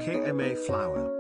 KMA flower.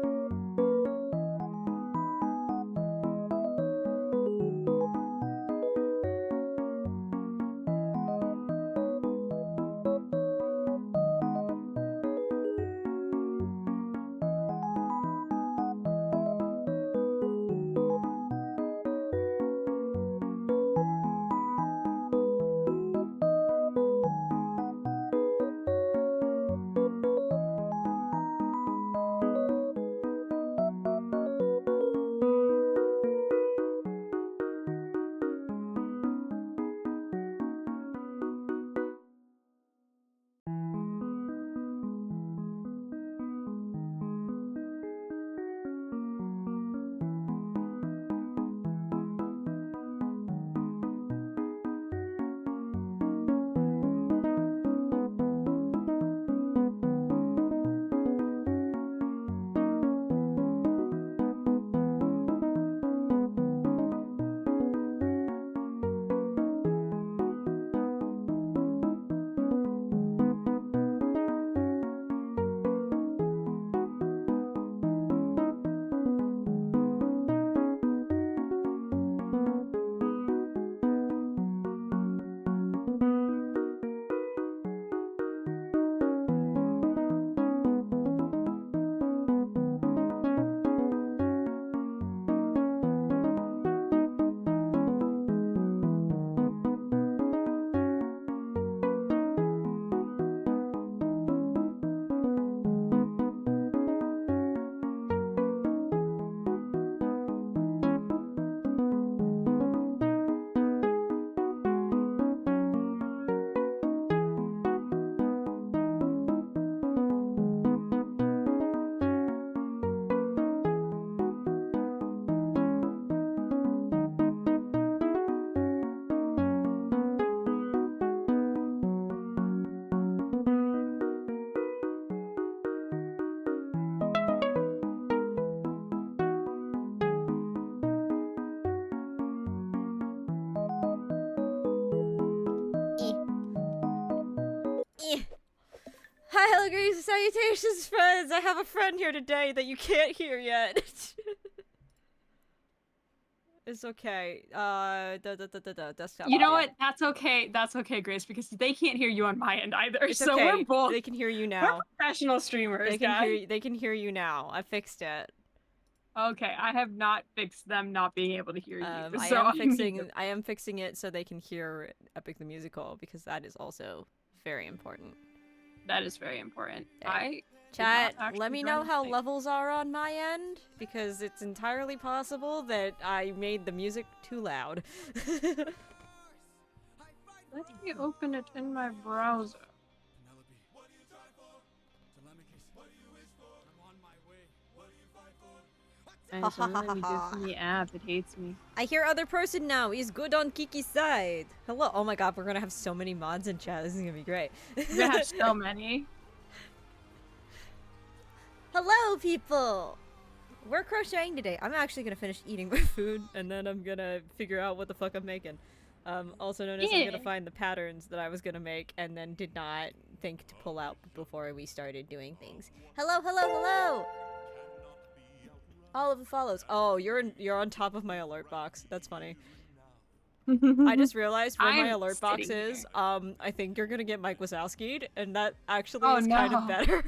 Hi, hello, greetings and salutations, friends! I have a friend here today that you can't hear yet. It's okay. Desktop You know audio. what? That's okay. That's okay, Grace, because they can't hear you on my end either. It's so okay. we're both. They can hear you We're now. professional streamers, They can guys. hear. They can hear you now. I fixed it. Okay, I have not fixed them not being able to hear you. I am fixing it so they can hear Epic the Musical, because that is also very important. That is very important. Okay. Chat, let me know how levels are on my end, because it's entirely possible that I made the music too loud. Let me open it in my browser. And so let me do it from the app. It hates me. I hear other person now. He's good on Kiki's side. Hello. Oh my god, we're gonna have so many mods in chat. This is gonna be great. We're gonna have so many. Hello, people! We're crocheting today. I'm actually gonna finish eating my food, and then I'm gonna figure out what the fuck I'm making. Also known as I'm gonna find the patterns that I was gonna make, and then did not think to pull out before we started doing things. Hello, hello, hello! All of the follows. Oh, you're on top of my alert box. That's funny. I just realized where my alert box is. I think you're gonna get Mike Wazowski'd, and that actually is kind of better.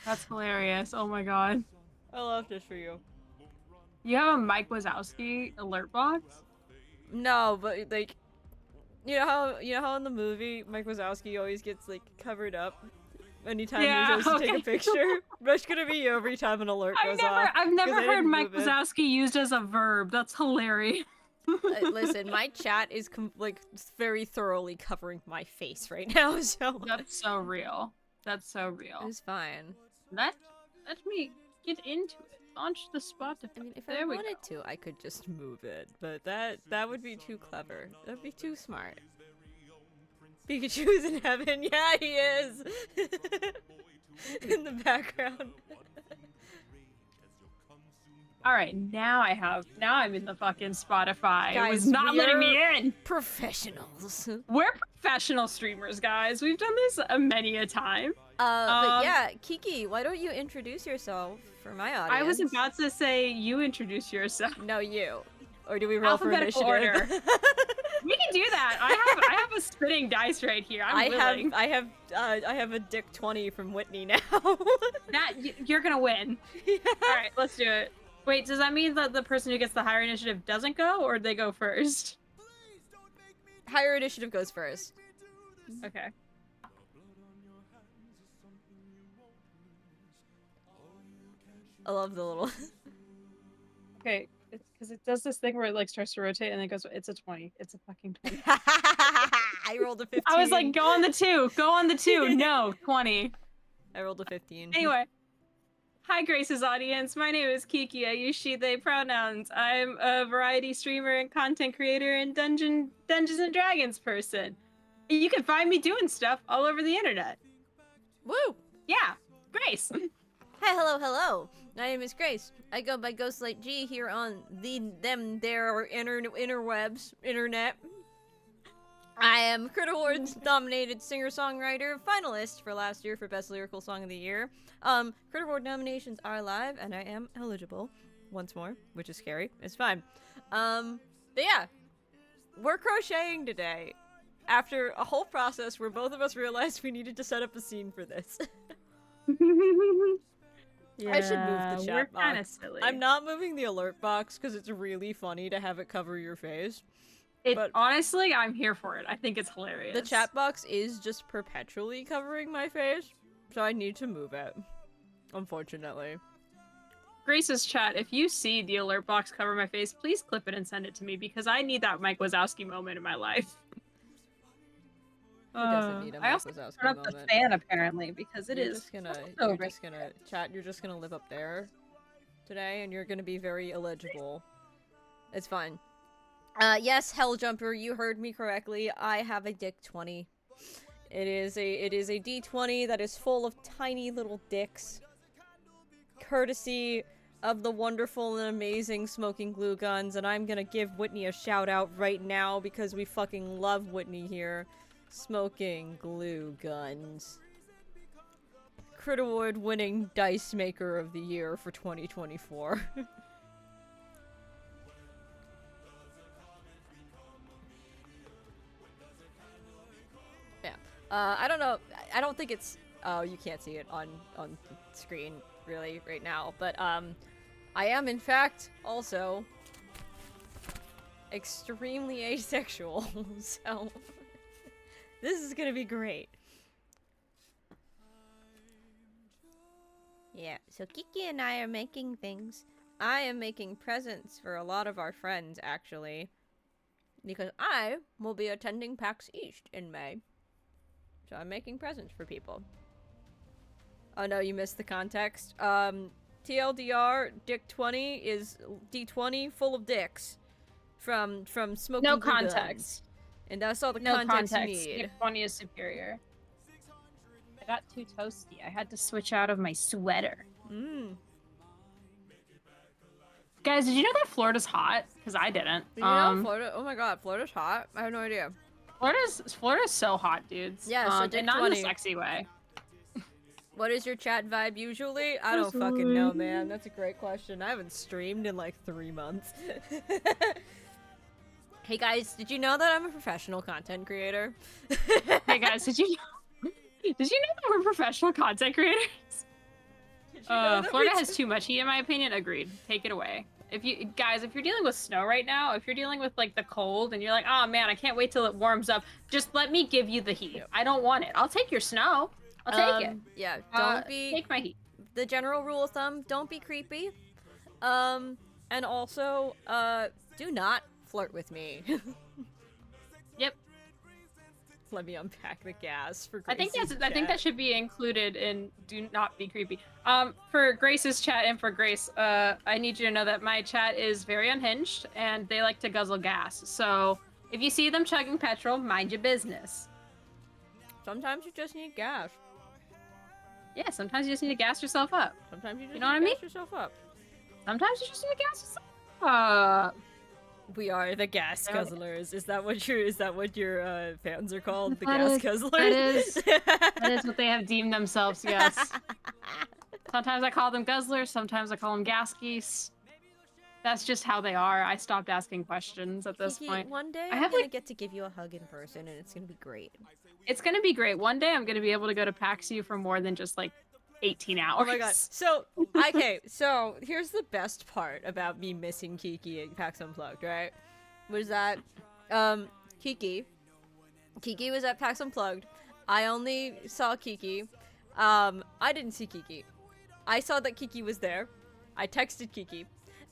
That's hilarious. Oh my god. I love this for you. You have a Mike Wazowski alert box? No, but like, you know how in the movie Mike Wazowski always gets like covered up anytime he goes to take a picture? That's gonna be you every time an alert goes off. I've never heard Mike Wazowski used as a verb. That's hilarious. Listen, my chat is like very thoroughly covering my face right now, so that's so real. That's so real. It's fine. Let me get into it. Launch the Spotify. I mean, if I wanted to, I could just move it, but that would be too clever. That'd be too smart. Pikachu's in heaven. Yeah, he is. In the background. All right, now I'm in the fucking Spotify. Guys, it was not letting me in. Professionals. We're professional streamers, guys. We've done this many a time. But yeah, Kiki, why don't you introduce yourself for my audience? I was about to say you introduce yourself. No, you. Or do we roll for initiative? Order. We can do that. I have a spinning dice right here. I'm willing. I have a dick 20 from Whitney now. You're gonna win. Yeah. All right, let's do it. Wait, does that mean that the person who gets the higher initiative doesn't go, or they go first? Higher initiative goes first. Okay. I love the little. Okay, because it does this thing where it like starts to rotate and then goes. It's a 20. It's a fucking 20. I rolled a 15. I was like, go on the 2. Go on the 2. No, 20. I rolled a 15. Anyway. Hi, Grace's audience. My name is Kiki. I use she, they pronouns. I'm a variety streamer and content creator and Dungeons and Dragons person. You can find me doing stuff all over the internet. Woo! Yeah, Grace. Hi, hello. My name is Grace. I go by Ghostlight G here on there interwebs, internet. I am Critter Awards nominated singer-songwriter, finalist for last year for Best Lyrical Song of the Year. Critter Award nominations are live, and I am eligible once more, which is scary. It's fine. But yeah, we're crocheting today. After a whole process where both of us realized we needed to set up a scene for this. Yeah, I should move the chat we're kind of box. silly. I'm not moving the alert box because it's really funny to have it cover your face. But honestly, I'm here for it. I think it's hilarious. the chat box is just perpetually covering my face, so I need to move it. Unfortunately. Grace's chat, if you see the alert box cover my face, please clip it and send it to me because I need that Mike Wazowski moment in my life. Who doesn't need a I Mike also Wazowski turn up the moment? fan apparently because You're just gonna chat, you're just gonna live up there today and you're gonna be very illegible. It's fine. Yes, Helljumper, you heard me correctly. I have a dick 20. It is a D20 that is full of tiny little dicks. Courtesy of the wonderful and amazing Smoking Glue Guns, and I'm gonna give Whitney a shout out right now because we fucking love Whitney here. Smoking Glue Guns. Crit Award winning Dice Maker of the Year for 2024. I don't know. I don't think it's. Oh, you can't see it on screen really right now. But I am in fact also extremely asexual. So this is gonna be great. Yeah. So Kiki and I are making things. I am making presents for a lot of our friends actually, because I will be attending PAX East in May. So I'm making presents for people. Oh no, you missed the context. TLDR, Dick 20 is D20 full of dicks. From Smoking No Glue Guns. context. And that's all the No context context. you need. Dick 20 is superior. I got too toasty. I had to switch out of my sweater. Mmm. Guys, did you know that Florida's hot? Because I didn't. You know Florida? Oh my god, Florida's hot? I have no idea. Florida's so hot, dudes. Yeah, so Dick and not 20. in a sexy way. What is your chat vibe usually? I don't fucking know, man. That's a great question. I haven't streamed in like 3 months. Hey guys, did you know that I'm a professional content creator? Hey guys, did you know that we're professional content creators? Florida has too much heat in my opinion. Agreed. Take it away. If you're dealing with snow right now, if you're dealing with like the cold and you're like, oh man, I can't wait till it warms up, just let me give you the heat. I don't want it. I'll take your snow. I'll take it. Yeah, don't be. Take my heat. The general rule of thumb: don't be creepy. And also, do not flirt with me. Yep. Let me unpack the gas for I Grace's think chat. that should be included in do not be creepy. For Grace's chat and for Grace, I need you to know that my chat is very unhinged and they like to guzzle gas. So if you see them chugging petrol, mind your business. Sometimes you just need gas. Yeah, sometimes you just need to gas yourself up. Sometimes you just know what I need to mean? gas yourself up. Sometimes you just need a gas. We are the gas guzzlers. Is that what your fans are called? The That gas is- guzzlers? That is what they have deemed themselves, yes. Sometimes I call them guzzlers, sometimes I call them gas geese. That's just how they are. I stopped asking questions at this Kiki, point. one day I I'm have, gonna like- get to give you a hug in person, and it's gonna be great. It's gonna be great. One day I'm gonna be able to go to PAX U for more than just like 18 hours. Oh my god. So, okay, so here's the best part about me missing Kiki at PAX Unplugged, right? Was that, Kiki was at PAX Unplugged. I only saw Kiki. I didn't see Kiki. I saw that Kiki was there. I texted Kiki.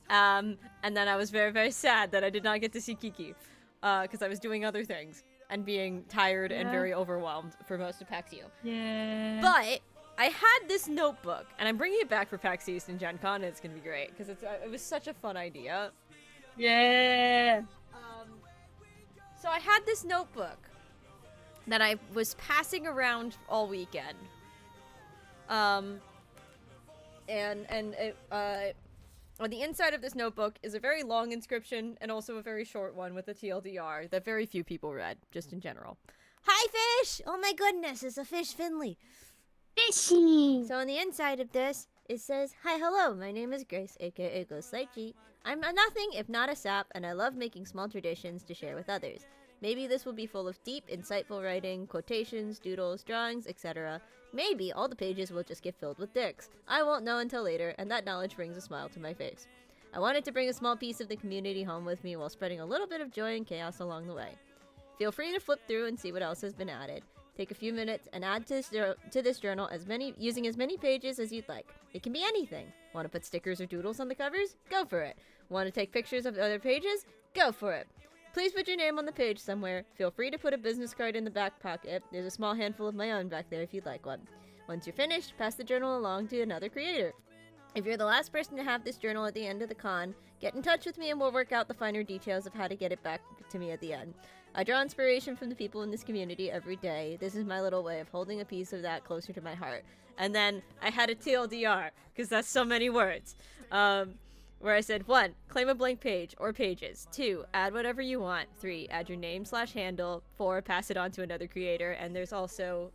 And then I was very, very sad that I did not get to see Kiki. Because I was doing other things. And being tired and very overwhelmed for most of PAX U. Yeah. But I had this notebook, and I'm bringing it back for PAX East and Gen Con, and it's gonna be great, because it was such a fun idea. Yeah. So I had this notebook that I was passing around all weekend. And it, on the inside of this notebook is a very long inscription, and also a very short one with a TLDR that very few people read, just in general. Hi, fish! Oh my goodness, it's a fish Finley. Fishy. So on the inside of this, it says, "Hi, hello, my name is Grace, aka Ghost Lychee. I'm a nothing if not a sap, and I love making small traditions to share with others. Maybe this will be full of deep, insightful writing, quotations, doodles, drawings, etc. Maybe all the pages will just get filled with dicks. I won't know until later, and that knowledge brings a smile to my face. I wanted to bring a small piece of the community home with me while spreading a little bit of joy and chaos along the way. Feel free to flip through and see what else has been added. Take a few minutes and add to this journal using as many pages as you'd like. It can be anything. Want to put stickers or doodles on the covers? Go for it. Want to take pictures of other pages? Go for it. Please put your name on the page somewhere. Feel free to put a business card in the back pocket. There's a small handful of my own back there if you'd like one. Once you're finished, pass the journal along to another creator. If you're the last person to have this journal at the end of the con, get in touch with me and we'll work out the finer details of how to get it back to me at the end. I draw inspiration from the people in this community every day. This is my little way of holding a piece of that closer to my heart." And then I had a TLDR, because that's so many words. Where I said, 1, claim a blank page or pages. 2, add whatever you want. 3, add your name/handle. 4, pass it on to another creator. And there's also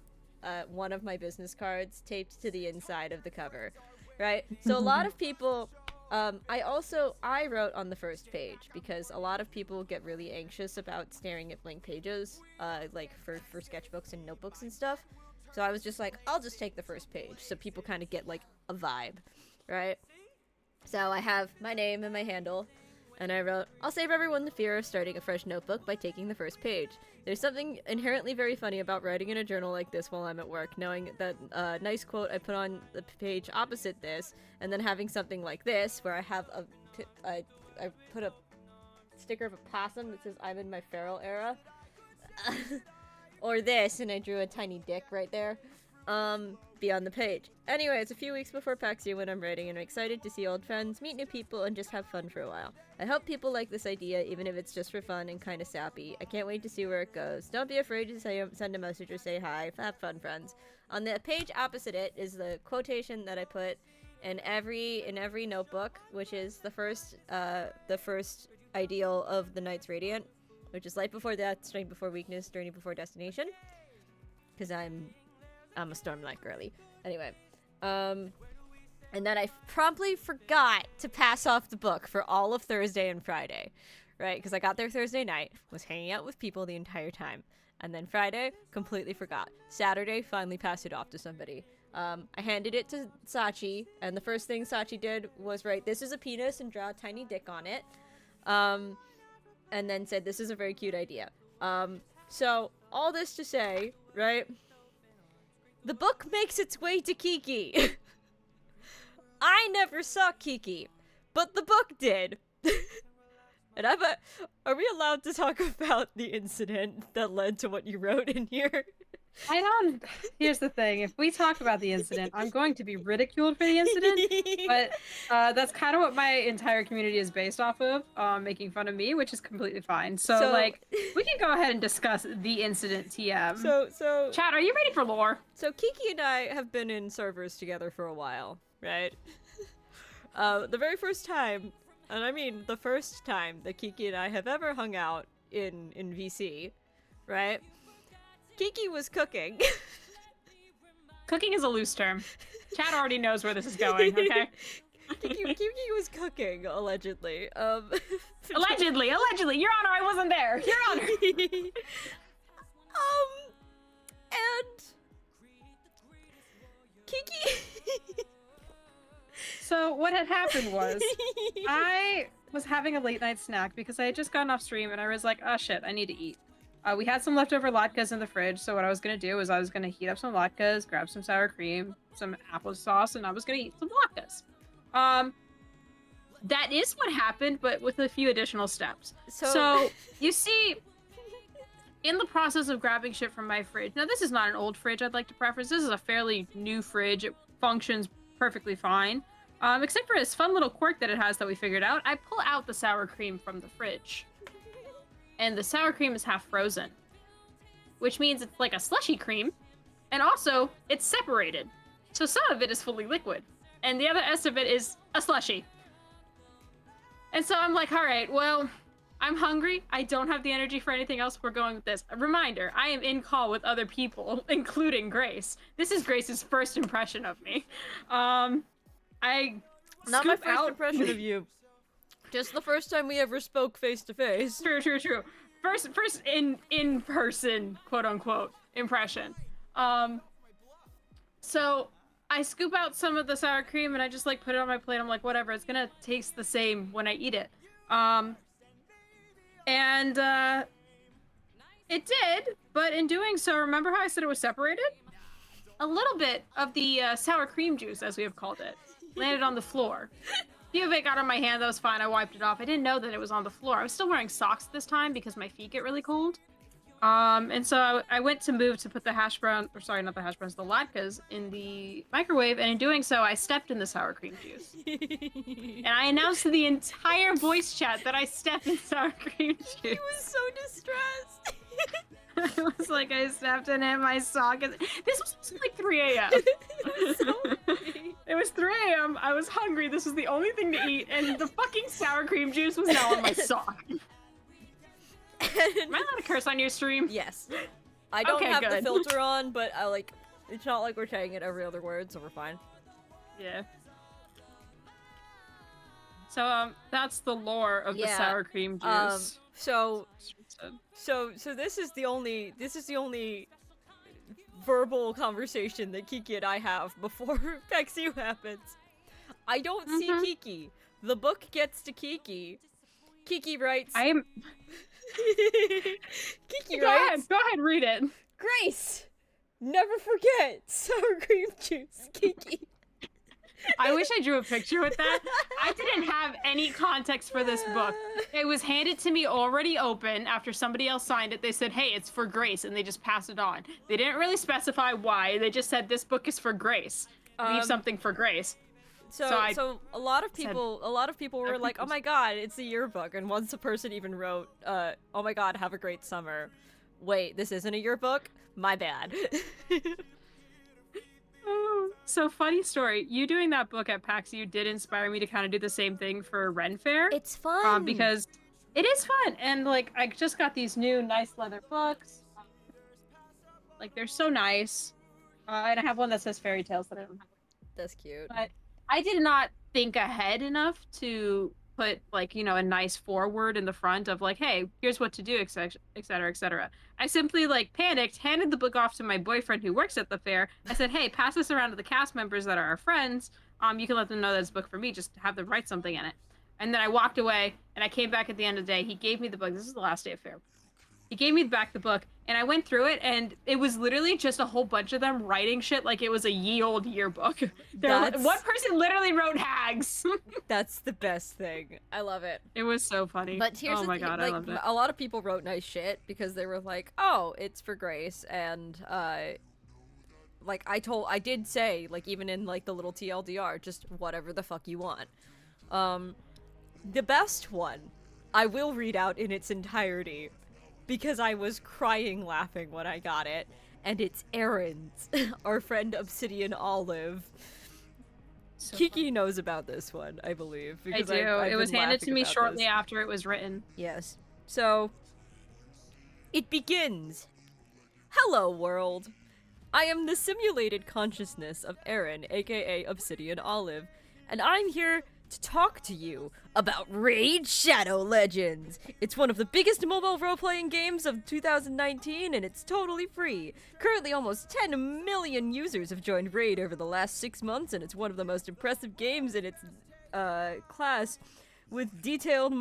one of my business cards taped to the inside of the cover, right? So a lot of people, I wrote on the first page because a lot of people get really anxious about staring at blank pages, like for sketchbooks and notebooks and stuff. So I was just like, I'll just take the first page so people kind of get like a vibe, right? So I have my name and my handle, and I wrote, "I'll save everyone the fear of starting a fresh notebook by taking the first page. There's something inherently very funny about writing in a journal like this while I'm at work, knowing that nice quote I put on the page opposite this, and then having something like this, where I have I put a sticker of a possum that says, 'I'm in my feral era,' or this, and I drew a tiny dick right there, be on the page. Anyway, it's a few weeks before PAX U when I'm writing, and I'm excited to see old friends, meet new people, and just have fun for a while. I hope people like this idea, even if it's just for fun and kind of sappy. I can't wait to see where it goes. Don't be afraid to send a message or say hi. Have fun, friends." On the page opposite it is the quotation that I put in every notebook, which is the first ideal of the Knights Radiant, which is light before death, strength before weakness, journey before destination. Because I'm a Stormlight girly. Anyway, and then I promptly forgot to pass off the book for all of Thursday and Friday, right? Because I got there Thursday night, was hanging out with people the entire time, and then Friday, completely forgot. Saturday, finally passed it off to somebody. I handed it to Sachi, and the first thing Sachi did was write, "This is a penis," and draw a tiny dick on it, and then said, "This is a very cute idea." So, all this to say, right? The book makes its way to Kiki. I never saw Kiki, but the book did. And are we allowed to talk about the incident that led to what you wrote in here? I don't. Here's the thing. If we talk about the incident, I'm going to be ridiculed for the incident. But that's kind of what my entire community is based off of, making fun of me, which is completely fine. So like, we can go ahead and discuss the incident, TM. So Chat, are you ready for lore? So Kiki and I have been in servers together for a while, right? The very first time, and I mean the first time that Kiki and I have ever hung out in VC, right? Kiki was cooking. Cooking is a loose term. Chad already knows where this is going, okay? Kiki was cooking, allegedly. Allegedly, Your Honor, I wasn't there. Your Honor. And Kiki. So what had happened was, I was having a late night snack because I had just gotten off stream and I was like, oh shit, I need to eat. We had some leftover latkes in the fridge, so what I was gonna do is I was gonna heat up some latkes, grab some sour cream, some applesauce, and I was gonna eat some latkes. That is what happened, but with a few additional steps. So you see, in the process of grabbing shit from my fridge, now this is not an old fridge, I'd like to preface, this is a fairly new fridge, it functions perfectly fine. Except for this fun little quirk that it has that we figured out, I pull out the sour cream from the fridge. And the sour cream is half frozen. Which means it's like a slushy cream, and also, it's separated. So some of it is fully liquid, and the other S of it is a slushy. And so I'm like, alright, well, I'm hungry, I don't have the energy for anything else, we're going with this. A reminder, I am in call with other people, including Grace. This is Grace's first impression of me. Not my first impression of you. Just the first time we ever spoke face to face. True. First in person, quote unquote, impression. So I scoop out some of the sour cream and I just like put it on my plate. I'm like, whatever, it's gonna taste the same when I eat it. It did, but in doing so, remember how I said it was separated? A little bit of the sour cream juice, as we have called it, landed on the floor. A few of it got on my hand, that was fine, I wiped it off. I didn't know that it was on the floor. I was still wearing socks this time because my feet get really cold. And so I went to move to put the hash brown, or sorry, not the hash browns, the latkes in the microwave, and in doing so, I stepped in the sour cream juice. And I announced to the entire voice chat that I stepped in sour cream juice. He was so distressed. I was like, I stepped in it, my sock. This was like 3 a.m. It was so funny. It was 3 a.m. I was hungry. This was the only thing to eat, and the fucking sour cream juice was now on my sock. Am I allowed to curse on your stream? Yes. I don't have good. the filter on, but I like. It's not like we're saying it every other word, so we're fine. Yeah. So that's the lore of the sour cream juice. So this is the only verbal conversation that Kiki and I have before Pexu happens. I don't see Kiki. The book gets to Kiki. Kiki writes. Kiki writes. Go ahead, read it. Grace, never forget sour cream juice, Kiki. I wish I drew a picture with that. I didn't have any context for this book. It was handed to me already open after somebody else signed it. They said, hey, it's for Grace, and they just passed it on. They didn't really specify why. They just said, this book is for Grace. Leave something for Grace. So a lot of people were like, oh my god, it's a yearbook. And once a person even wrote, oh my god, have a great summer. Wait, this isn't a yearbook? My bad. So funny story. You doing that book at PAX, you did inspire me to kind of do the same thing for Ren Fair. It's fun. Because it is fun. And like, I just got these new nice leather books. Like, they're so nice. And I have one that says fairy tales that I don't have. That's cute. But I did not think ahead enough to put, like, you know, a nice foreword in the front of like, hey, here's what to do, etc., etc. I simply like panicked, handed the book off to my boyfriend who works at the fair. I said, hey, pass this around to the cast members that are our friends. You can let them know that it's a book for me, just have them write something in it. And then I walked away and I came back at the end of the day. He gave me the book. This is the last day of fair. He gave me back the book and I went through it and it was literally just a whole bunch of them writing shit like it was a ye old yearbook. One person literally wrote hags. That's the best thing. I love it. It was so funny. But here's oh my god, like, I loved it. A lot of people wrote nice shit because they were like, oh, it's for Grace, and like I did say, like, even in like the little TLDR, just whatever the fuck you want. The best one I will read out in its entirety because I was crying laughing when I got it, and it's Aaron's, our friend Obsidian Olive. So Kiki funny. knows about this one, I believe. I Because do. I've It was been handed to laughing me about shortly this. after it was written. Yes. So, it begins. Hello, world. I am the simulated consciousness of Aaron, aka Obsidian Olive, and I'm here to talk to you about Raid Shadow Legends. It's one of the biggest mobile role-playing games of 2019, and it's totally free. Currently, almost 10 million users have joined Raid over the last 6 months, and it's one of the most impressive games in its class, with detailed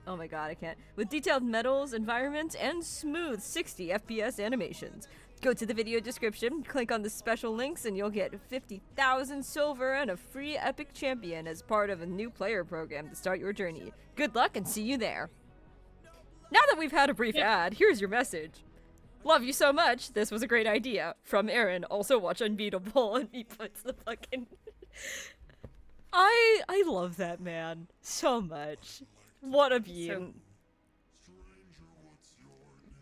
oh my god, I can't. With detailed medals, environments, and smooth 60 FPS animations. Go to the video description, click on the special links, and you'll get 50,000 silver and a free epic champion as part of a new player program to start your journey. Good luck and see you there. Now that we've had a brief ad, here's your message. Love you so much. This was a great idea. From Aaron. Also watch Unbeatable, and he puts the fucking... I love that man so much. What a being.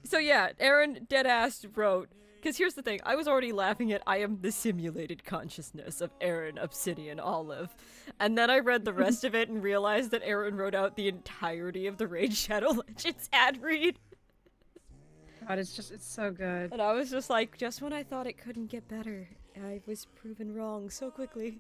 So yeah, Aaron deadass wrote, because here's the thing, I was already laughing at I am the simulated consciousness of Aaron Obsidian Olive. And then I read the rest of it and realized that Aaron wrote out the entirety of the Raid Shadow Legends ad read. God, it's so good. And I was just like, just when I thought it couldn't get better, I was proven wrong so quickly.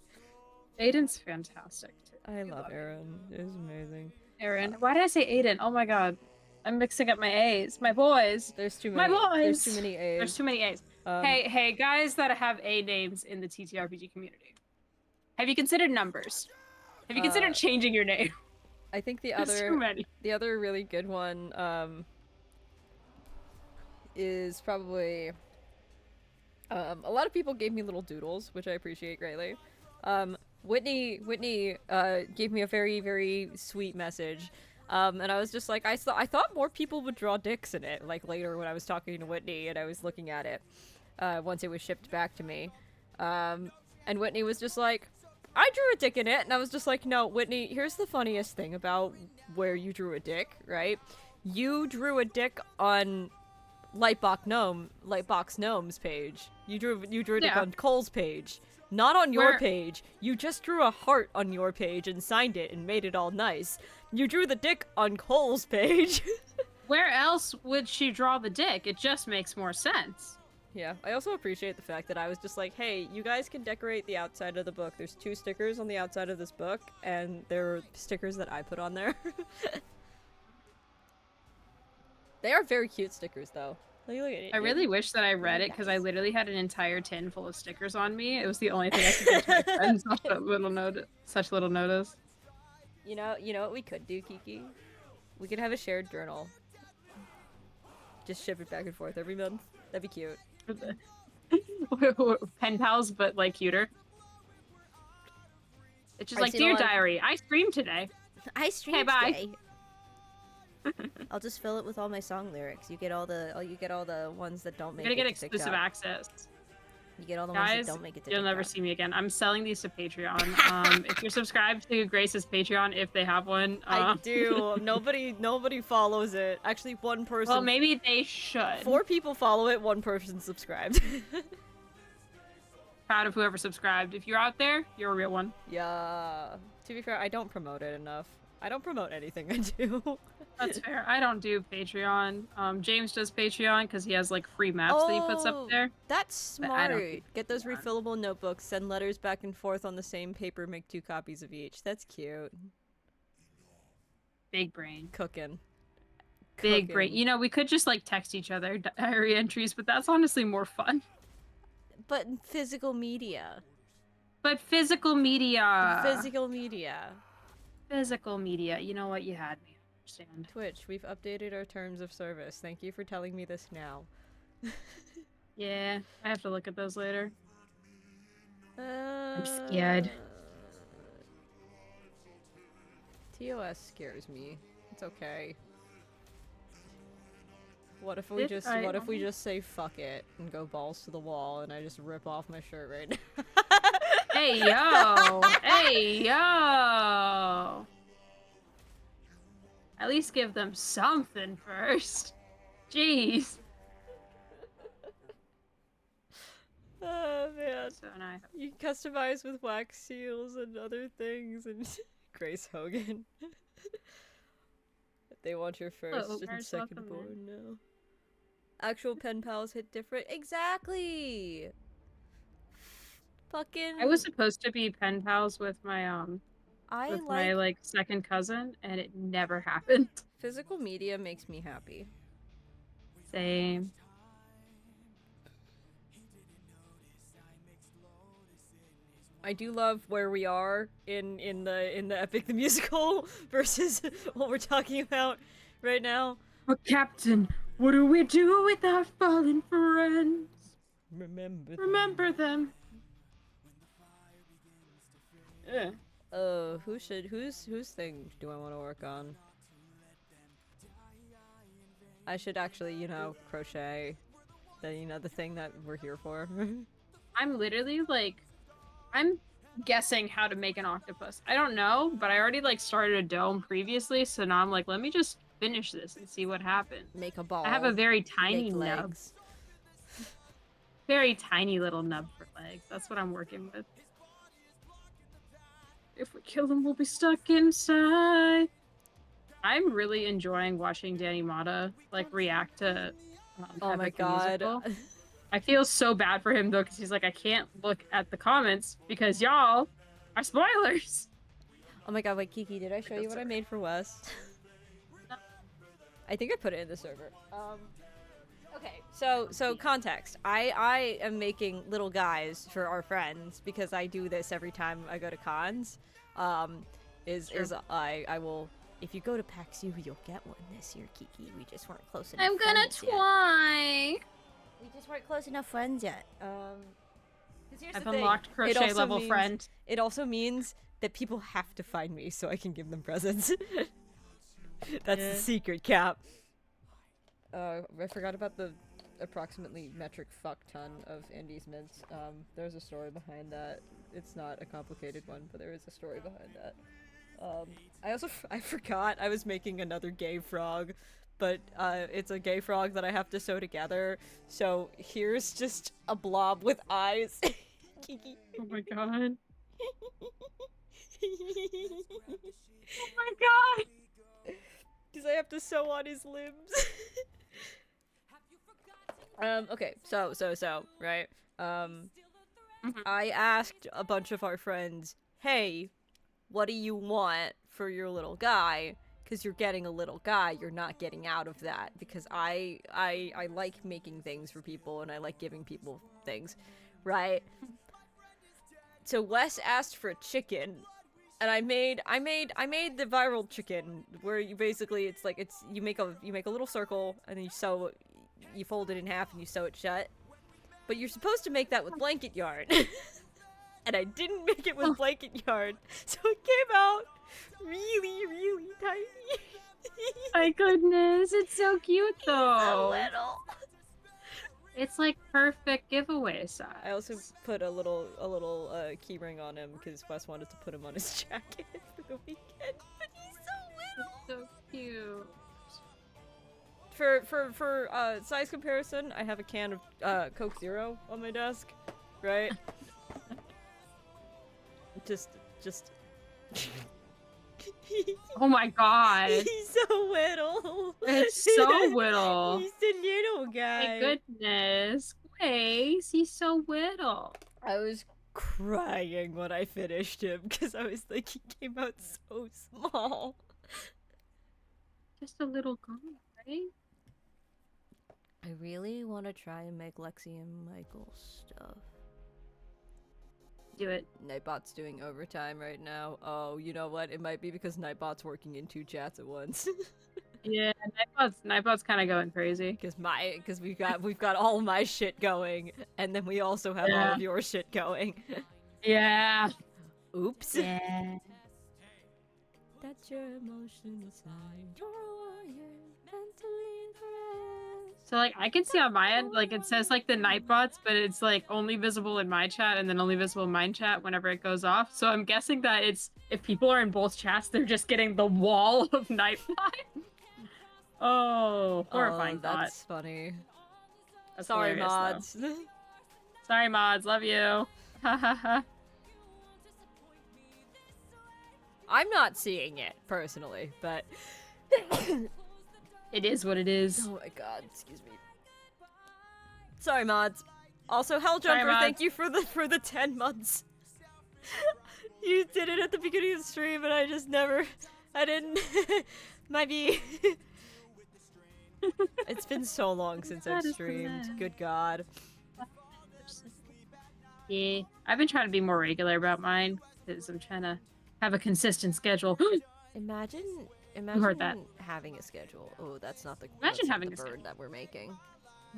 Aiden's fantastic too. I love Aaron. It was amazing. Aaron. Why did I say Aiden? Oh my god. I'm mixing up my A's. My boys. There's too many. My boys. There's too many A's. There's too many A's. Hey, guys that have A names in the TTRPG community. Have you considered numbers? Have you considered changing your name? I think the too many. The other really good one is probably a lot of people gave me little doodles, which I appreciate greatly. Whitney gave me a very, very sweet message. And I was just like, I thought more people would draw dicks in it, like later when I was talking to Whitney and I was looking at it, once it was shipped back to me. And Whitney was just like, I drew a dick in it, and I was just like, no, Whitney, here's the funniest thing about where you drew a dick, right? You drew a dick on Lightbox Gnome's page. You drew a dick on Cole's page. Not on your page. You just drew a heart on your page and signed it and made it all nice. You drew the dick on Cole's page. Where else would she draw the dick? It just makes more sense. Yeah, I also appreciate the fact that I was just like, hey, you guys can decorate the outside of the book. There's 2 stickers on the outside of this book, and they're stickers that I put on there. They are very cute stickers, though. Look at it. I really wish that I read it, because I literally had an entire tin full of stickers on me. It was the only thing I could give to my friends. Such little notice. You know what we could do, Kiki? We could have a shared journal. Just ship it back and forth every month. That'd be cute. Pen pals, but like cuter. It's just like, dear diary, I streamed today. I streamed today. I'll just fill it with all my song lyrics. You get all the ones that don't make it. You're gonna get exclusive access. You get all the Guys, ones that don't make it to you'll TikTok. never see me again. I'm selling these to Patreon. If you're subscribed to Grace's Patreon, if they have one. I do. Nobody follows it. Actually, one person. Well, maybe they should. 4 people follow it, 1 person subscribed. Proud of whoever subscribed. If you're out there, you're a real one. Yeah. To be fair, I don't promote it enough. I don't promote anything I do. That's fair. I don't do Patreon. James does Patreon because he has like free maps that he puts up there. That's smart. Get those refillable notebooks, send letters back and forth on the same paper, make 2 copies of each. That's cute. Big brain. Cooking. Big brain. You know, we could just like text each other diary entries, but that's honestly more fun. But physical media. Physical media. Physical media. Physical media. You know what? You had me. Understand. Twitch, we've updated our terms of service. Thank you for telling me this now. Yeah, I have to look at those later. I'm scared. TOS scares me. It's okay. What if we just say fuck it and go balls to the wall and I just rip off my shirt right now? Hey yo! Hey yo! At least give them something first. Jeez. Oh man. So nice. hope. You customize with wax seals and other things, and Grace Hogan. They want your first and second born now. Actual pen pals hit different. Exactly. Fucking. I was supposed to be pen pals with my my second cousin, and it never happened. Physical media makes me happy. Same. I do love where we are in the Epic the Musical versus what we're talking about right now. But Captain, what do we do with our fallen friends? Remember them. Yeah. Whose thing do I want to work on? I should actually, you know, crochet the thing that we're here for. I'm literally like, I'm guessing how to make an octopus. I don't know, but I already like started a dome previously, so now I'm like, let me just finish this and see what happens. Make a ball. I have a very tiny nub. Very tiny little nub for legs. That's what I'm working with. If we kill them, we'll be stuck inside. I'm really enjoying watching Danny Mata like react to oh my god. I feel so bad for him though, because he's like, I can't look at the comments because y'all are spoilers. Oh my god, wait, Kiki, did I show you what I made for Wes? No. I think I put it in the server. Okay, so context. I am making little guys for our friends because I do this every time I go to cons. I will. If you go to PAX U, you'll get one this year, Kiki. We just weren't close enough. I'm gonna try. We just weren't close enough friends yet. I've unlocked crochet level friend. It also means that people have to find me so I can give them presents. That's the secret, Cap. I forgot about the approximately metric fuck ton of Andy's mints. There's a story behind that. It's not a complicated one, but there is a story behind that. I forgot I was making another gay frog, but it's a gay frog that I have to sew together. So here's just a blob with eyes. Kiki. Oh my god. Oh my god. Because I have to sew on his limbs. Okay, so, right? I asked a bunch of our friends, hey, what do you want for your little guy? Because you're getting a little guy, you're not getting out of that. Because I like making things for people, and I like giving people things, right? So Wes asked for a chicken, and I made the viral chicken, where you basically, you make a little circle, and then you fold it in half and you sew it shut. But you're supposed to make that with blanket yarn. And I didn't make it with blanket yarn, so it came out really, really tiny. My goodness, it's so cute though. So little. It's like perfect giveaway size. I also put a little key ring on him because Wes wanted to put him on his jacket for the weekend. But he's so little. So cute. For size comparison, I have a can of Coke Zero on my desk, right? just Oh my god. He's so little. It's so little. He's a little guy. My goodness. Grace, he's so little. I was crying when I finished him because I was like, he came out so small. Just a little guy, right? I really want to try and make Lexi and Michael stuff. Do it. Nightbot's doing overtime right now. Oh, you know what? It might be because Nightbot's working in 2 chats at once. Yeah, Nightbot's kind of going crazy. Because we've got all my shit going, and then we also have all of your shit going. Yeah. Oops. Yeah. That's your emotion inside. You're a warrior, mentally correct. So like I can see on my end, like it says like the Nightbots, but it's like only visible in my chat and then only visible in mine chat whenever it goes off. So I'm guessing that it's if people are in both chats, they're just getting the wall of Nightbot. Oh, horrifying thought. That's funny. That's Sorry, mods. Sorry, mods. Love you. Ha ha ha. I'm not seeing it, personally, but... It is what it is. Oh my god, excuse me. Sorry, mods. Also, Helljumper, thank you for the 10 months. You did it at the beginning of the stream, and I just never... I didn't... Might be... It's been so long since I've streamed. Good god. Yeah, I've been trying to be more regular about mine, because I'm trying to have a consistent schedule. Imagine heard that. having a schedule. Oh, that's not the, Imagine not having the a bird schedule. that we're making.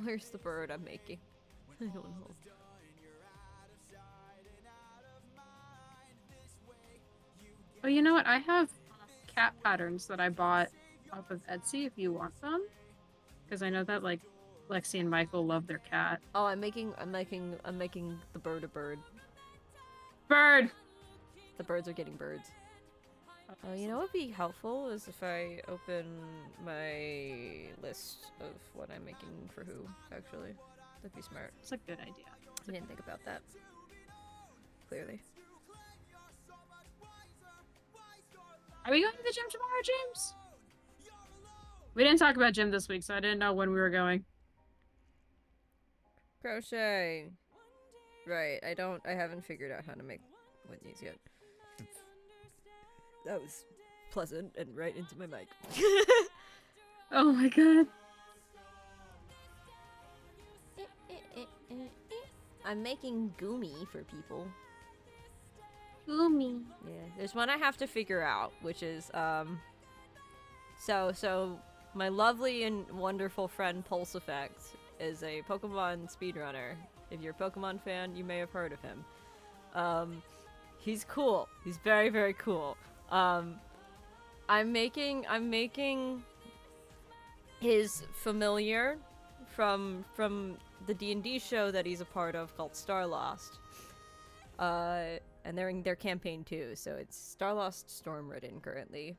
Where's the bird I'm making? I don't know. Oh, you know what? I have cat patterns that I bought off of Etsy if you want them. Because I know that, like, Lexi and Michael love their cat. Oh, I'm making the bird a bird. Bird! The birds are getting birds. Oh, you know what would be helpful is if I open my list of what I'm making for who, actually. That'd be smart. It's a good idea. I didn't think about that. Clearly. Are we going to the gym tomorrow, James? We didn't talk about gym this week, so I didn't know when we were going. Crochet. Right, I haven't figured out how to make Whitney's yet. That was pleasant and right into my mic. Oh my god. I'm making Goomy for people. Goomy. Yeah, there's one I have to figure out, which is, so my lovely and wonderful friend Pulse Effect is a Pokemon speedrunner. If you're a Pokemon fan, you may have heard of him. He's cool. He's very, very cool. I'm making his familiar from the D&D show that he's a part of called Starlost. And they're in their campaign too, so it's Starlost Stormridden currently.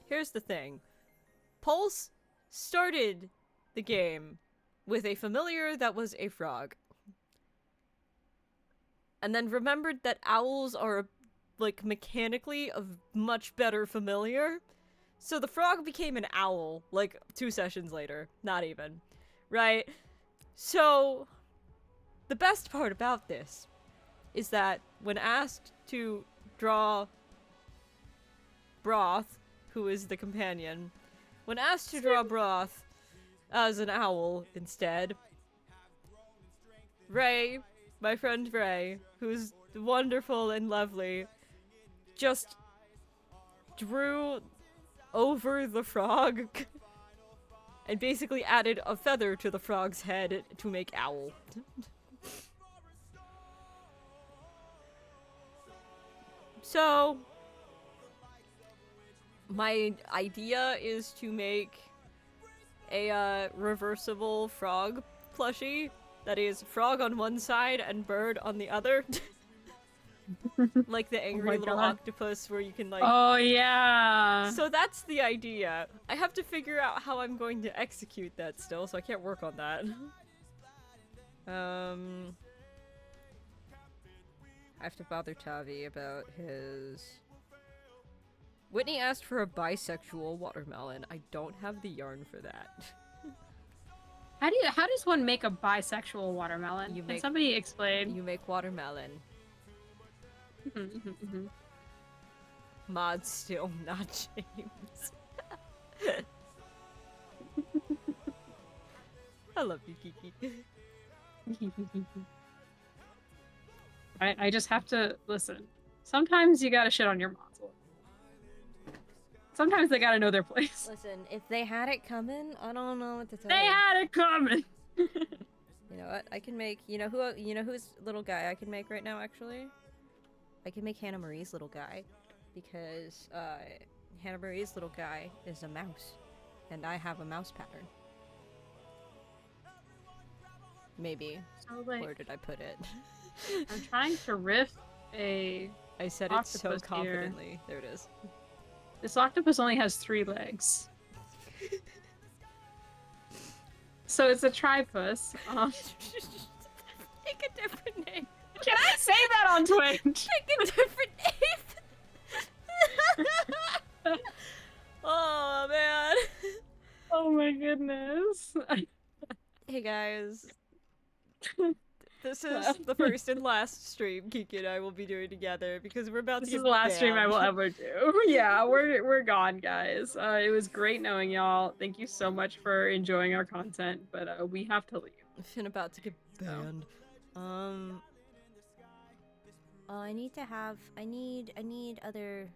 Here's the thing. Pulse started the game with a familiar that was a frog. And then remembered that owls are, like, mechanically a much better familiar. So the frog became an owl, like, 2 sessions later. Not even. Right? So, the best part about this is that when asked to draw Broth, who is the companion, when asked to draw Broth as an owl instead, Ray, my friend Ray, who's wonderful and lovely, just drew over the frog and basically added a feather to the frog's head to make owl. So, my idea is to make a reversible frog plushie that is frog on one side and bird on the other. Like the angry little octopus where you can, like... Oh, yeah! So that's the idea. I have to figure out how I'm going to execute that still, so I can't work on that. I have to bother Tavi about his... Whitney asked for a bisexual watermelon. I don't have the yarn for that. How does one make a bisexual watermelon? Can somebody explain? You make watermelon. Mod still, not James. I love you, Kiki. I just have to listen. Sometimes you gotta shit on your mods. Sometimes they gotta know their place. Listen, if they had it coming, I don't know what to tell They you. had it coming. You know what? I can make. You know who's little guy I can make right now. Actually, I can make Hannah Marie's little guy, because Hannah Marie's little guy is a mouse, and I have a mouse pattern. Maybe. So, like, where did I put it? I'm trying to riff a. I said it so confidently. Here. There it is. This octopus only has 3 legs. So it's a tripus. Make a different name. Can I say that on Twitch? Pick a different name. Oh man. Oh my goodness. Hey guys. This is the first and last stream Kiki and I will be doing together because we're about to This get is the last stream I banned. will ever do. Yeah, we're gone, guys. It was great knowing y'all. Thank you so much for enjoying our content, but we have to leave. I'm about to get banned. Oh, I need other.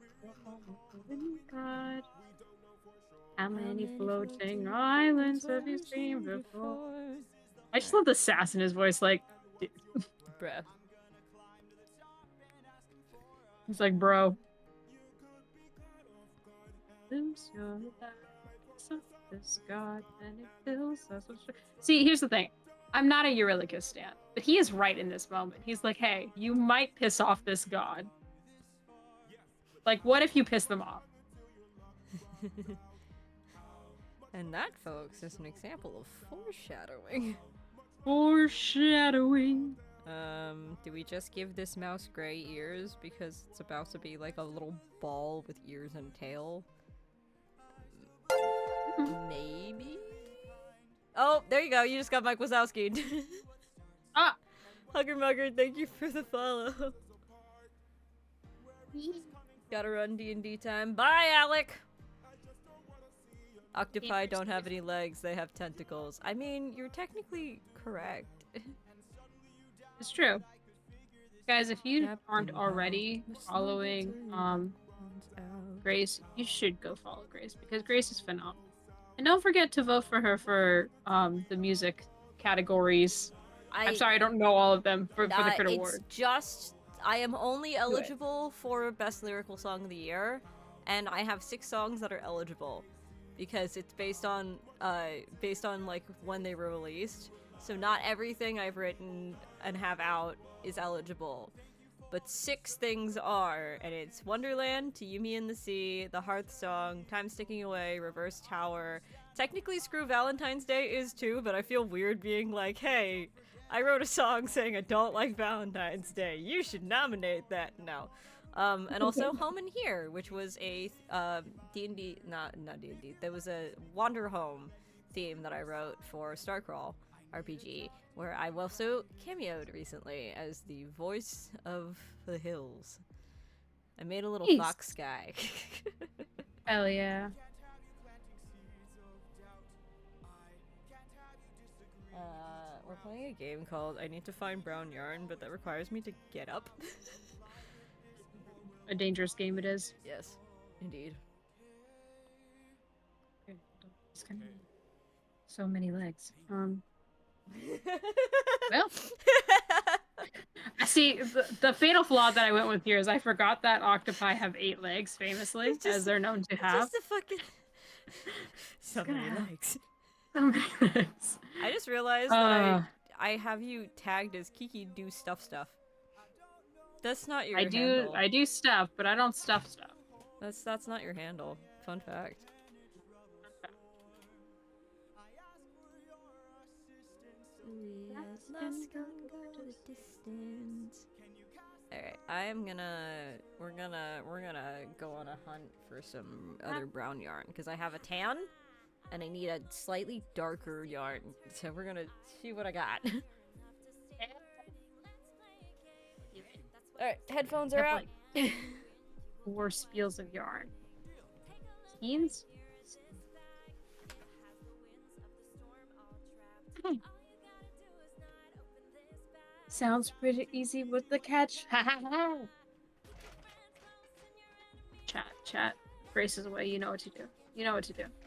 God. How many floating islands have you seen before? I just love the sass in his voice, like, bruh. He's like, bro. Lose your lives of this God, and it fills us with. See, here's the thing. I'm not a Eurylochus stan, but he is right in this moment. He's like, hey, you might piss off this god. Like, what if you piss them off? And that, folks, is an example of foreshadowing. Foreshadowing. Do we just give this mouse gray ears because it's about to be like a little ball with ears and tail? Maybe? Oh, there you go. You just got Mike Wazowski. Ah! Hugger Mugger, thank you for the follow. Gotta run D&D time. Bye, Alec! Octopi don't have any legs, they have tentacles. I mean, you're technically correct. It's true. Guys, if you aren't already following Grace, you should go follow Grace because Grace is phenomenal. And don't forget to vote for her for the music categories. I'm sorry, I don't know all of them for the Crit Award. It's just, I am only eligible for Best Lyrical Song of the Year, and I have 6 songs that are eligible because it's based on like when they were released. So not everything I've written and have out is eligible, but 6 things are, and it's Wonderland, To You Me in the Sea, The Hearth Song, Time Sticking Away, Reverse Tower. Technically Screw Valentine's Day is too, but I feel weird being like, hey, I wrote a song saying I don't like Valentine's Day. You should nominate that. No. And also Home and Here, which was a D&D, not D&D, there was a Wander Home theme that I wrote for Starcrawl RPG, where I also cameoed recently as the voice of the hills. I made a little fox guy. Hell yeah. We're playing a game called I Need to Find Brown Yarn, but that requires me to get up. A dangerous game it is. Yes, indeed. It's kind of so many legs. Well, I see the fatal flaw that I went with here is I forgot that octopi have 8 legs, famously, as they're known to have. Just a fucking so many legs. So many legs. I just realized that I have you tagged as Kiki do stuff. That's not your handle. I do stuff, but I don't stuff stuff. That's not your handle. Fun fact. Let's go to the distance. Alright, we're gonna go on a hunt for some other brown yarn, because I have a tan, and I need a slightly darker yarn, so we're gonna see what I got. Alright, headphones are out. Like 4 spiels of yarn. Skeins? Sounds pretty easy with the catch. Chat. Grace is away. You know what to do.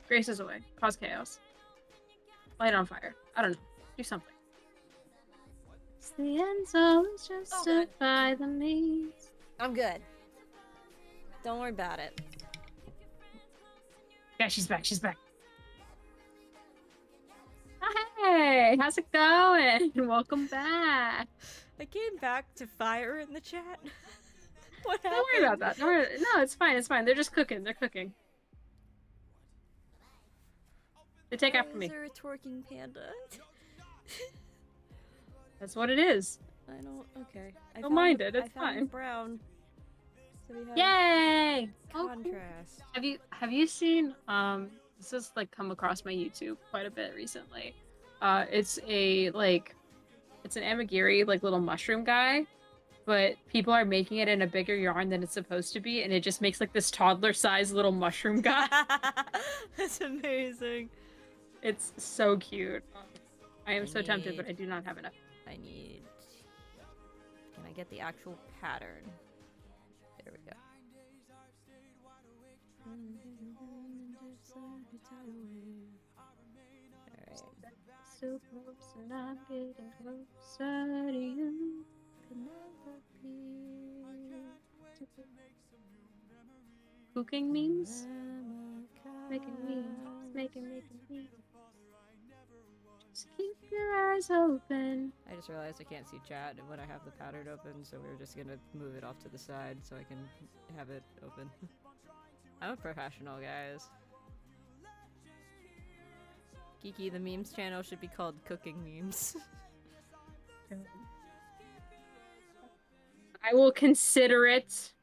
Grace is away. Cause chaos. Light on fire. I don't know. Do something. It's the end zone. Justify the means. I'm good. Don't worry about it. Yeah, she's back. Hey, how's it going? Welcome back. I came back to fire in the chat. What happened? Don't worry about that. No, it's fine. They're just cooking. They're cooking. They take after me. Is there a twerking panda? That's what it is. I don't. Okay. Don't mind it. I It's found fine. brown. So we have Yay! contrast. Oh, cool. Have you seen this has like come across my YouTube quite a bit recently. It's it's an amagiri like little mushroom guy, but people are making it in a bigger yarn than it's supposed to be, and it just makes like this toddler-sized little mushroom guy. That's amazing. It's so cute. I am so tempted, but I do not have enough. I need. Can I get the actual pattern? There we go. Alright. So close, and I'm getting closer to you. Cooking memes? Making memes. Making memes. Just keep your eyes open. I just realized I can't see chat when I have the pattern open, so we're just gonna move it off to the side so I can have it open. I'm a professional, guys. Kiki, the memes channel should be called Cooking Memes. I will consider it.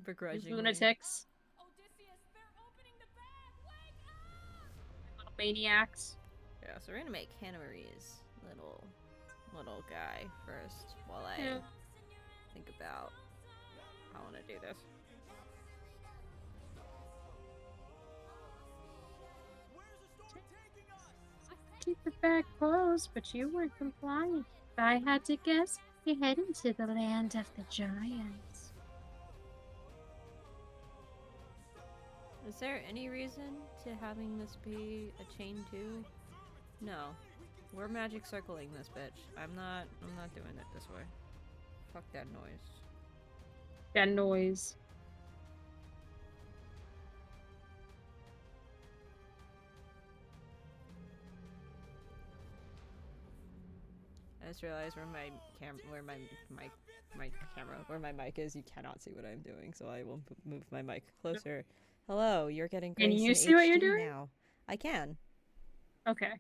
Begrudgingly. Lunatics. Little maniacs. Yeah, so we're gonna make Hannah Marie's little guy first while I think about how I want to do this. Keep the bag closed, but you weren't compliant. If I had to guess, you're heading to the land of the giants. Is there any reason to having this be a chain too? No. We're magic circling this bitch. I'm not doing it this way. Fuck that noise. That noise. I just realized where my mic is. You cannot see what I'm doing, so I will move my mic closer. Hello, you're getting Grace Can you in see what you're HD doing? now. I can. Okay.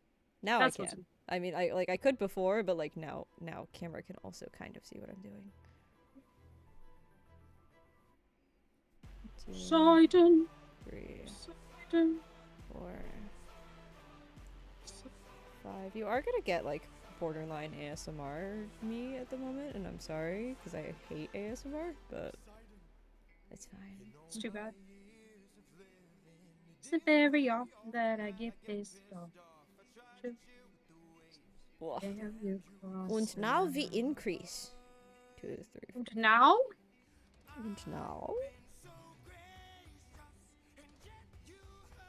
Now That's I what's- can. I mean, I could before, but like now camera can also kind of see what I'm doing. 2, Sidon. 3, Sidon. 4, 5. You are gonna get like borderline ASMR me at the moment, and I'm sorry because I hate ASMR, but it's fine. It's too bad. It's very often that I get pissed off. Und now we increase. 2, 3, 4. And now? And now?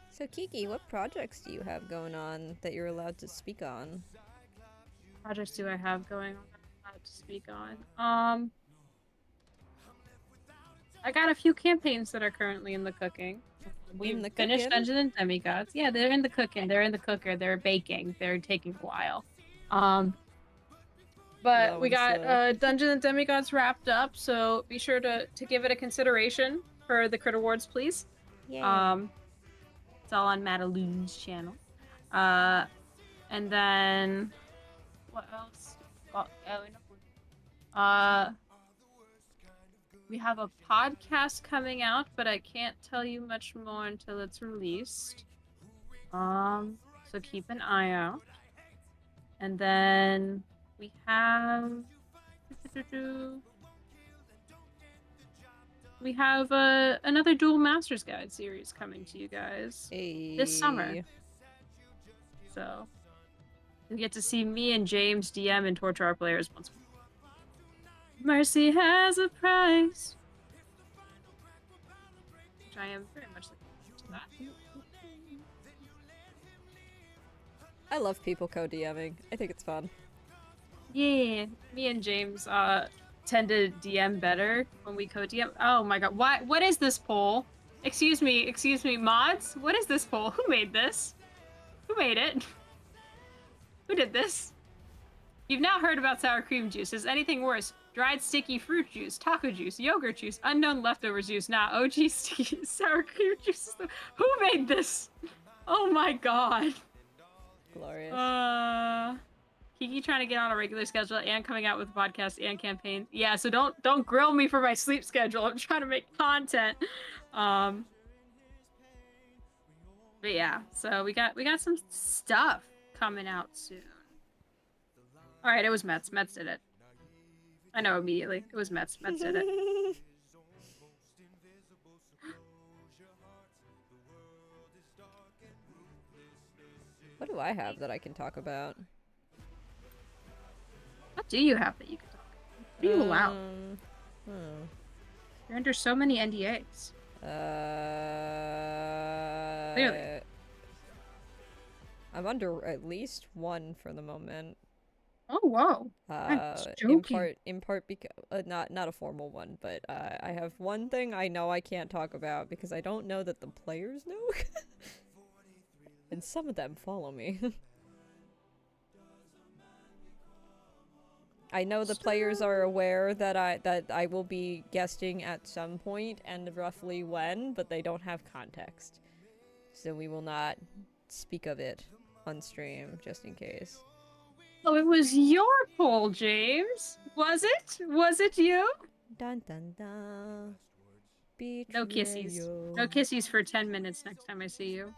So Kiki, what projects do you have going on that you're allowed to speak on? Projects do I have going on that I'm allowed to speak on? I got a few campaigns that are currently in the cooking. We finished Dungeons and Demigods. Yeah, they're in the cooking. They're in the cooker. They're baking. They're taking a while. But we got Dungeons and Demigods wrapped up, so be sure to give it a consideration for the Crit Awards, please. Yeah. It's all on Madaloon's channel. And then what else? We have a podcast coming out, but I can't tell you much more until it's released. So keep an eye out. And then we have another Dual Masters Guide series coming to you guys this summer. So you get to see me and James DM and torture our players once more. Mercy has a price. Which I am very much looking forward to that. I love people co-DMing. I think it's fun. Yeah, me and James tend to DM better when we co-DM. Oh my god, what is this poll? Excuse me, mods? What is this poll? Who made this? Who made it? Who did this? You've now heard about sour cream juice. Is anything worse? Dried sticky fruit juice, taco juice, yogurt juice, unknown leftovers juice. Nah, OG sticky sour cream juice. Who made this? Oh my god. Glorious. Kiki trying to get on a regular schedule and coming out with podcasts and campaigns. Yeah, so don't grill me for my sleep schedule. I'm trying to make content. But yeah, so we got some stuff coming out soon. All right, it was Mets. Mets did it. I know immediately. It was Mets. Mets did it. What do I have that I can talk about? What do you have that you can talk about? What do you allow? You're under so many NDAs. Clearly. I'm under at least one for the moment. Oh, whoa. In part because not a formal one, but I have one thing I know I can't talk about because I don't know that the players know. And some of them follow me. I know the players are aware that I will be guesting at some point and roughly when, but they don't have context. So we will not speak of it on stream, just in case. Oh, it was your poll, James. Was it? Was it you? Dun dun dun. No kissies. No kissies for 10 minutes next time I see you.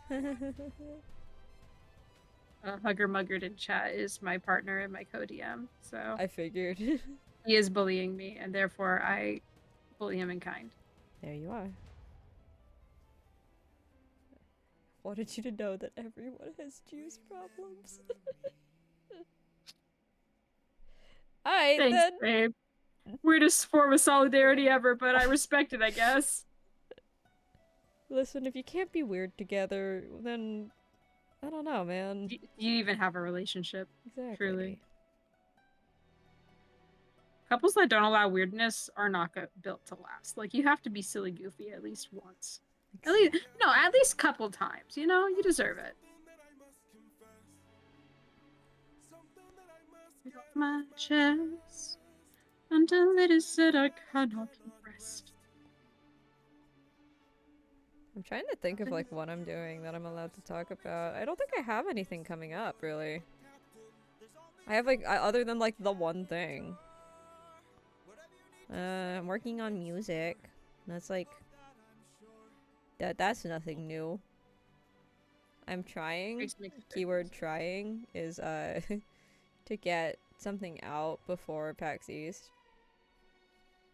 Hugger Muggered in chat is my partner and my co-DM, so... I figured. He is bullying me, and therefore I bully him in kind. There you are. Wanted you to know that everyone has juice problems. Alright, Thanks, then. babe. Weirdest form of solidarity ever, but I respect it, I guess. Listen, if you can't be weird together, then... I don't know, man. Do you even have a relationship? Exactly. Truly. Couples that don't allow weirdness are not built to last. Like, you have to be silly goofy at least once. At least a couple times, you know? You deserve it. My chest until it is said I cannot rest. I'm trying to think of like what I'm doing that I'm allowed to talk about. I don't think I have anything coming up, really. I have like other than like the one thing. I'm working on music. That's like that's nothing new. I'm trying. Keyword trying is to get something out before PAX East.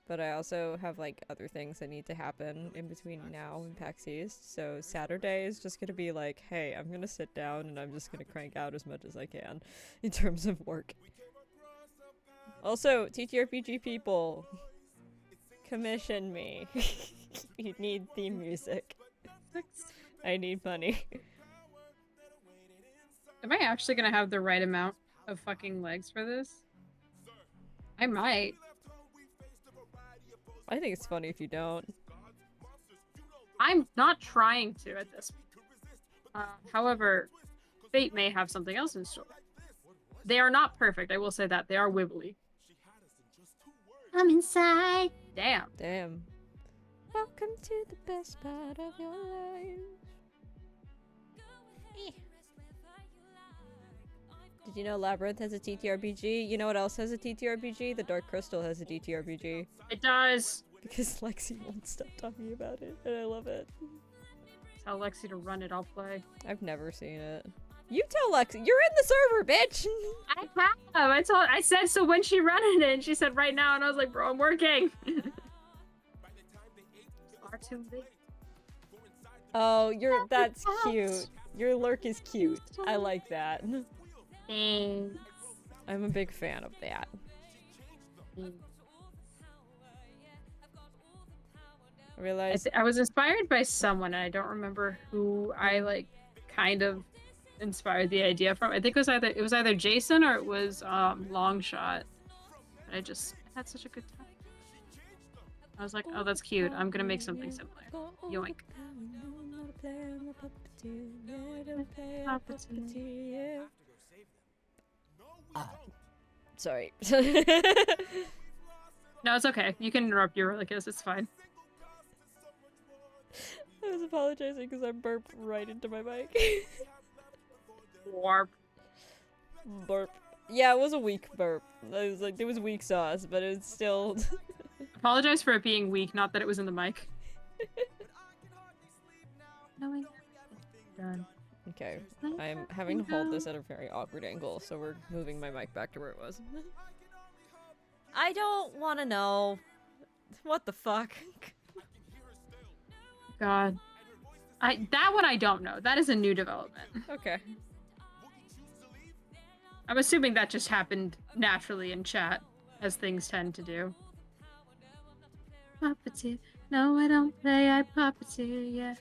But I also have like other things that need to happen in between now and PAX East. So Saturday is just gonna be like, hey, I'm gonna sit down and I'm just gonna crank out as much as I can in terms of work. Also, TTRPG people, commission me. You need theme music. I need money. Am I actually gonna have the right amount of fucking legs for this? I might. I think it's funny if you don't. I'm not trying to at this point. However, fate may have something else in store. They are not perfect, I will say that. They are wibbly. I'm inside. Damn. Damn. Welcome to the best part of your life. Did you know Labyrinth has a TTRPG? You know what else has a TTRPG? The Dark Crystal has a TTRPG. It does. Because Lexi won't stop talking about it, and I love it. Tell Lexi to run it, I'll play. I've never seen it. You tell Lexi. You're in the server, bitch! I have. I said so when she ran it, and she said right now, and I was like, bro, I'm working. Far too late. Oh, that's cute. Your lurk is cute. I like that. Thanks. I'm a big fan of that. I realized I was inspired by someone, and I don't remember who I like kind of inspired the idea from. I think it was either Jason or it was Longshot. But I had such a good time. I was like, oh, that's cute. I'm gonna make something similar. Yoink. Sorry. No, it's okay. You can interrupt your Eurylicus. It's fine. I was apologizing because I burped right into my mic. Warp. Burp. Yeah, it was a weak burp. It was like, there was weak sauce, but it was still... Apologize for it being weak, not that it was in the mic. No, done. Okay, I'm having to hold this at a very awkward angle, so we're moving my mic back to where it was. I don't want to know. What the fuck? God. That one I don't know. That is a new development. Okay. I'm assuming that just happened naturally in chat, as things tend to do. Puppeteer. No, I don't play, I puppeteer, yeah.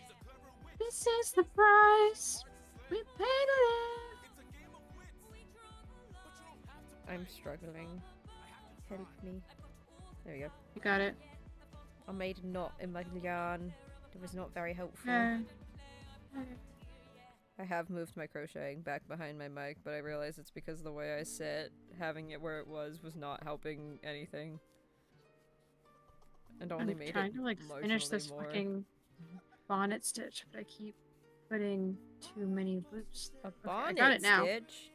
This is the price we pay to live. I'm struggling. Help me. There we go. You got it. I made a knot in my yarn. It was not very helpful. I have moved my crocheting back behind my mic, but I realize it's because of the way I sit. Having it where it was not helping anything. And only made it trying to like finish this more. fucking bonnet stitch, but I keep putting too many loops. A Okay, bonnet I got it now. stitch?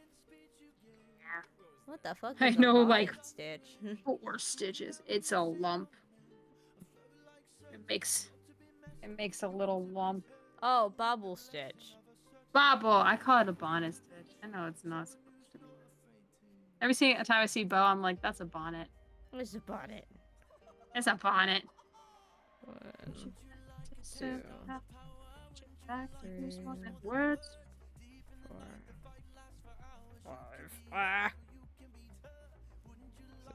Yeah. What the fuck I is know, a like bonnet stitch? 4 stitches. It's a lump. It makes a little lump. Oh, bobble stitch. Bobble. I call it a bonnet stitch. I know it's not supposed to be. Every single time I see bow, I'm like, that's a bonnet. What's a bonnet? It's a bonnet. 1, 2, 3, words. 4, 5. Ah!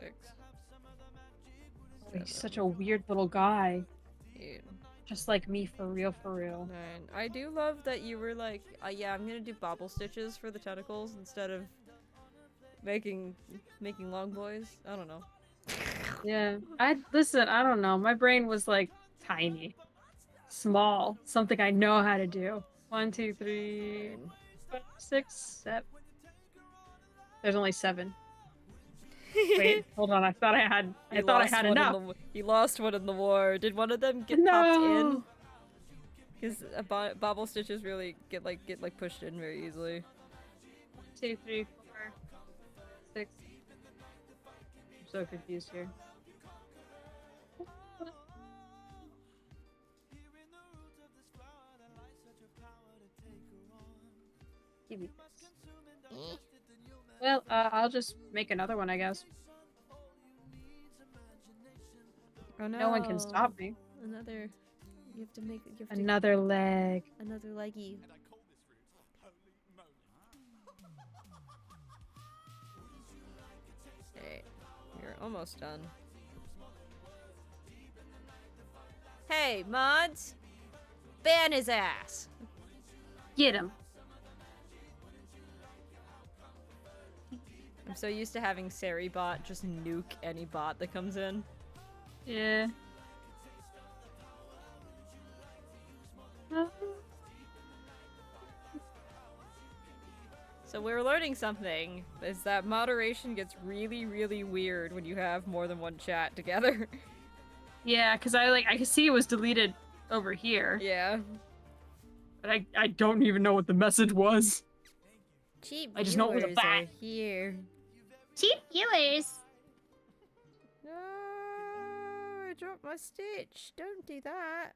6. Oh, he's such a weird little guy. 8. Just like me, for real, for real. 9. I do love that you were like, yeah, I'm gonna do bobble stitches for the tentacles instead of making long boys. I don't know. Yeah. Listen, I don't know. My brain was like tiny. Small. Something I know how to do. 1, 2, 3, 5, 6, 7. There's only 7. Wait, hold on. I thought I had enough. You lost one in the war. Did one of them get No! popped in? Because bobble stitches really get pushed in very easily. 2, 3, 4, 6. I'm so confused here. Give me this. Well, I'll just make another one, I guess. Oh no! No one can stop me. Another. You have to make. Another leg. Another leggy. Okay, you're almost done. Hey, mods! Ban his ass! Get him. I'm so used to having Saribot just nuke any bot that comes in. Yeah. So we're learning something, is that moderation gets really, really weird when you have more than one chat together. Yeah, because I could see it was deleted over here. Yeah. But I don't even know what the message was. Cheap I just know it was a bat. are here. Cheap viewers. No, I dropped my stitch. Don't do that.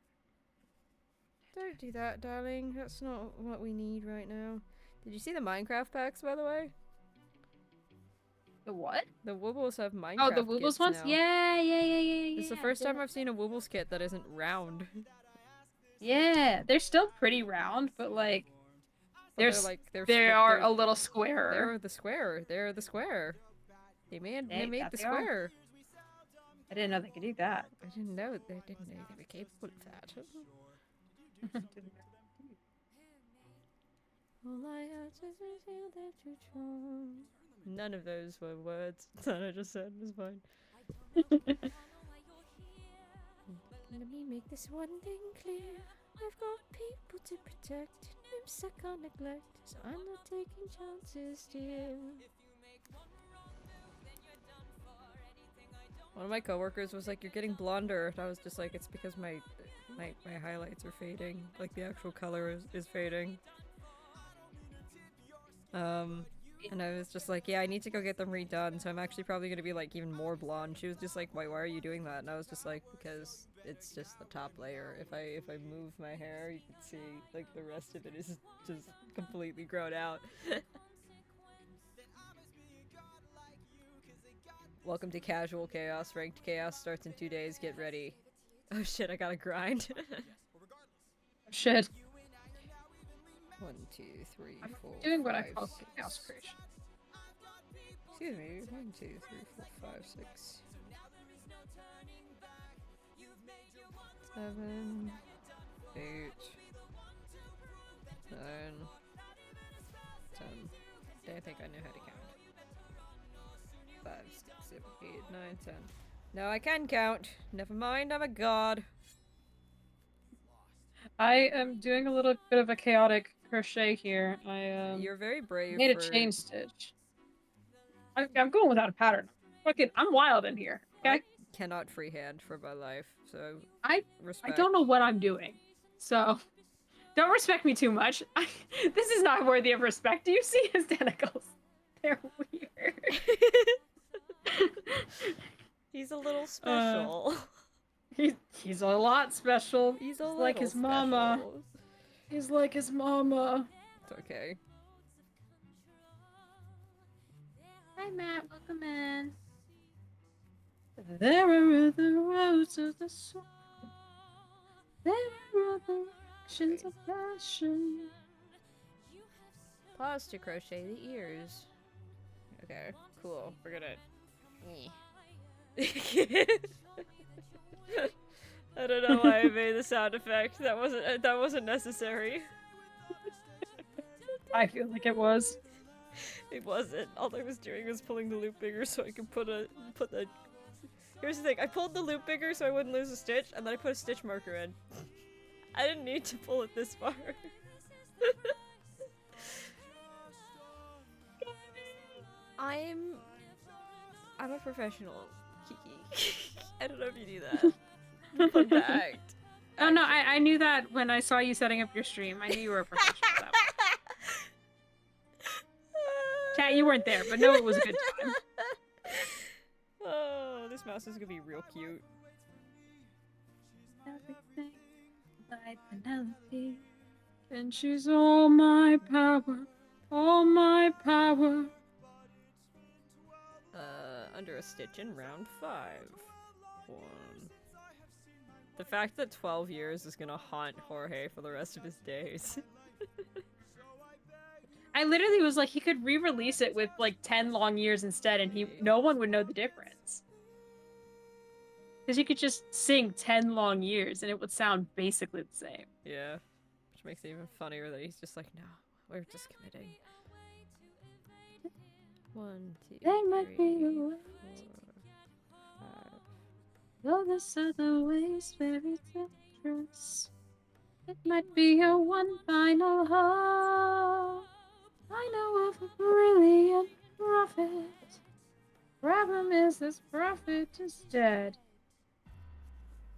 Don't do that, darling. That's not what we need right now. Did you see the Minecraft packs, by the way? The what? The Woobles have Minecraft Oh, the Woobles ones? now. Yeah. It's the first time I've seen a Woobles kit that isn't round. Yeah, they're still pretty round, but like, they are a little squarer. They're the square. They're the square. They made the square. I didn't know they could do that. I didn't know they were capable of that. All I have to feel that you're strong. None of those were words that I just said. Was fine. Let me make this one thing clear. I've got people to protect. I'm stuck on neglect, so I'm not taking chances, dear. One of my coworkers was like, "You're getting blonder," and I was just like, "It's because my highlights are fading. Like the actual color is fading." And I was just like, yeah, I need to go get them redone, so I'm actually probably gonna be like even more blonde. She was just like, why are you doing that? And I was just like, because it's just the top layer. If I move my hair, you can see like the rest of it is just completely grown out. Welcome to Casual Chaos. Ranked Chaos starts in 2 days. Get ready. Oh shit, I gotta grind. Shit. 1, 2, 3, 4, Doing what I 5, call 6. chaos creation. Excuse me. 1, 2, 3, 4, 5, 6. 7, 8, 9, 10. I think I know how to count. 5, 6, 7, 8, 9, 10. No, I can count. Never mind, I'm a god. I am doing a little bit of a chaotic crochet here. You're very brave. Made a chain stitch. I'm going without a pattern. I'm wild in here. Okay. I cannot freehand for my life, so I respect. don't know what I'm doing, so don't respect me too much. This is not worthy of respect. Do you see his tentacles? They're weird. He's a little special. He's a lot special. He's a like his mama. He's like his mama. It's okay. Hi Matt, welcome in. There are other roads of the soul. There are other actions of passion. Pause to crochet the ears. Okay, cool. We're gonna. I don't know why I made the sound effect. That wasn't necessary. I feel like it was. It wasn't. All I was doing was pulling the loop bigger so I could put the. Here's the thing. I pulled the loop bigger so I wouldn't lose a stitch, and then I put a stitch marker in. I didn't need to pull it this far. I'm a professional, Kiki. I don't know if you knew that. Fun fact. Oh no, I knew that when I saw you setting up your stream. I knew you were a professional at that point. Cat, you weren't there, but no, it was a good time. Oh, this mouse is gonna be real cute. Everything like Penelope. And she's all my power. All my power. Under a stitch in round 5. 1. The fact that 12 years is gonna haunt Jorge for the rest of his days. I literally was like, he could re-release it with like 10 long years instead, and no one would know the difference. Because you could just sing 10 long years, and it would sound basically the same. Yeah, which makes it even funnier that he's just like, no, we're just committing. 1, 2, There might 3, be a 4, way. 5. Though this other way's very dangerous. It might be your one final hope. I know of a brilliant prophet. Problem is, this prophet is dead.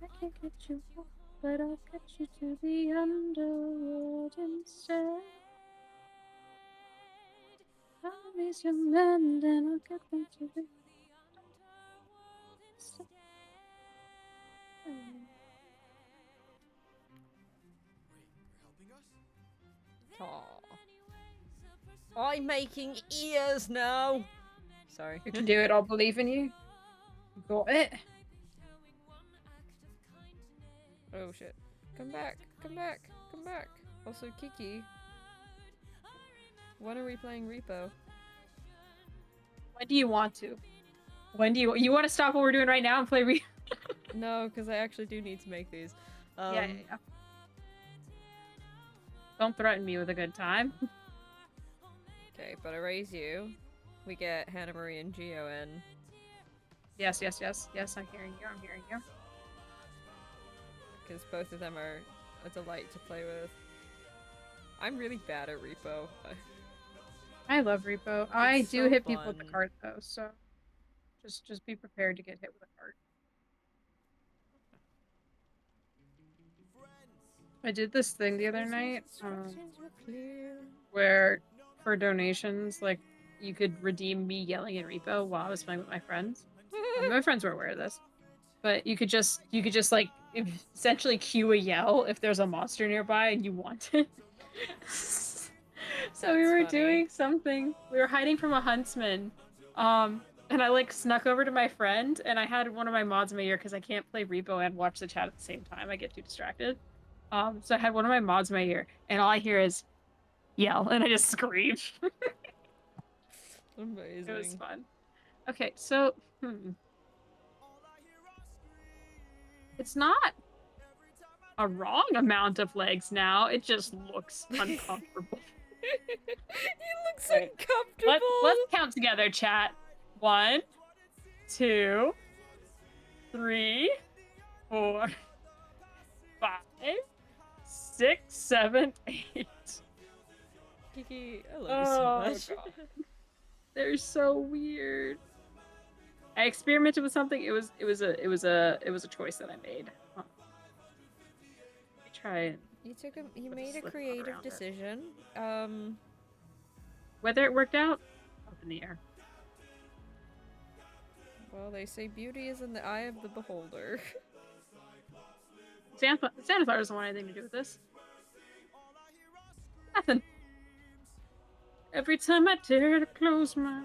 I can't get you off, but I'll get you to the underworld instead. I'll raise your men, and I'll get them to the Aww. I'm making ears now! Sorry. You can do it, I'll believe in you. You got it. Oh shit. Come back, come back, come back. Also, Kiki. When are we playing Repo? When do you want to? When do you want to stop what we're doing right now and play Repo? No, because I actually do need to make these. Yeah. Don't threaten me with a good time. Okay, but I raise you. We get Hannah Marie and Geo in. Yes, I'm hearing you. Because both of them are a delight to play with. I'm really bad at Repo. I love Repo. I do so hit people with fun. the cart though, so just be prepared to get hit with a cart. I did this thing the other night where for donations, like you could redeem me yelling at Repo while I was playing with my friends. My friends were aware of this, but you could just like essentially cue a yell if there's a monster nearby and you want it. So we were doing something. We were hiding from a huntsman. And I like snuck over to my friend, and I had one of my mods in my ear because I can't play Repo and watch the chat at the same time. I get too distracted. So I had one of my mods in my ear, and all I hear is yell, and I just scream. Amazing. It was fun. Okay, so it's not a wrong amount of legs now. It just looks uncomfortable. It looks uncomfortable. Let's count together, chat. 1, 2, 3, 4, 5, 6, 7, 8. Kiki, I love you so much. God. They're so weird. I experimented with something. It was a choice that I made. Huh. Let me try it. You made a creative decision. Whether it worked out, up in the air. Well, they say beauty is in the eye of the beholder. Santa Claus doesn't want anything to do with this. Nothing. Every time I dare to close my...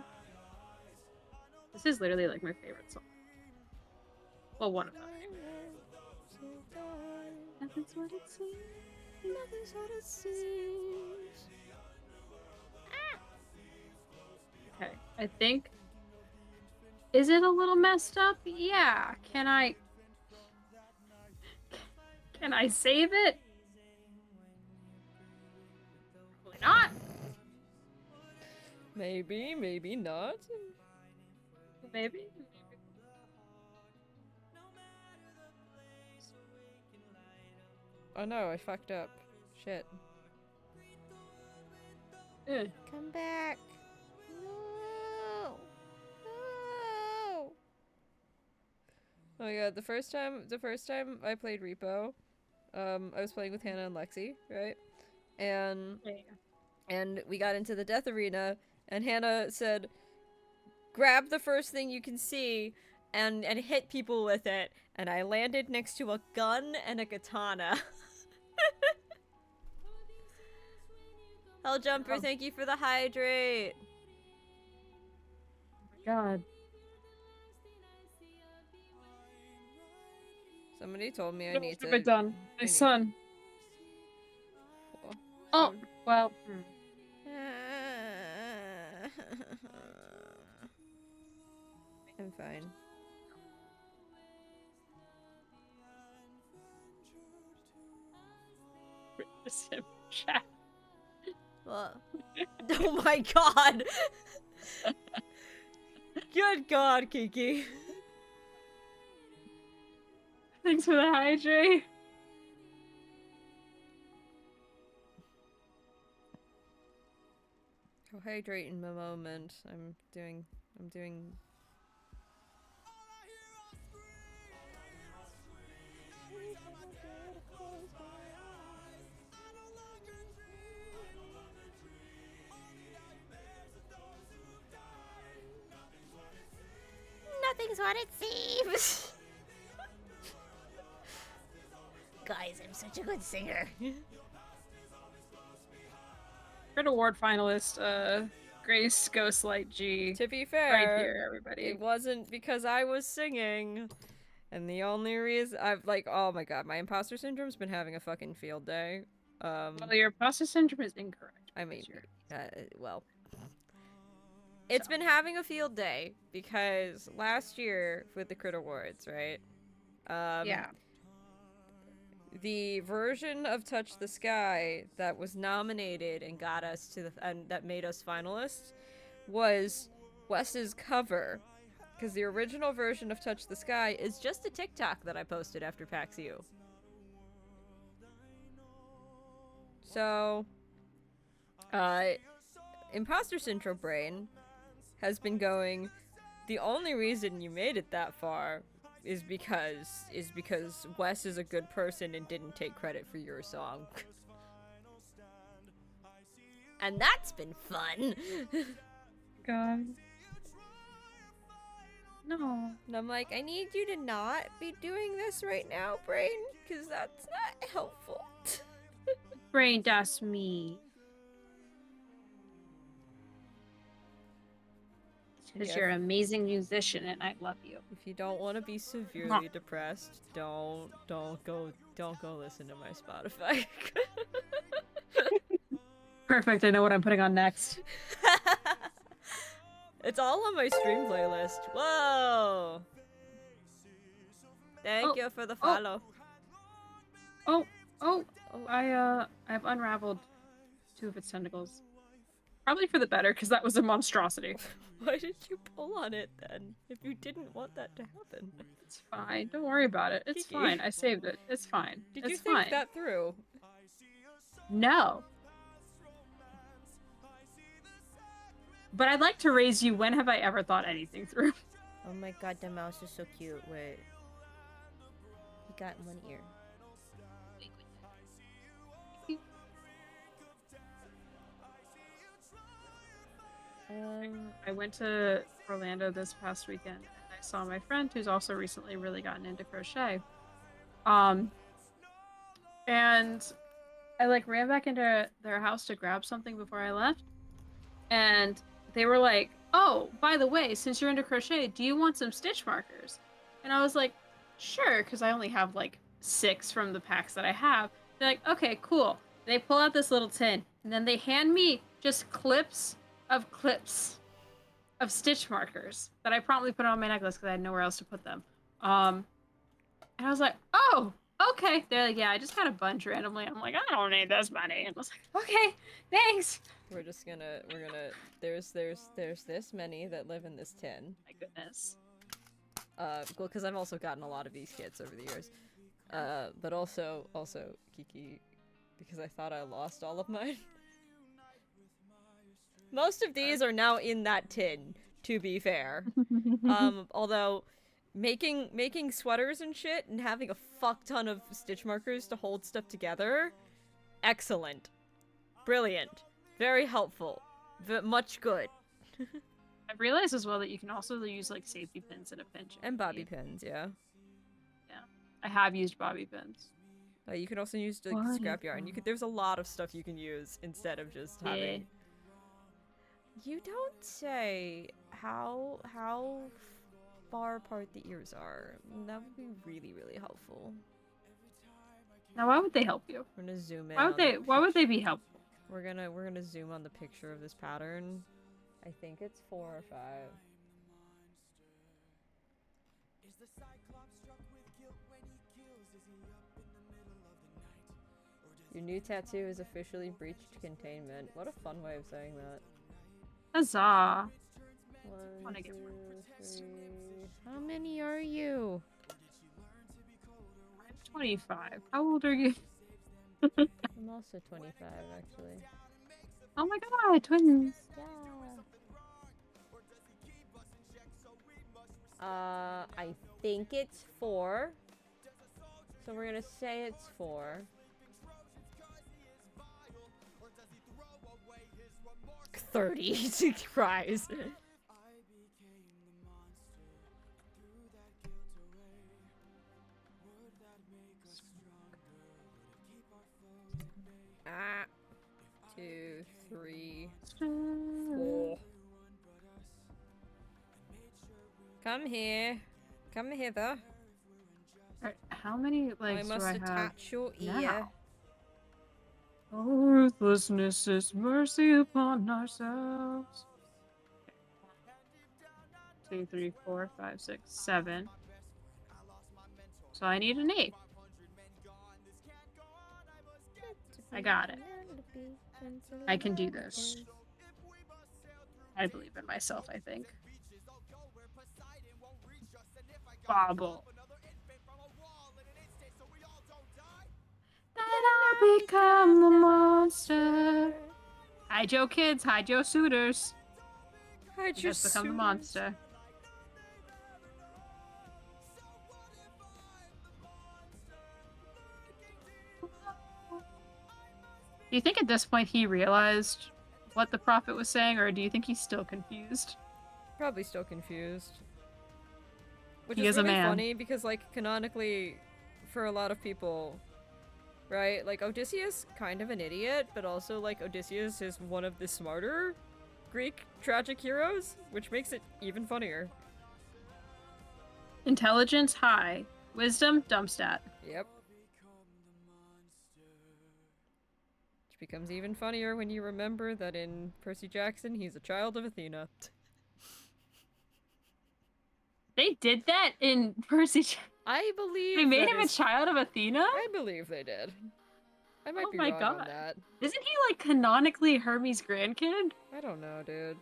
This is literally like my favorite song. Well, one of them. Nothing's what it seems. Nothing's what it seems. Okay, I think... Is it a little messed up? Yeah. Can I save it? Probably not. Maybe, maybe not. Maybe. Oh no, I fucked up. Shit. Come back. No. No. Oh my god, the first time I played Repo, I was playing with Hannah and Lexi, right? And we got into the death arena, and Hannah said, grab the first thing you can see and hit people with it, and I landed next to a gun and a katana. Helljumper, thank you for the hydrate. Oh my god. Somebody told me I need to... What have I done? My son. Oh, well. I'm fine. Chat. What? Oh my god! Good god, Kiki. Thanks for the hydrate. I'll hydrate in a moment. I'm doing... Nothing's what it seems. Guys, I'm such a good singer. Crit Award finalist, Grace Ghostlight G. To be fair, right here, everybody. It wasn't because I was singing. And the only reason I've like, oh my god, my imposter syndrome's been having a fucking field day. Well, your imposter syndrome is incorrect. I mean, well, it's been having a field day because last year with the Crit Awards, right? Yeah. The version of Touch the Sky that was nominated and got us to the and that made us finalists was Wes's cover, because the original version of Touch the Sky is just a TikTok that I posted after PAX U. So, Imposter Syndrome Brain has been going, the only reason you made it that far is because Wes is a good person and didn't take credit for your song. And that's been fun. God. No. And I'm like, I need you to not be doing this right now, brain, because that's not helpful. Brain, that's me. Because you're an amazing musician and I love you. If you don't want to be severely depressed, don't go listen to my Spotify. Perfect, I know what I'm putting on next. It's all on my stream playlist. Whoa! Thank you for the follow. I've unraveled 2 of its tentacles. Probably for the better, because that was a monstrosity. Why did you pull on it then? If you didn't want that to happen. It's fine. Don't worry about it. It's fine. I saved it. It's fine. Did you think that through? No. But I'd like to raise you. When have I ever thought anything through? Oh my god, the mouse is so cute. Wait. He got one ear. I went to Orlando this past weekend and I saw my friend who's also recently really gotten into crochet. And I like ran back into their house to grab something before I left. And they were like, "Oh, by the way, since you're into crochet, do you want some stitch markers?" And I was like, "Sure," because I only have like 6 from the packs that I have. They're like, "Okay, cool." They pull out this little tin and then they hand me just clips of stitch markers that I promptly put on my necklace because I had nowhere else to put them. And I was like, "Oh, okay." They're like, "Yeah, I just got a bunch randomly." I'm like, "I don't need this money." And I was like, "Okay, thanks." We're gonna there's this many that live in this tin. My goodness. Well, because I've also gotten a lot of these kits over the years. But also Kiki, because I thought I lost all of mine. Most of these are now in that tin, to be fair. Although making sweaters and shit and having a fuck ton of stitch markers to hold stuff together, excellent. Brilliant. Very helpful. Much good. I realized as well that you can also use like safety pins in a pinch. And bobby pins, yeah. Yeah. I have used bobby pins. You can also use like scrap yarn. There's a lot of stuff you can use instead of just having. You don't say how far apart the ears are. That would be really, really helpful. Now, why would they help you? We're gonna zoom in. Why would they be helpful? We're gonna zoom on the picture of this pattern. I think it's 4 or 5. Your new tattoo is officially breached containment. What a fun way of saying that. Huzzah! 1, 2, 3. How many are you? I'm 25. How old are you? I'm also 25, actually. Oh my god, twins! Yeah. I think it's 4. So we're gonna say it's 4. 30. She cries. Ah. 2, 3, 4. Come here. Come hither. Alright, how many legs do I have? I must attach your ear. Now? Ruthlessness is mercy upon ourselves. 2, 3, 4, 5, 6, 7. So I need an 8. I got it. I can do this. I believe in myself, I think. Bobble. Then I'll become the monster. Hide your kids, hide your suitors. Hide your Just become the monster. Do you think at this point he realized what the prophet was saying, or do you think he's still confused? Probably still confused. Which He is is a really man. funny because, like, canonically, for a lot of people, right? Like, Odysseus, kind of an idiot, but also, like, Odysseus is one of the smarter Greek tragic heroes, which makes it even funnier. Intelligence, high. Wisdom, dumb stat. Yep. Which becomes even funnier when you remember that in Percy Jackson, he's a child of Athena. They did that in Percy Jackson. I believe They made that him a is... child of Athena? I believe they did. I might Oh be my wrong god. on that. Isn't he, like, canonically Hermes' grandkid? I don't know, dude.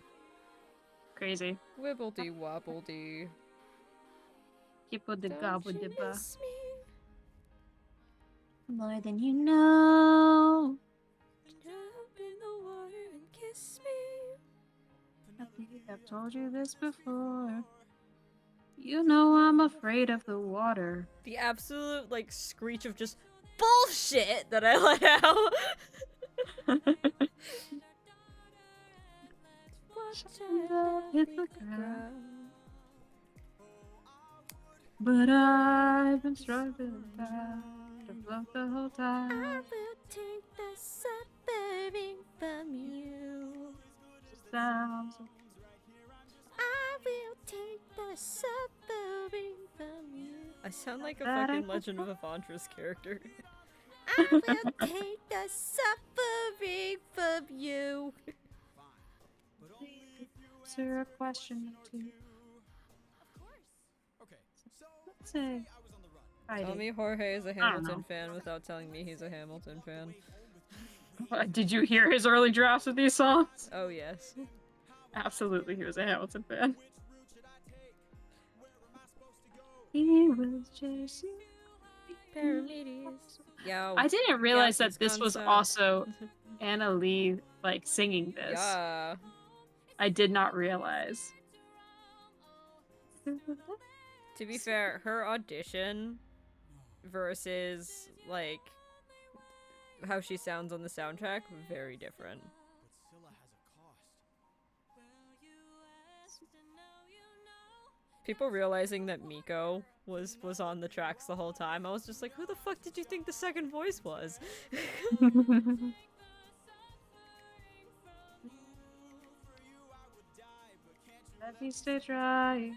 Crazy. Wibbledy wobbledy. Don't you Miss me? More than you know. Jump in the water and kiss me. I think I've told you this before. You know I'm afraid of the water. The absolute, like, screech of just bullshit that I let out. Hit the ground. But I've been struggling to float the whole time. I will take the suffering from you. Sounds. I will take the suffering from you. I sound like a That I fucking Legend of Avantras character. I will take the suffering from you. Answer a question or two. Let's say. Tell me Jorge is a Hamilton fan without telling me he's a Hamilton fan. Did you hear his early drafts of these songs? Oh, yes. Absolutely, he was a Hamilton fan. He was chasing Paramedes. Yo. I didn't realize that Gases this was concept. also Anna Lee, like, singing this. Yeah. I did not realize. To be fair, her audition versus, like, how she sounds on the soundtrack, very different. People realizing that Miko was on the tracks the whole time, I was just like, who the fuck did you think the second voice was? Let me stay dry.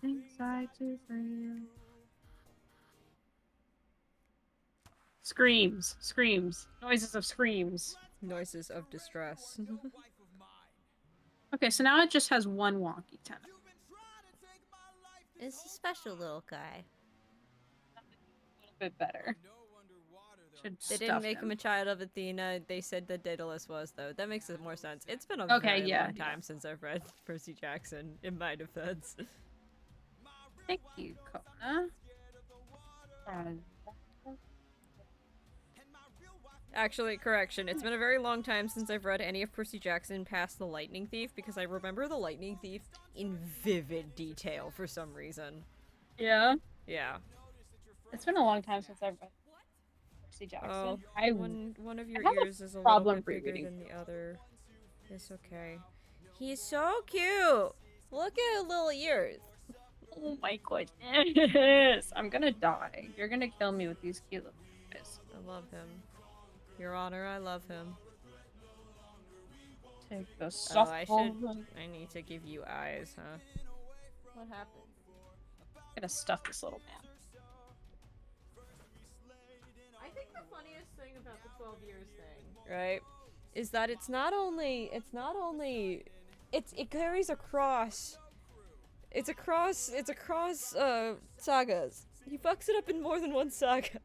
Things I do for you. Screams. Screams. Noises of screams. Noises of distress. Okay, so now it just has one wonky tenor. It's a special little guy. A little bit better. They didn't make him a child of Athena. They said that Daedalus was, though. That makes it more sense. It's been a very long time since I've read Percy Jackson, in my defense. Thank you, Kona. Actually, correction. It's been a very long time since I've read any of Percy Jackson past The Lightning Thief, because I remember The Lightning Thief in vivid detail for some reason. Yeah? Yeah. It's been a long time since I've read Percy Jackson. Oh, one of your ears is a little bit bigger than the other. It's okay. He's so cute! Look at his little ears. Oh my goodness. I'm gonna die. You're gonna kill me with these cute little eyes. I love him. Your Honor, I love him. Take the soft I need to give you eyes, huh? What happened? I'm gonna stuff this little man. I think the funniest thing about the 12 years thing, right, is that it carries across. It's across sagas. He fucks it up in more than one saga.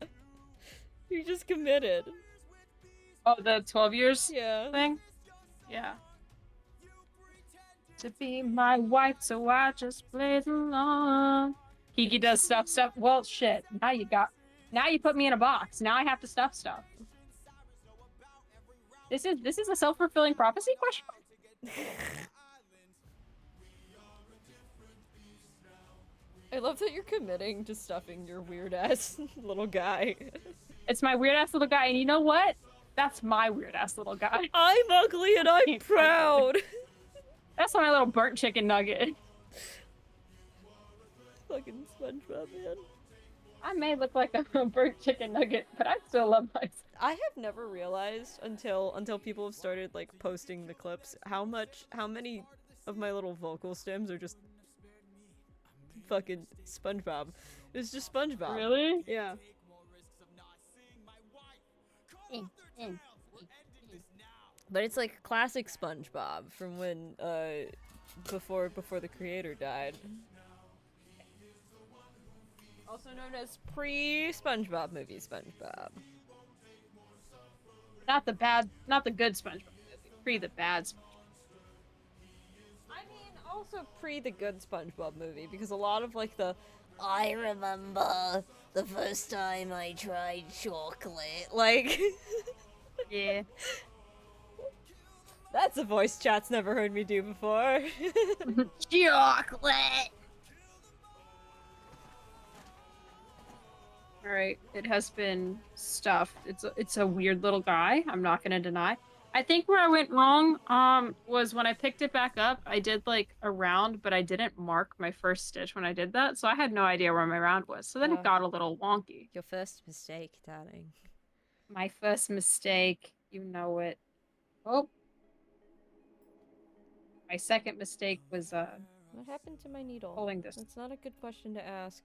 He just committed. Oh, the 12 years thing? Yeah. To be my wife, so I just played along. Kiki does stuff. Well, shit. Now you put me in a box. Now I have to stuff stuff. This is a self-fulfilling prophecy question? I love that you're committing to stuffing your weird-ass little guy. It's my weird-ass little guy, and you know what? That's my weird-ass little guy. I'm ugly and I'm proud! That's my little burnt chicken nugget. Fucking SpongeBob, man. I may look like a burnt chicken nugget, but I still love myself. I have never realized until people have started like posting the clips how many of my little vocal stems are just fucking SpongeBob. It's just SpongeBob. Really? Yeah. But it's like classic SpongeBob from when before the creator died. Also known as pre-SpongeBob movie SpongeBob. Not the good SpongeBob movie. Pre the bad SpongeBob. I mean, also pre the good SpongeBob movie, because a lot of like the I remember the first time I tried chocolate, like Yeah. That's a voice chat's never heard me do before. Chocolate! Alright, it has been stuffed. It's a weird little guy, I'm not gonna deny. I think where I went wrong, was when I picked it back up, I did like a round, but I didn't mark my first stitch when I did that, so I had no idea where my round was. So then it got a little wonky. Your first mistake, darling. My first mistake, you know it. Oh. My second mistake was, What happened to my needle? pulling this. That's not a good question to ask.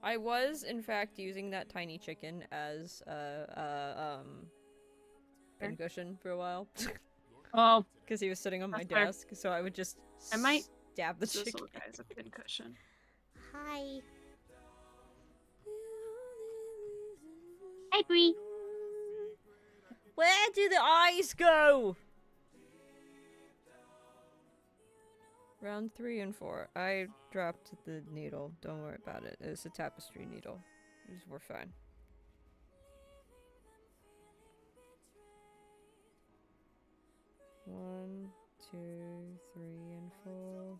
I was, in fact, using that tiny chicken as, pincushion for a while. Oh. Because he was sitting on my desk, so I would just stab the chicken. This little guy's a pincushion. Hi. Hi, Bree. Where do the eyes go? Round 3 and 4. I dropped the needle. Don't worry about it. It's a tapestry needle. We're fine. One, 2, 3, and 4.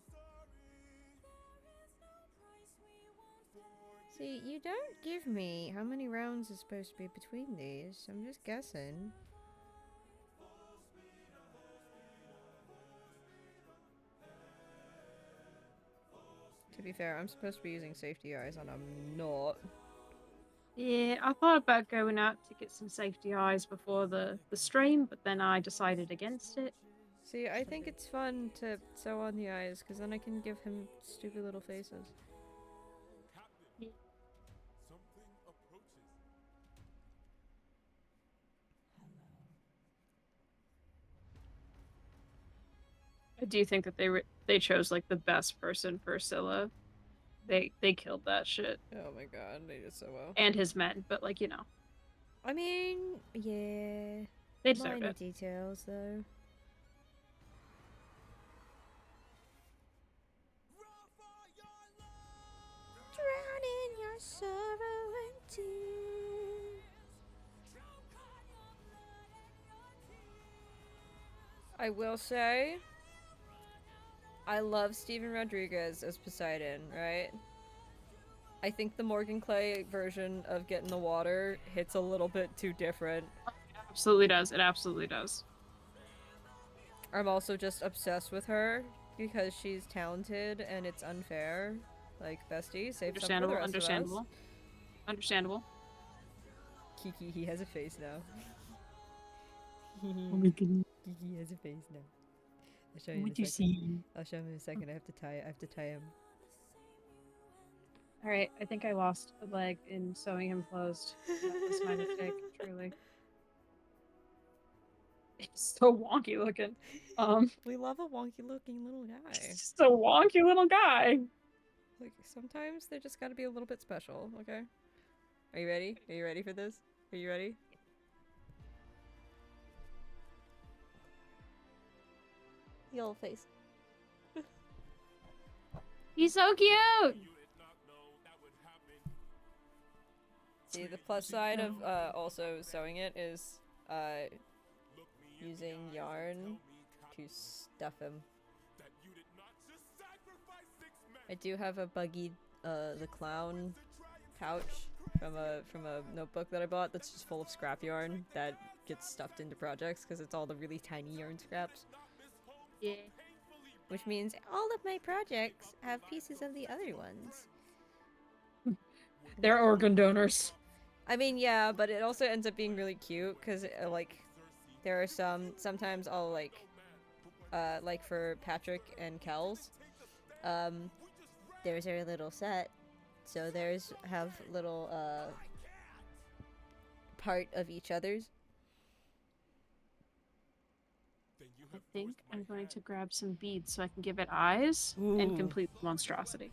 See, you don't give me how many rounds is supposed to be between these. I'm just guessing. To be fair, I'm supposed to be using safety eyes and I'm not. Yeah, I thought about going out to get some safety eyes before the stream, but then I decided against it. See, I think it's fun to sew on the eyes, because then I can give him stupid little faces. Yeah. I do think that they chose like the best person for Scylla. They killed that shit. Oh my god, they did so well. And his men, but like, you know. I mean, yeah. They deserve minor it. details though. Drown in your sorrow and tears. I will say, I love Steven Rodriguez as Poseidon, right? I think the Morgan Clay version of Get in the Water hits a little bit too different. It absolutely does. It absolutely does. I'm also just obsessed with her because she's talented and it's unfair. Like, bestie, save some for the rest of us. Understandable. Kiki, he has a face now. Oh my goodness. Kiki has a face now. I'll show you What in a you second. see? I'll show him in a second. I have to tie him. Alright, I think I lost a leg in sewing him closed. That was my mistake, truly. It's so wonky looking. We love a wonky looking little guy. He's just a wonky little guy. Like, sometimes they just gotta be a little bit special, okay? Are you ready? Are you ready for this? Are you ready? Yellow face. He's so cute! See, the plus side of also sewing it is using yarn to stuff him. I do have a Buggy the Clown pouch from a notebook that I bought that's just full of scrap yarn that gets stuffed into projects because it's all the really tiny yarn scraps. Yeah. Which means all of my projects have pieces of the other ones. They're organ donors. I mean, yeah, but it also ends up being really cute because, like, there are sometimes I'll, like for Patrick and Kel's, there's our little set. So theirs have little, part of each other's. I think I'm going to grab some beads so I can give it eyes and complete the monstrosity.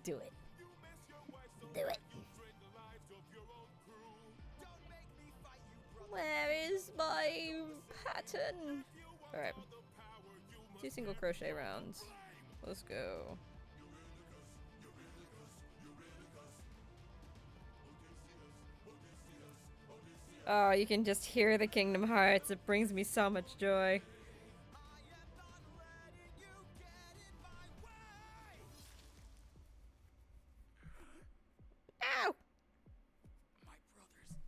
Do it. Do it. Where is my pattern? Alright. 2 single crochet rounds. Let's go. Oh, you can just hear the Kingdom Hearts. It brings me so much joy. Ow!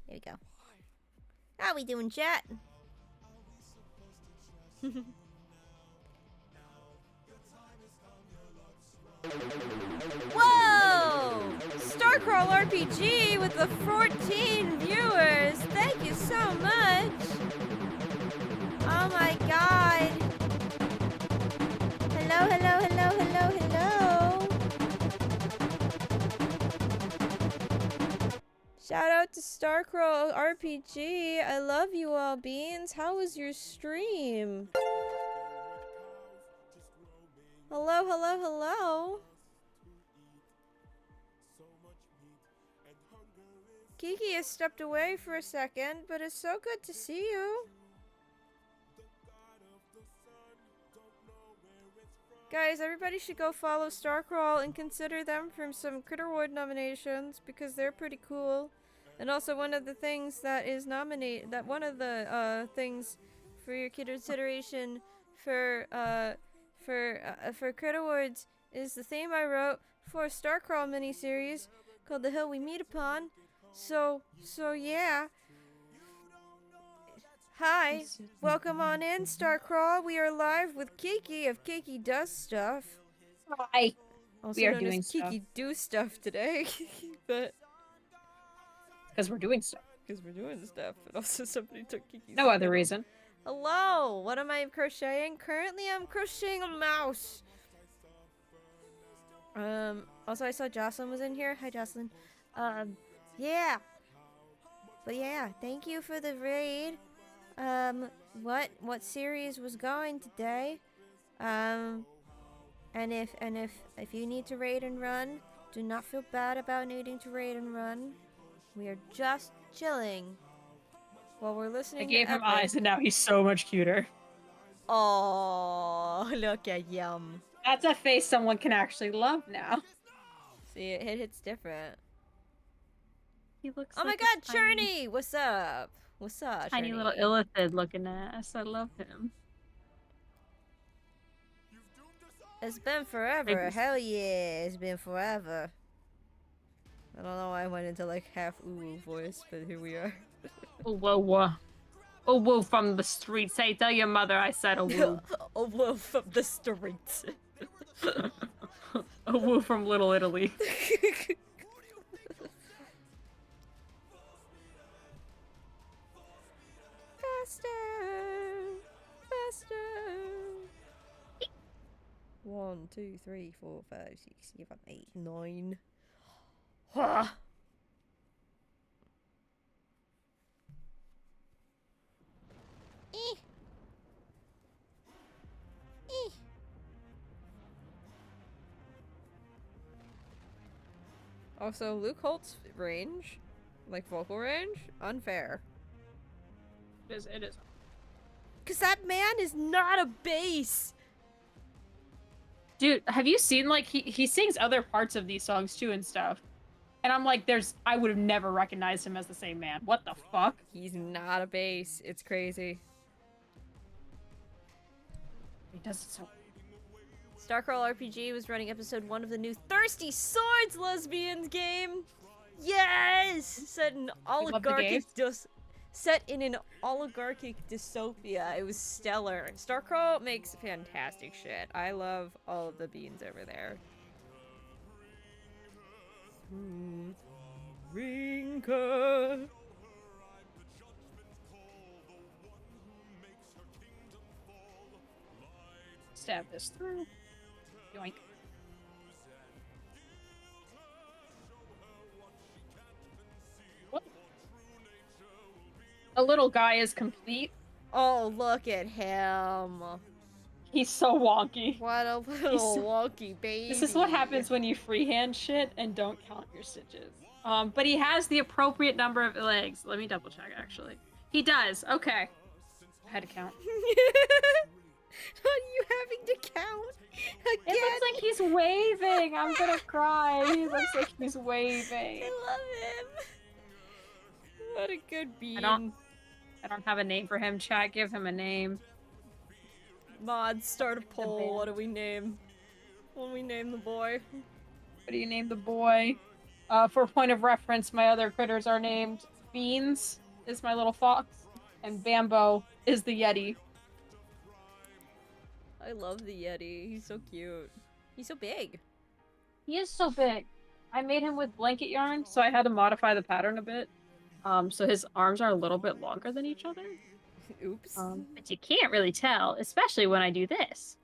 There we go. How we doing, chat? Whoa! Starcrawl RPG with the 14 viewers. Thank you so much. Oh my god. Hello, hello, hello, hello, hello. Shout out to Starcrawl RPG. I love you all, Beans. How was your stream? Hello, hello, hello. Kiki has stepped away for a second, but it's so good to see you. Guys, everybody should go follow Starcrawl and consider them for some Critter Award nominations because they're pretty cool. And also one of the things that is one of the things for your consideration for Crit Awards is the theme I wrote for a Starcrawl miniseries called The Hill We Meet Upon. So yeah. Hi, welcome on in, Starcrawl. We are live with Kiki of Kiki Does Stuff. Hi. Also we are known doing as stuff. Kiki Do Stuff today, but because we're doing stuff. Because we're doing stuff, but also somebody took Kiki's. No other reason. Hello, what am I crocheting? Currently, I'm crocheting a mouse. Also I saw Jocelyn was in here. Hi, Jocelyn. Yeah. But yeah, thank you for the raid. What series was going today? And if you need to raid and run, do not feel bad about needing to raid and run. We are just chilling while we're listening. I gave him eyes, and now he's so much cuter. Oh, look at Yum. That's a face someone can actually love now. See, it hits different. He looks. Oh like my God, Churney! What's up? What's up, tiny Churney? little illithid looking ass. I love him. It's been forever. Hell yeah, it's been forever. I don't know why I went into like half ooh voice, but here we are. Oh whoa whoa. Oh whoa from the streets. Hey, tell your mother I said a woo. Oh whoa from the streets. A woo from Little Italy. Faster, faster. 1, 2, 3, 4, 5, 6, 7, 8, 9. Also, Luke Holt's range, like vocal range, unfair. It is. Cause that man is not a bass. Dude, have you seen like he sings other parts of these songs too and stuff? And I'm like, I would have never recognized him as the same man. What the fuck? He's not a bass. It's crazy. He does it so. Starcrawl RPG was running episode 1 of the new Thirsty Swords Lesbians game. Yes! Set in an oligarchic dystopia. It was stellar. Starcrawl makes fantastic shit. I love all of the beans over there. Rinka. Stab this through. Yoink. What? The little guy is complete. Oh, look at him. He's so wonky. What a little wonky baby. This is what happens when you freehand shit and don't count your stitches. But he has the appropriate number of legs. Let me double check, actually. He does. Okay. I had to count. Are you having to count again? It looks like he's waving. I'm gonna cry. He looks like he's waving. I love him. What a good bean. I don't have a name for him. Chat, give him a name. Mods, start a poll. What do we name? What do we name the boy? What do you name the boy? For point of reference, my other critters are named Beans is my little fox, and Bambo is the Yeti. I love the Yeti. He's so cute. He's so big. He is so big. I made him with blanket yarn, so I had to modify the pattern a bit. So his arms are a little bit longer than each other. Oops. But you can't really tell, especially when I do this.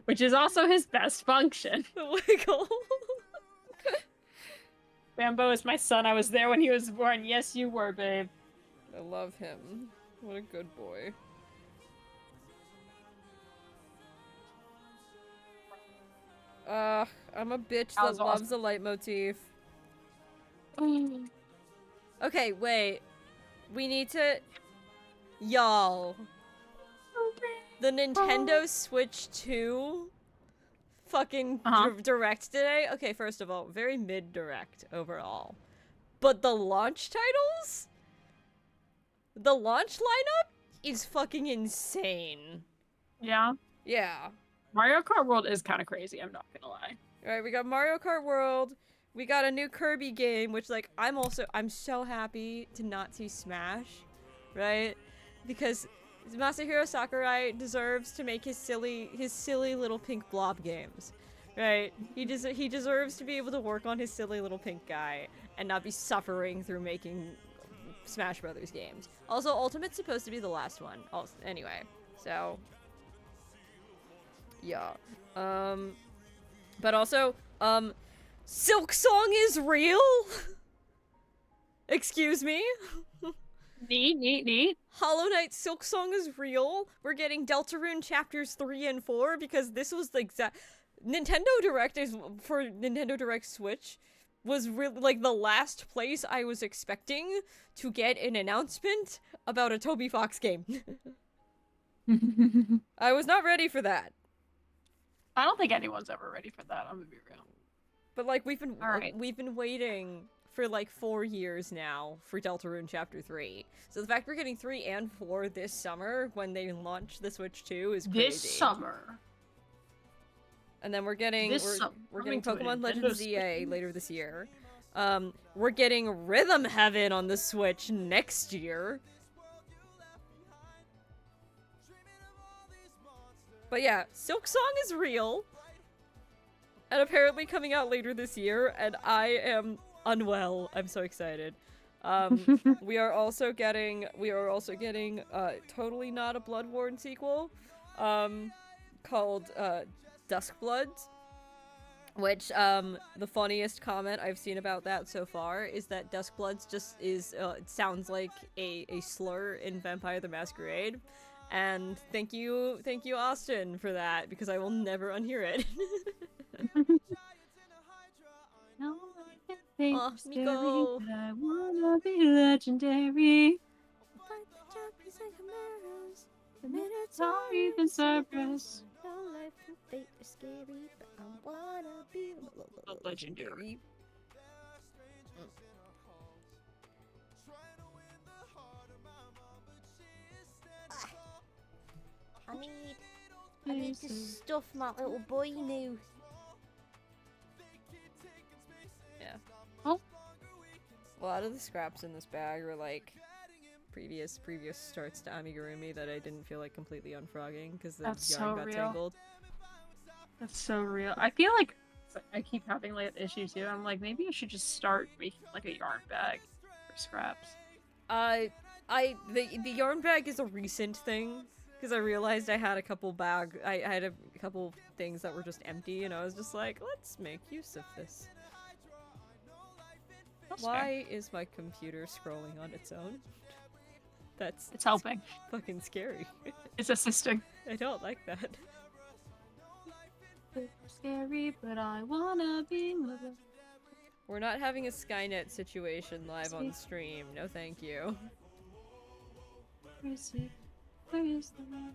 Which is also his best function. The wiggle. Bambo is my son. I was there when he was born. Yes, you were, babe. I love him. What a good boy. I'm a bitch that loves a leitmotif. Okay, wait. We need to... Y'all. The Nintendo Switch 2 fucking direct today. Okay, first of all, very mid-direct overall. But the launch titles? The launch lineup is fucking insane. Yeah? Yeah. Mario Kart World is kind of crazy, I'm not gonna lie. Alright, we got Mario Kart World. We got a new Kirby game, which, like, I'm so happy to not see Smash, right? Because Masahiro Sakurai deserves to make his silly little pink blob games, right? He deserves to be able to work on his silly little pink guy and not be suffering through making Smash Brothers games. Also, Ultimate's supposed to be the last one. Also, anyway, so yeah. But also, Silk Song is real? Excuse me? Neat. Hollow Knight Silk Song is real. We're getting Deltarune chapters 3 and 4 because this was the exact... Nintendo Direct for Nintendo Direct Switch was really, like, the last place I was expecting to get an announcement about a Toby Fox game. I was not ready for that. I don't think anyone's ever ready for that, I'm gonna be real. But, like, we've been waiting for, like, 4 years now for Deltarune Chapter 3. So the fact we're getting 3 and 4 this summer when they launch the Switch 2 is crazy. This summer. And then we're getting Pokemon Legends ZA later this year. We're getting Rhythm Heaven on the Switch next year. But yeah, Silk Song is real. And apparently coming out later this year, and I am unwell. I'm so excited. We are also getting totally not a Bloodborne sequel, called Duskbloods, which the funniest comment I've seen about that so far is that Duskbloods just is it sounds like a slur in Vampire the Masquerade. And thank you Austin for that, because I will never unhear it. Oh, Miko. I wanna be legendary. Fight the Japanese and Camaros, The Minotaur, even Cerberus. No life and fate are scary, but I wanna be legendary. I need I need to stuff my little boy now. Yeah. Oh. A lot of the scraps in this bag are like previous starts to amigurumi that I didn't feel like completely unfrogging because the yarn got tangled. That's so real. I feel like I keep having like issues too. I'm like, maybe I should just start making like a yarn bag for scraps. The yarn bag is a recent thing because I realized I had a couple I had a couple things that were just empty, and I was just like, let's make use of this. That's Why is my computer scrolling on its own? It's helping. Fucking scary. It's assisting. I don't like that. It's scary, but I wanna be mother. We're not having a Skynet situation live on stream. No, thank you. Where is he? Where is the man?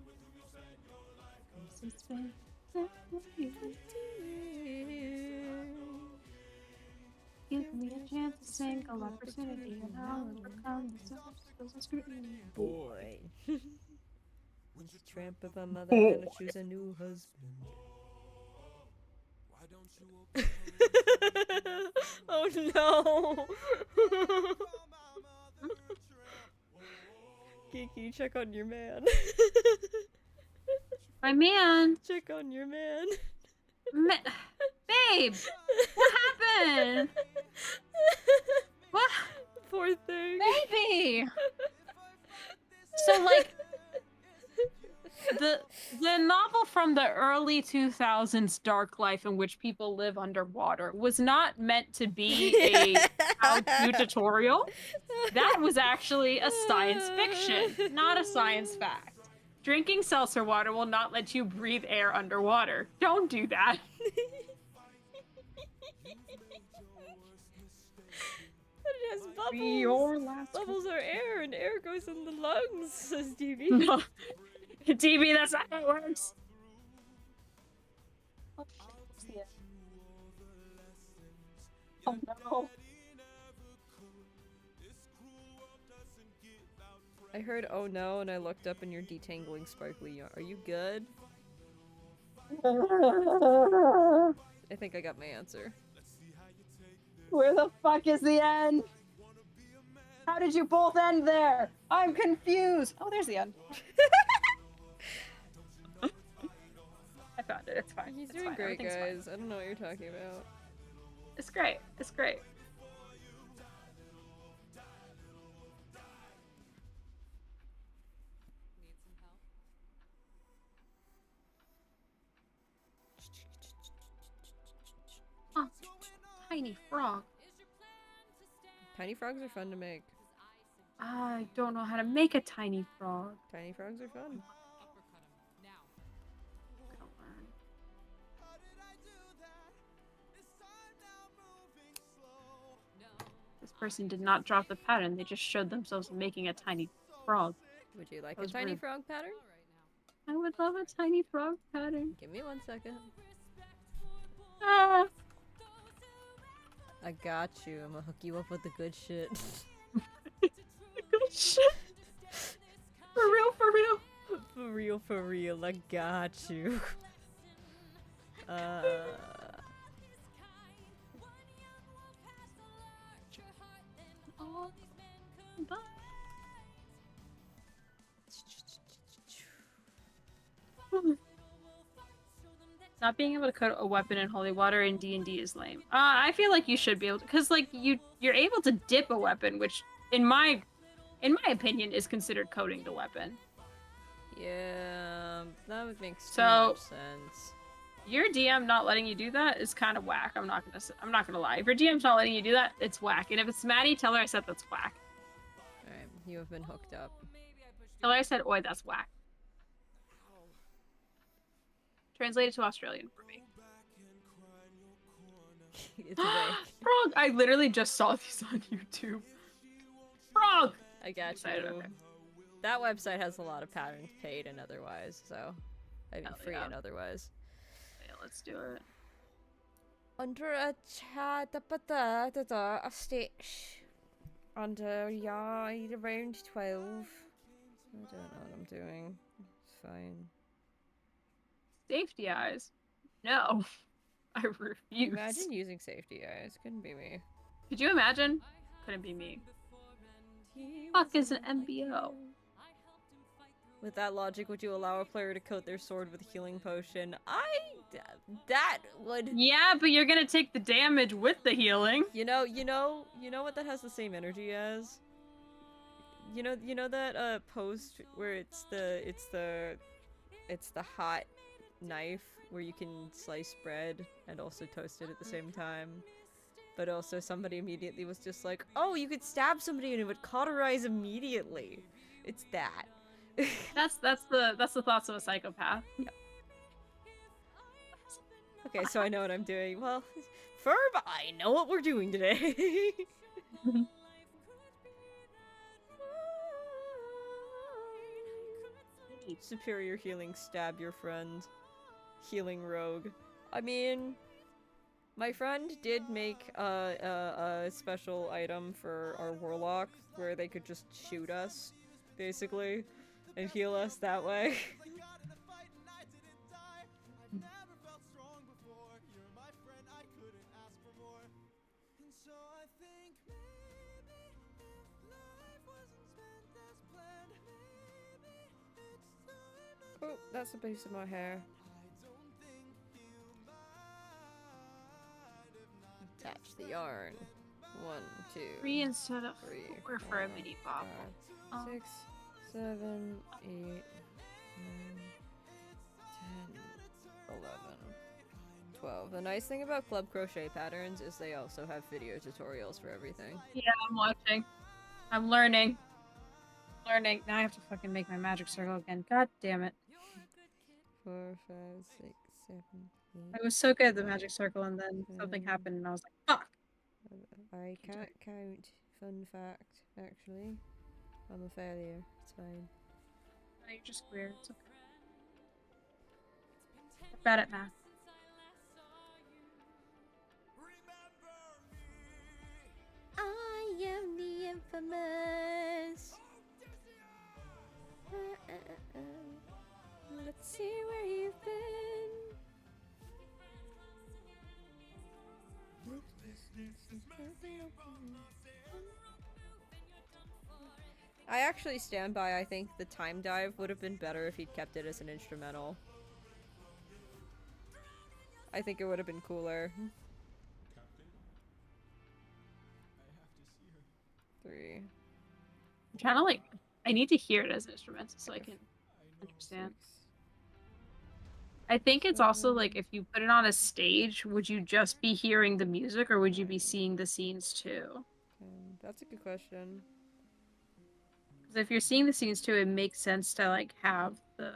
Give me a chance to single opportunity and I'll overcome the obstacles and scrutiny. Boy. Tramp of a mother gonna choose a new husband. Oh no! Kiki, check on your man. My man! Check on your man. Babe! What happened? What? Poor thing. Baby! So, like, the novel from the early 2000s, Dark Life, in which people live underwater, was not meant to be a how-to tutorial. That was actually a science fiction, not a science fact. Drinking seltzer water will not let you breathe air underwater. Don't do that. It has bubbles. Bubbles are air, and air goes in the lungs, says DB. No. DB, that's not how it works. Oh no. I heard oh no, and I looked up and you're detangling sparkly yarn. Are you good? I think I got my answer. Where the fuck is the end? How did you both end there? I'm confused. Oh, there's the end. I found it. It's fine. He's it's doing fine. great, guys. Fine. I don't know what you're talking about. It's great. It's great. Oh, tiny frog. Tiny frogs are fun to make. I don't know how to make a tiny frog. Tiny frogs are fun. This person did not drop the pattern. They just showed themselves making a tiny frog. Would you like a tiny frog pattern? I would love a tiny frog pattern. Give me 1 second. Ah. I got you. I'm gonna hook you up with the good shit. Good shit. For real, for real. For real, for real. I got you. Not being able to coat a weapon in holy water in D&D is lame. I feel like you should be able to, because like you're able to dip a weapon, which in my opinion is considered coating the weapon. Yeah, that would make so much sense. Your DM not letting you do that is kind of whack. I'm not gonna lie. If your DM's not letting you do that, it's whack. And if it's Maddie, tell her I said that's whack. Alright, you have been hooked up. Tell her I said, oi, that's whack. Translated to Australian for me. It's awake. Frog! I literally just saw these on YouTube. Frog! I got you. Okay. That website has a lot of patterns, paid and otherwise, so I mean free and otherwise. Yeah, let's do it. Under a chat a stitch. Under around 12. I don't know what I'm doing. It's fine. Safety eyes? No. I refuse. Imagine using safety eyes. Couldn't be me. Could you imagine? Couldn't be me. Fuck is an MBO? With that logic, would you allow a player to coat their sword with a healing potion? That would... Yeah, but you're gonna take the damage with the healing. You know what that has the same energy as? You know that post where it's the hot knife where you can slice bread and also toast it at the same time? But also somebody immediately was just like, oh, you could stab somebody and it would cauterize immediately. It's that. That's the thoughts of a psychopath. Yep. Okay, so I know what I'm doing. Well, Ferb, I know what we're doing today. Superior healing, stab your friend. Healing rogue. I mean, my friend did make a special item for our warlock where they could just shoot us, basically, and heal us that way. Oh, that's a piece of my hair. Attach the yarn. 1, 2, 3 instead of 3, 4 for a mini pop. 5, 6, 7, 8, 9, 10, 11, 12. The nice thing about Club Crochet Patterns is they also have video tutorials for everything. Yeah, I'm watching. I'm learning. Learning. Now I have to fucking make my magic circle again. God damn it. 4, 5, 6, 7, 8. I was so good at the magic circle and then something happened and I was like, fuck! I can't count. Fun fact, actually. I'm a failure. It's fine. No, you're just weird. It's okay. I'm bad at math. I am the infamous. Let's see where you've been. I actually stand by. I think the time dive would have been better if he'd kept it as an instrumental. I think it would have been cooler. 3. I'm trying to like, I need to hear it as an instrumental so I can understand. 6. I think it's also like if you put it on a stage, would you just be hearing the music or would you be seeing the scenes too? That's a good question. Because if you're seeing the scenes too, it makes sense to like have the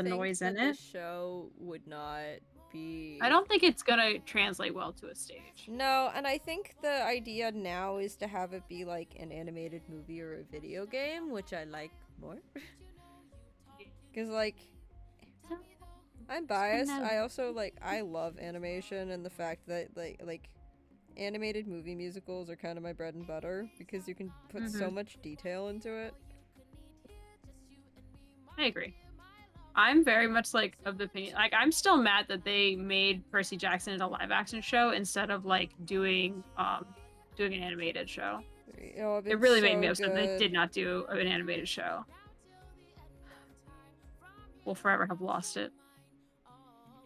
noise in it. The show would not be... I don't think it's gonna translate well to a stage. No, and I think the idea now is to have it be like an animated movie or a video game, which I like more. Because like, I'm biased. I also like, I love animation and the fact that like animated movie musicals are kind of my bread and butter because you can put so much detail into it. I agree. I'm very much like of the opinion, like I'm still mad that they made Percy Jackson into a live action show instead of like doing an animated show. Oh, it really made me upset that they did not do an animated show. We'll forever have lost it.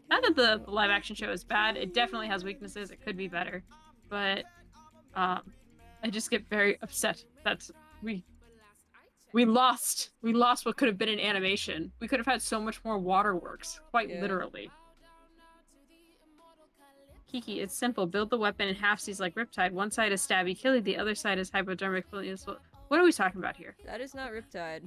Not that the live action show is bad, it definitely has weaknesses, it could be better. But I just get very upset that we lost what could have been an animation. We could have had so much more waterworks, quite literally. Kiki, it's simple. Build the weapon in halfsies like Riptide. One side is stabby killy, the other side is hypodermic. What are we talking about here? That is not Riptide.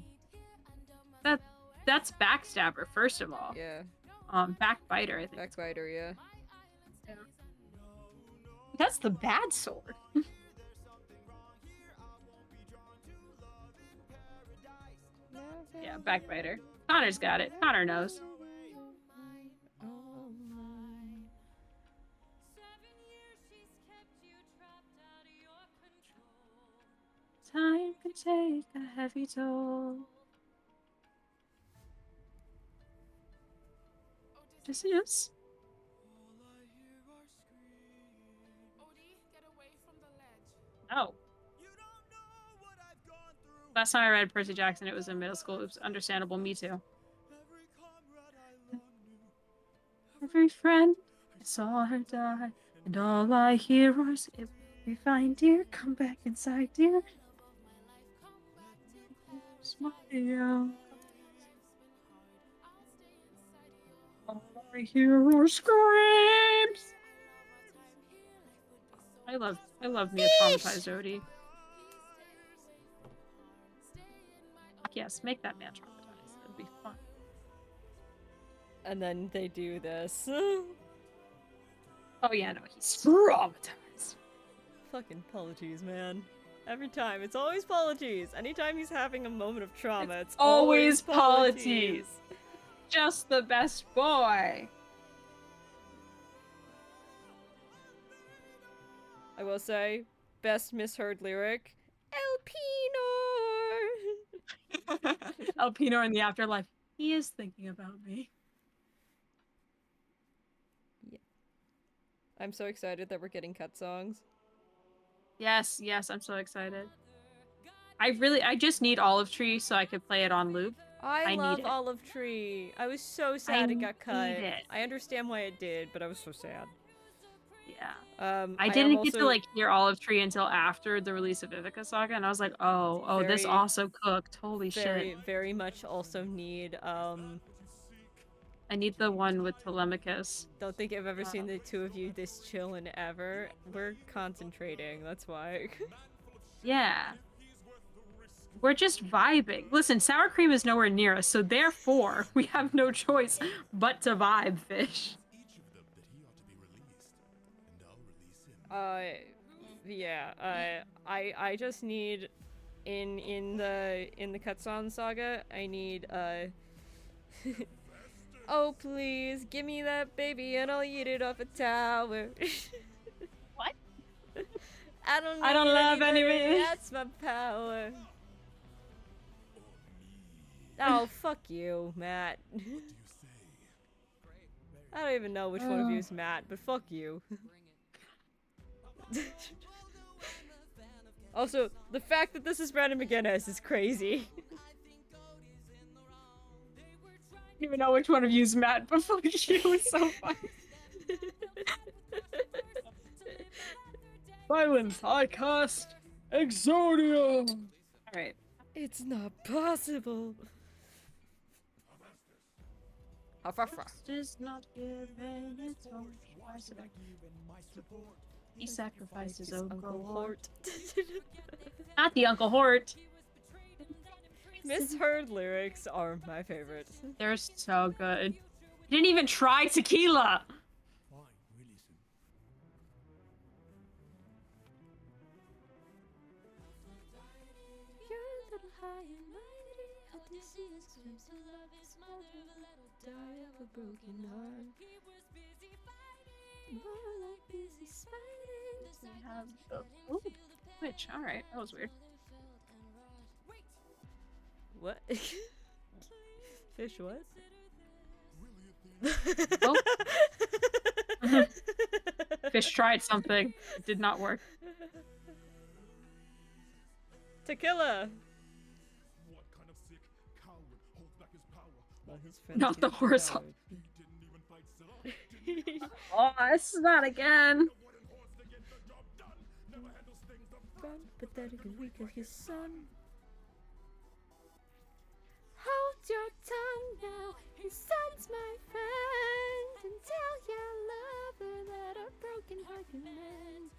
That's Backstabber, first of all. Yeah. Backbiter, I think. Backbiter, yeah. That's the bad sword. Yeah, Backbiter. Connor's got it. Connor knows. Time can take a heavy toll. Yes. Oh. Last time I read Percy Jackson, it was in middle school. It was understandable. Me too. Every friend, I saw her die, and all I hear is, "It will be fine, dear. Come back inside, dear." Smile. All I hear are screams. I love me a traumatized Odie. Yes, make that man traumatized. That'd be fun. And then they do this. Oh yeah, no, he's traumatized. Fucking Polytes, man. Every time. It's always Polytes. Anytime he's having a moment of trauma, it's always Polytes. Just the best boy. I will say, best misheard lyric, Elpenor! Elpenor in the afterlife. He is thinking about me. Yeah. I'm so excited that we're getting cut songs. Yes, I'm so excited. I just need Olive Tree so I could play it on loop. I love Olive Tree. I was so sad it got cut. I understand why it did, but I was so sad. Yeah. I didn't get to like hear Olive Tree until after the release of Ivica Saga, and I was like, oh, this also cooked. Holy shit. Very much also need I need the one with Telemachus. Don't think I've ever seen the two of you this chillin' ever. We're concentrating, that's why. Yeah. We're just vibing. Listen, sour cream is nowhere near us, so therefore, we have no choice but to vibe, fish. Yeah, I just need in the Cutson saga, I need oh please, give me that baby and I'll eat it off a tower. What? I don't love anybody. That's my power. Oh, fuck you, Matt. I don't even know which one of you is Matt, but fuck you. Also, the fact that this is Brandon McGinnis is crazy. I don't even know which one of you is Matt, but fuck you, it's so funny. Silence, I cast Exodia! Alright. It's not possible. Is not given its own choice. He sacrificed his Uncle Hort. Not the Uncle Hort. Misheard lyrics are my favorite. They're so good. He didn't even try tequila. Ooh, Twitch. All right, that was weird. What? Fish what? Oh. Fish tried something. It did not work. Tequila! Not the horizontal. Oh, it's not again. Pathetic and weak like his son. Hold your tongue now, his son's my friend, and tell your lover that a broken heart can mend.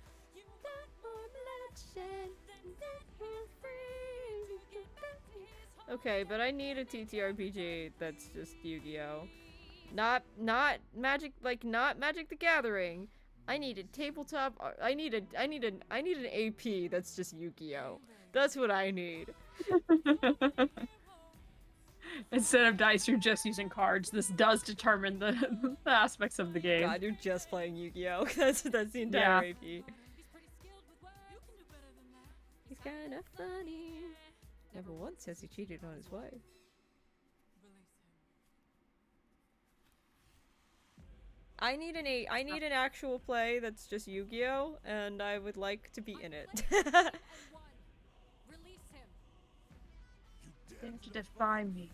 That more bloodshed, and then he'll free. Okay, but I need a TTRPG that's just Yu-Gi-Oh. Not Magic, like not Magic the Gathering. I need a tabletop. I need an AP that's just Yu-Gi-Oh. That's what I need. Instead of dice, you're just using cards. This does determine the aspects of the game. God, you're just playing Yu-Gi-Oh. That's the entire AP. He's kind of funny. Never once has he cheated on his wife. I need an actual play that's just Yu-Gi-Oh, and I would like to be in it. To defy me,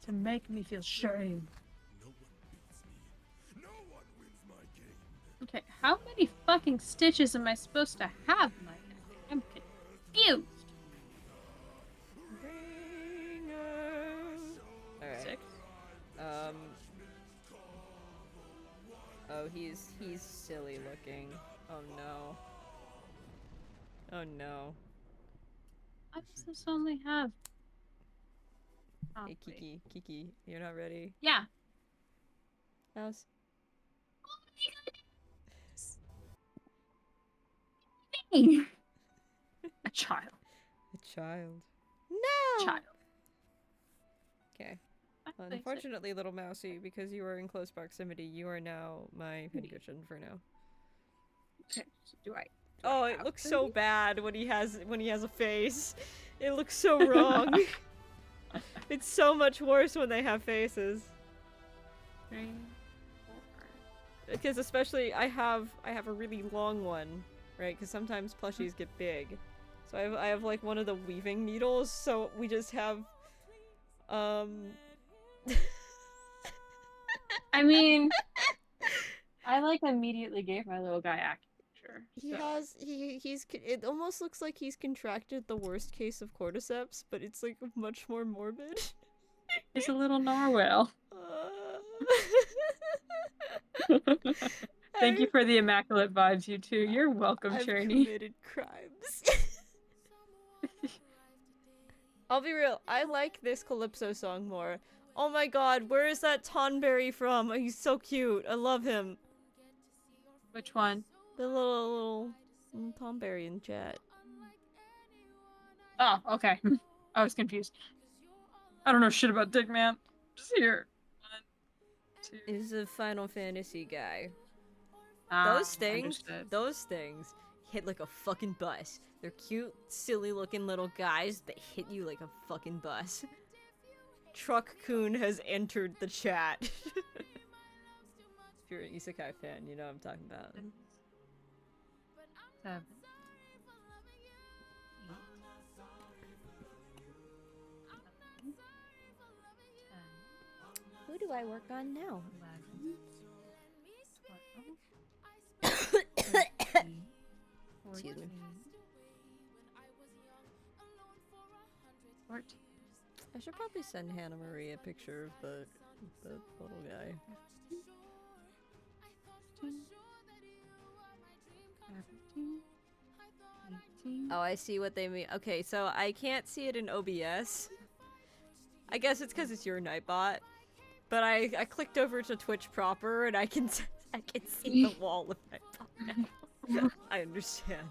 to make me feel shame. Okay, how many fucking stitches am I supposed to have in my neck? I'm confused. Alright. 6. Oh, he's silly looking. Oh no. Oh no. Why does this only have... Oh, Hey, wait. Kiki, you're not ready? Yeah. House? Oh my god. A child. A child. No! Child. Okay. Unfortunately, little mousey, because you are in close proximity, you are now my pincushion for now. Okay, so do I Oh, it looks so bad when he has a face. It looks so wrong. It's so much worse when they have faces. 3, 4. Because especially I have a really long one, right? Because sometimes plushies get big, so I have like one of the weaving needles. So we just have, I mean, I like immediately gave my little guy acupuncture. It almost looks like he's contracted the worst case of cordyceps, but it's like much more morbid. He's a little narwhal. Thank you for the immaculate vibes, you two. You're welcome, I've Cherny. committed crimes. I'll be real, I like this Calypso song more. Oh my god, where is that Tonberry from? He's so cute. I love him. Which one? The little Tonberry in chat. Oh, okay. I was confused. I don't know shit about Dick Man. Just here. 1, 2. He's a Final Fantasy guy. Ah, those things hit like a fucking bus. They're cute, silly looking little guys that hit you like a fucking bus. Truck-kun has entered the chat. If you're an isekai fan, you know what I'm talking about. 7. Who do I work on now? 11, 12, Excuse me. 14. I should probably send Hannah Marie a picture of the little guy. 17, 18. Oh, I see what they mean. Okay, so I can't see it in OBS. I guess it's because it's your Nightbot. But I clicked over to Twitch proper and I can see the wall of Nightbot now. I understand.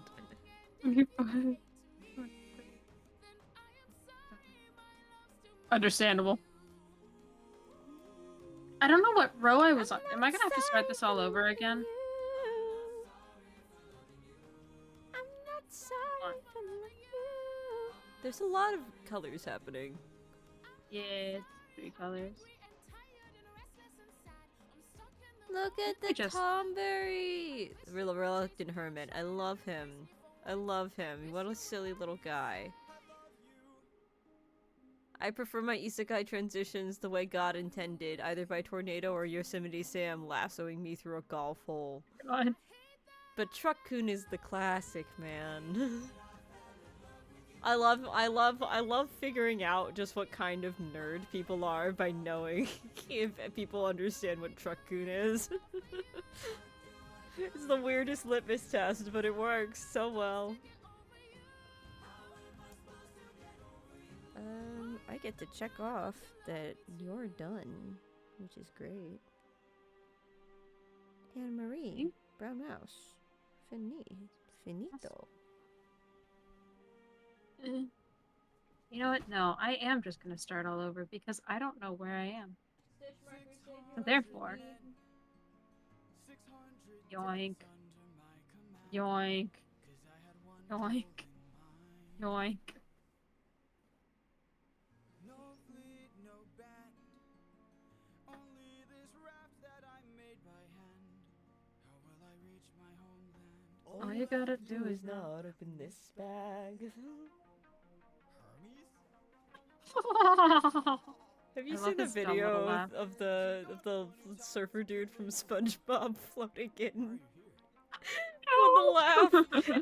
Understandable. I don't know what row I was on. Am I gonna have to start this all over again? I'm not sorry for you. There's a lot of colors happening. Yeah, 3 colors. Look at the Tomberry! Reluctant Hermit. I love him. I love him. What a silly little guy. I prefer my isekai transitions the way God intended, either by Tornado or Yosemite Sam lassoing me through a golf hole. God. But Truck-kun is the classic, man. I love figuring out just what kind of nerd people are by knowing if people understand what Truck-kun is. It's the weirdest litmus test, but it works so well. I get to check off that you're done, which is great. Anne Marie, Brown Mouse, finito. You know what? No, I am just gonna start all over because I don't know where I am. So therefore, yoink, yoink, yoink, yoink. All you gotta do is not open this bag. Have you seen the video of the surfer dude from SpongeBob floating in? With the laugh.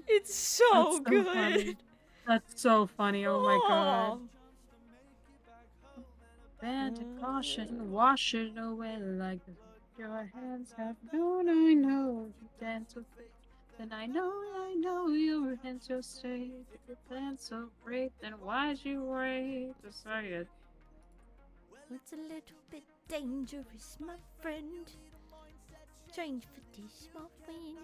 It's so good. Funny. That's so funny. Oh my god. Band of caution, wash it away like your hands have known. I know you dance with it. Then I know your hands will stay. If your plan's so great, then why'd you wait to say it? It's a little bit dangerous, my friend. Change for this, my friend.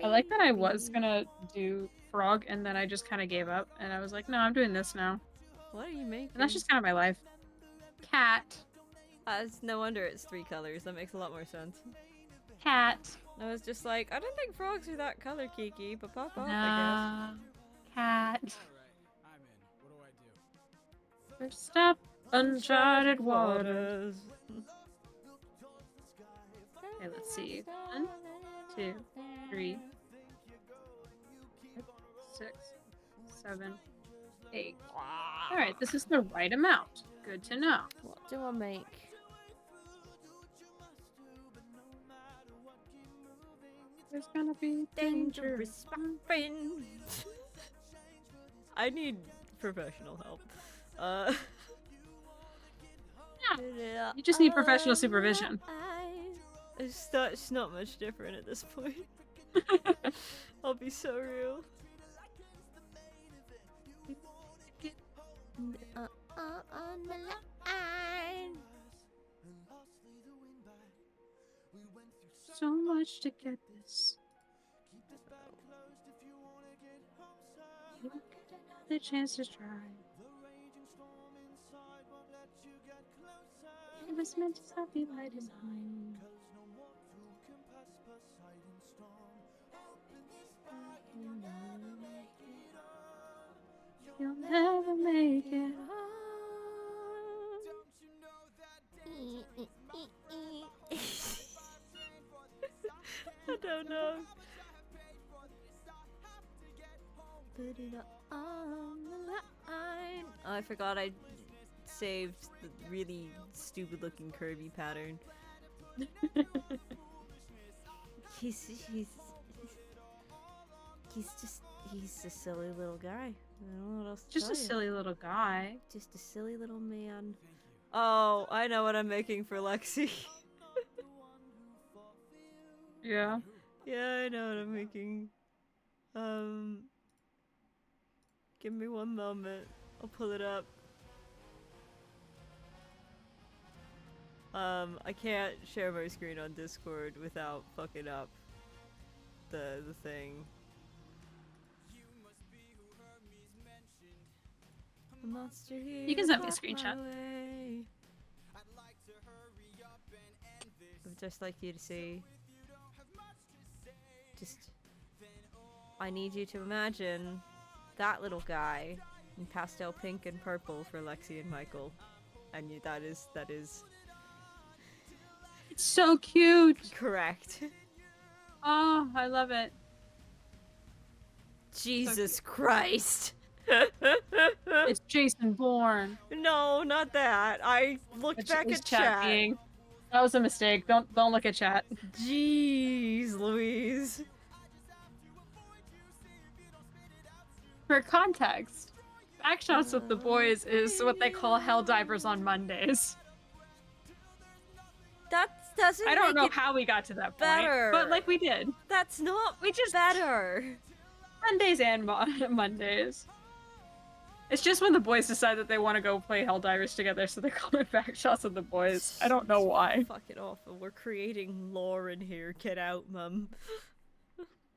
I like that I was gonna do frog and then I just kind of gave up and I was like, no, I'm doing this now. What are you making? And that's just kind of my life. Cat. It's no wonder it's 3 colors. That makes a lot more sense. Cat. I was just like, I don't think frogs are that color, Kiki, but pop off, I guess. Cat. First stop, uncharted waters. Okay, let's see. 1, 2, 3, 6, 7, 8. Alright, this is the right amount. Good to know. What do I make? There's gonna be dangerous friend. I need professional help. Yeah. You just need professional supervision. It's not much different at this point. I'll be so real. On the line. So much to get this. You don't get another chance to try. It was meant to stop you by design. You'll never make it home. I don't know. Put it on the line. Oh, I forgot I saved the really stupid looking curvy pattern. he's a silly little guy. I don't know what else to Just tell a you. silly little guy. Just a silly little man. Oh, I know what I'm making for Lexi. Yeah. Yeah, I know what I'm making. Give me one moment. I'll pull it up. I can't share my screen on Discord without fucking up the thing. A monster here. You can send me a screenshot. I'd just like you to see. I need you to imagine that little guy in pastel pink and purple for Lexi and Michael. And that is it's so cute. Correct. Oh, I love it. Jesus Christ. It's Jason Bourne. No, not that. I looked back at chat. That was a mistake. Don't look at chat. Jeez, Louise. For context, Backshots with the Boys is what they call Helldivers on Mondays. That doesn't I don't know how we got to that point, but like we did. That's not better. Mondays and Mondays. It's just when the boys decide that they want to go play Helldivers together, so they call it Backshots with the Boys. I don't know why. Fuck it off. We're creating lore in here. Get out, Mum.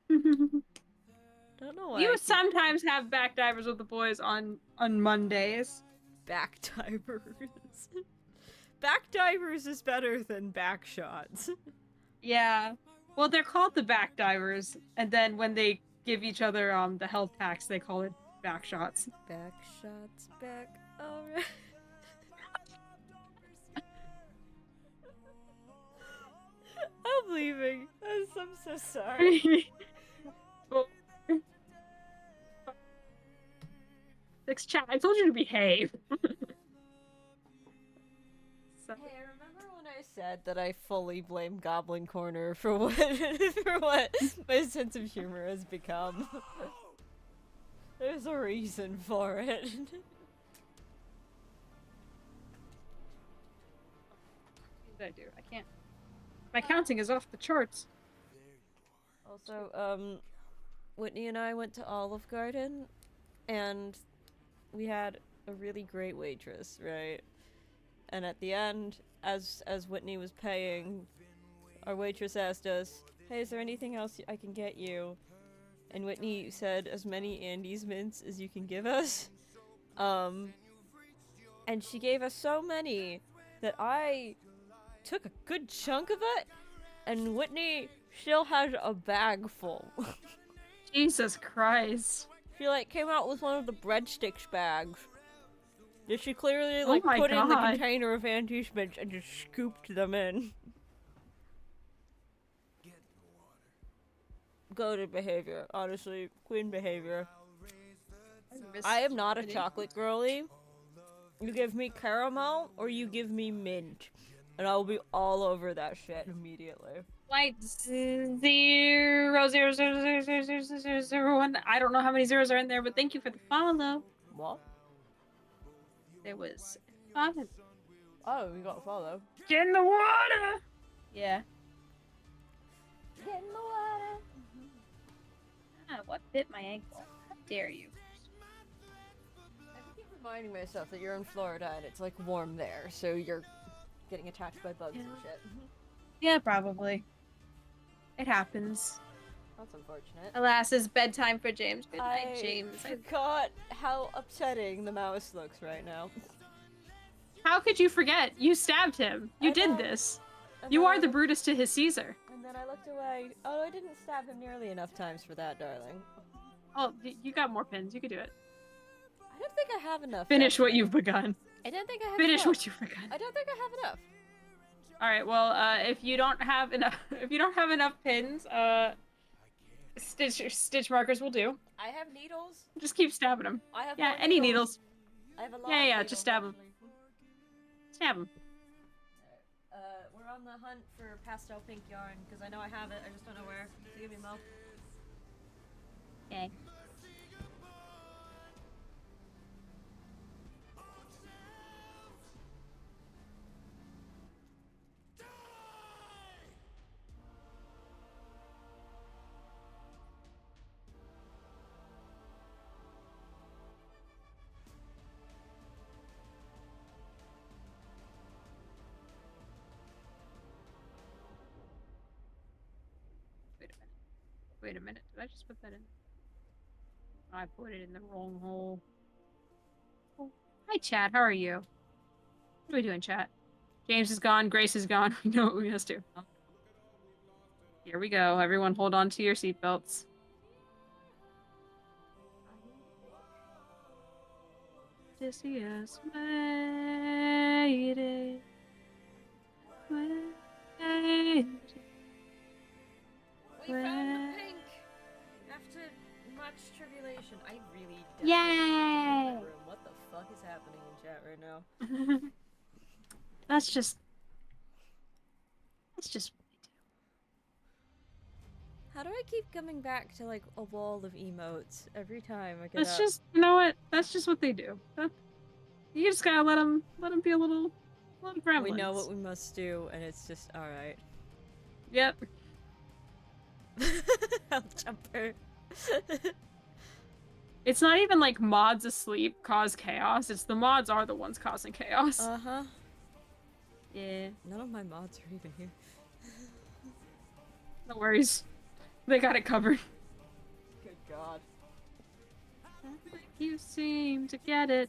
Don't know why. You sometimes have Backdivers with the Boys on Mondays. Backdivers. Backdivers is better than Backshots. Yeah. Well, they're called the Backdivers, and then when they give each other the health packs, they call it Backshots. Backshots back. Alright. I'm leaving. I'm so sorry. Chat, I told you to behave. So, Hey, remember when I said that I fully blame Goblin Corner for what for what my sense of humor has become? There's a reason for it. what did I do? I can't. My counting is off the charts. Also, Whitney and I went to Olive Garden, and we had a really great waitress, right? And at the end, as Whitney was paying, our waitress asked us, "Hey, is there anything else I can get you?" And Whitney said, "As many Andes mints as you can give us." And she gave us so many that I took a good chunk of it, and Whitney still has a bag full. Jesus Christ. She like came out with one of the breadsticks bags that she clearly Oh like my put in the God. container of Andes mints and just scooped them in. Goated behavior, honestly, queen behavior. I am not a chocolate girly. You give me caramel or you give me mint, and I will be all over that shit immediately. Like 0.0000001. I don't know how many zeros are in there, but thank you for the follow. What? There was 5. Oh, you got a follow. Get in the water! Yeah. Get in the water. Ah, what bit my ankle? How dare you? I keep reminding myself that you're in Florida and it's like warm there, so you're getting attacked by bugs and shit. Yeah, probably. It happens. That's unfortunate. Alas, it's bedtime for James. Good night, James. I forgot how upsetting the mouse looks right now. How could you forget? You stabbed him. You did this. You are the Brutus to his Caesar. And then I looked away. Oh, I didn't stab him nearly enough times for that, darling. Oh, you got more pins. You could do it. I don't think I have enough. Finish what you've begun. I don't think I have Finish enough. what you've begun. I don't think I have enough. All right. Well, if you don't have enough, pins, stitch markers will do. I have needles. Just keep stabbing them. I have any needles. I have a lot. Yeah, just stab them. Stab them. We're on the hunt for pastel pink yarn because I know I have it. I just don't know where. So give me Mo. Okay. Wait a minute. Did I just put that in? I put it in the wrong hole. Oh. Hi, chat. How are you? What are we doing, chat? James is gone. Grace is gone. We know what we must do. Here we go. Everyone hold on to your seatbelts. To see us waiting. We found the pink! After much tribulation. I really Yay! my room. What the fuck is happening in chat right now? That's just what we do. How do I keep coming back to like a wall of emotes every time I get That's up? just, you know what? That's just what they do. You just gotta let them be a little gremlins. We know what we must do, and it's just alright. Yep. Hell jumper. It's not even like mods asleep cause chaos. It's the mods are the ones causing chaos. Uh-huh. Yeah. None of my mods are even here. No worries. They got it covered. Good God. You seem to get it.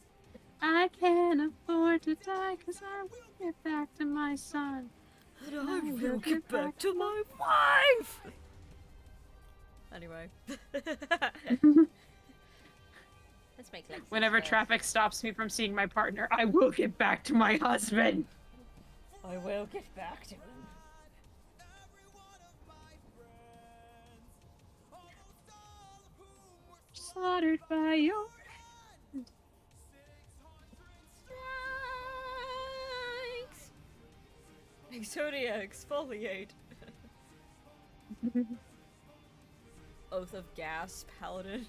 I can't afford to die because I will get back to my son. And I will get back to my wife! Anyway. Let's make like Whenever traffic stops me from seeing my partner, I will get back to my husband. I will get back to him. Slaughtered by your Exodia, exfoliate. Oath of Gas, Paladin.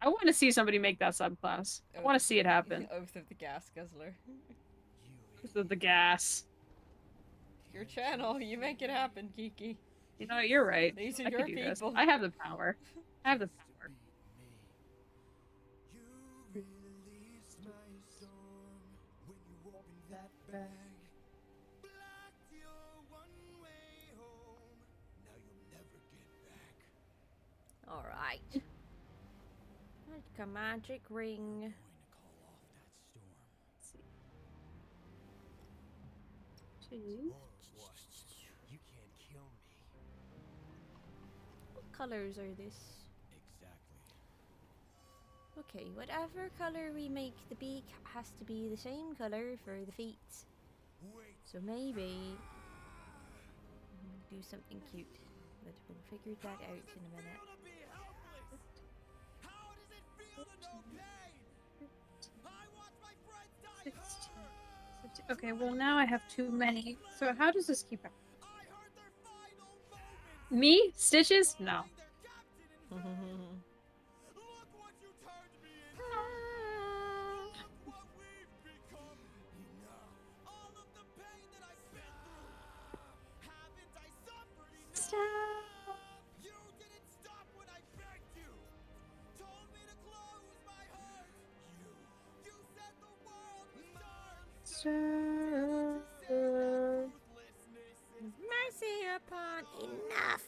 I want to see somebody make that subclass. I want to see it happen. Oath of the Gas Guzzler. Oath of the Gas. Your channel, you make it happen, Kiki. You know, you're right. These are I your can do people. This. I have the power. I have the power. Alright. Like a magic ring. You can't kill me. What colors are this? Exactly. Okay, whatever color we make the beak has to be the same color for the feet. So maybe do something cute. But we'll figure that out in a minute. Okay, well now I have too many. So how does this keep up? Me? Stitches? No. Stop. Mercy upon enough.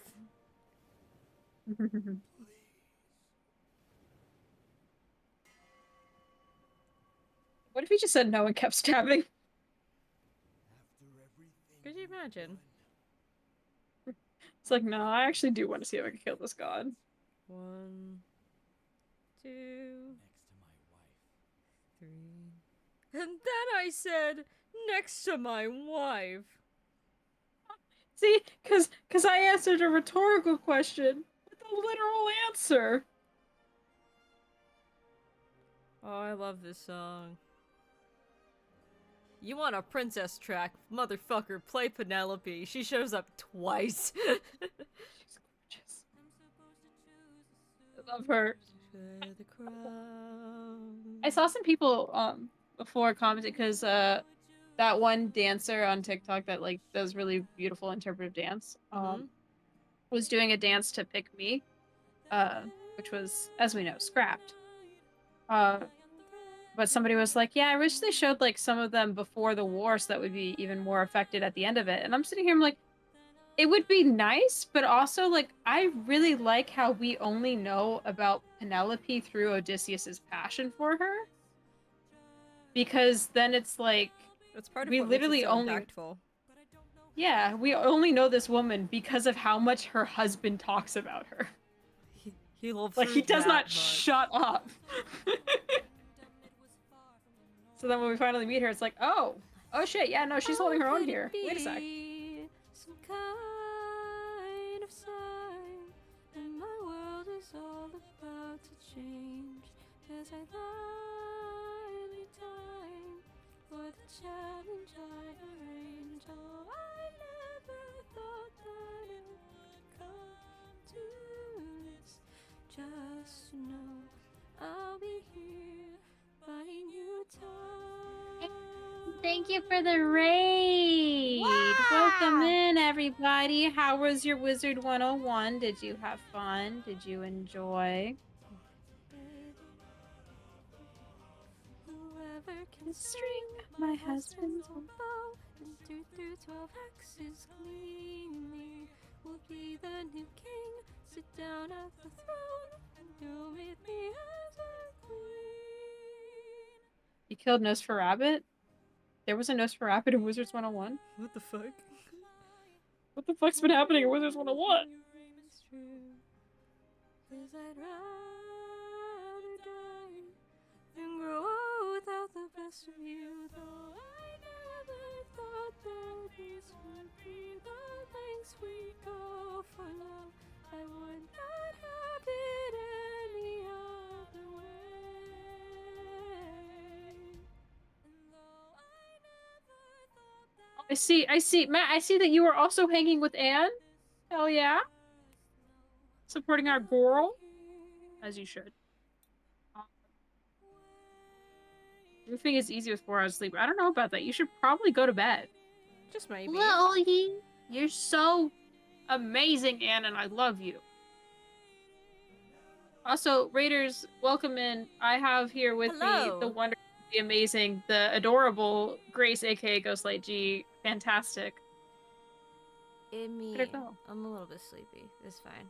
What if he just said no and kept stabbing? Could you imagine? It's like, no, I actually do want to see if I can kill this god. 1, 2, Next to my wife. 3. And then I said, next to my wife. See, cause I answered a rhetorical question with a literal answer. Oh, I love this song. You want a princess track? Motherfucker, play Penelope. She shows up twice. She's gorgeous. I love her. I saw some people before commenting because that one dancer on TikTok that like does really beautiful interpretive dance was doing a dance to Pick Me, which was, as we know, scrapped. But somebody was like, yeah, I wish they showed like some of them before the war so that would be even more affected at the end of it. And I'm sitting here, I'm like, it would be nice, but also like I really like how we only know about Penelope through Odysseus's passion for her. Because then it's like That's part of we what literally makes it so only impactful. Yeah, we only know this woman because of how much her husband talks about her. He loves Like her he does that not much. shut up. So then when we finally meet her, it's like, oh shit, yeah, no, she's holding her own here. Wait a sec. Some kind of sign that my world is all about to change as I lie me time for the challenge I arrange. Oh, I never thought that it would come to this. Just to know I'll be here buying you time. Thank you for the raid. Wow. Welcome in, everybody. How was your Wizard 101? Did you have fun? Did you enjoy? Whoever can string my husband's bow and do through 12 axes cleanly will be the new king. Sit down at the throne and do with me as a queen. You killed Nosferatu? There was a Nosferatu in Wizards 101? What the fuck? What the fuck's been happening in Wizards 101? I'd rather die than grow old without the best of you. Though I never thought that these would be the lengths we go for love, I would not have it any other way. And though I never I see. Matt, I see that you are also hanging with Anne. Hell yeah. Supporting our girl. As you should. Your thing is easy with 4 hours sleep. I don't know about that. You should probably go to bed. Just maybe. Chloe, you're so amazing, Anne, and I love you. Also, Raiders, welcome in. I have here with me the wonderful, the amazing, the adorable Grace, aka Ghostlight G. Fantastic. Me. Go. I'm a little bit sleepy. It's fine.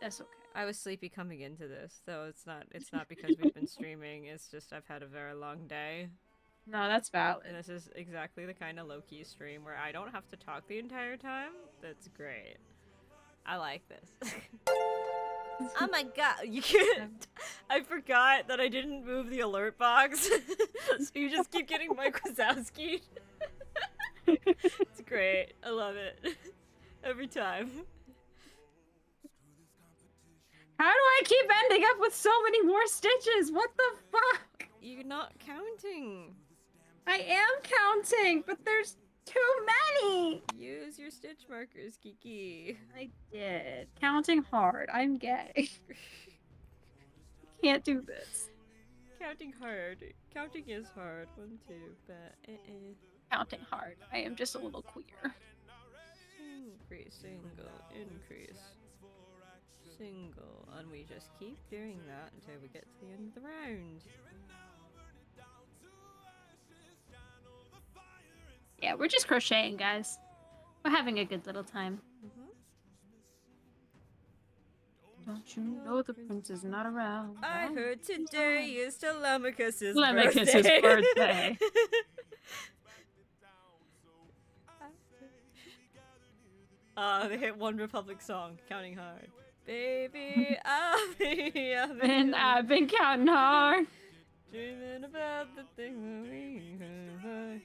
That's okay. I was sleepy coming into this, though it's not because we've been streaming, it's just I've had a very long day. No, that's valid. And this is exactly the kind of low-key stream where I don't have to talk the entire time. That's great. I like this. Oh my god, you can't. I forgot that I didn't move the alert box. So you just keep getting Mike Wazowski. It's great. I love it. Every time. How do I keep ending up with so many more stitches? What the fuck? You're not counting. I am counting, but there's too many. Use your stitch markers, Kiki. I did. Counting hard. I'm gay. Can't do this. Counting hard. Counting is hard. 1, 2, but Counting hard. I am just a little queer. Increase, single, increase. Single, and we just keep doing that until we get to the end of the round. Yeah, we're just crocheting, guys. We're having a good little time. Don't you know the prince is not around? I heard today is Telemachus's birthday. birthday. They hit One Republic song, Counting Hard. Baby, I've been counting hard. Dreaming about the thing that we heard.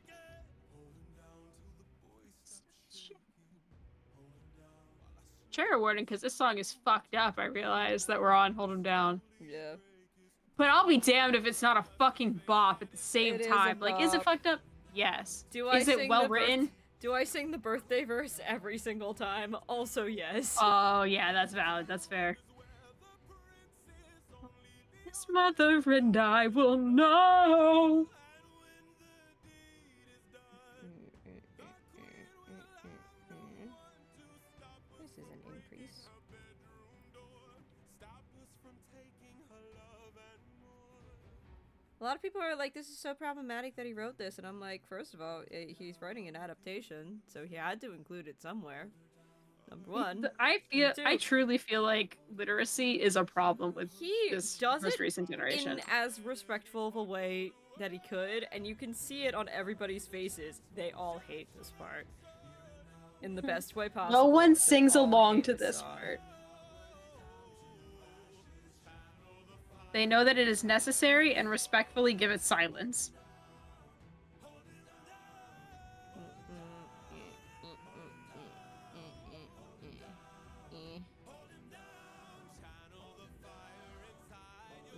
Trigger warning, because this song is fucked up. I realize that we're on Hold 'Em Down. Yeah. But I'll be damned if it's not a fucking bop at the same time. Like, is it fucked up? Yes. Is it well written? Do I sing the birthday verse every single time? Also, yes. Oh, yeah, that's valid. That's fair. His mother and I will know. This is an increase. A lot of people are like, this is so problematic that he wrote this, and I'm like, first of all, he's writing an adaptation, so he had to include it somewhere. Number one. I truly feel like literacy is a problem with this does most recent generation. In as respectful of a way that he could, and you can see it on everybody's faces. They all hate this part. In the best way possible. No one sings along to this part. They know that it is necessary and respectfully give it silence.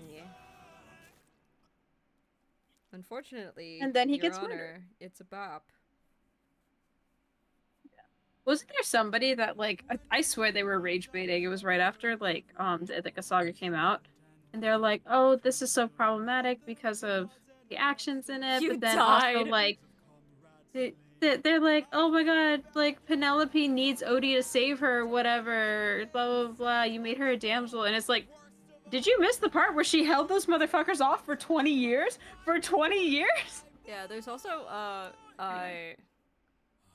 Yeah. Unfortunately, and then he Your gets Honor, murdered. It's a bop. Wasn't there somebody that, like, I swear they were rage baiting. It was right after, like a saga came out. And they're like, oh, this is so problematic because of the actions in it. But then also, like, they're like, oh my god, like, Penelope needs Odie to save her, whatever, blah, blah, blah. You made her a damsel. And it's like, did you miss the part where she held those motherfuckers off for 20 years? For 20 years? Yeah, there's also,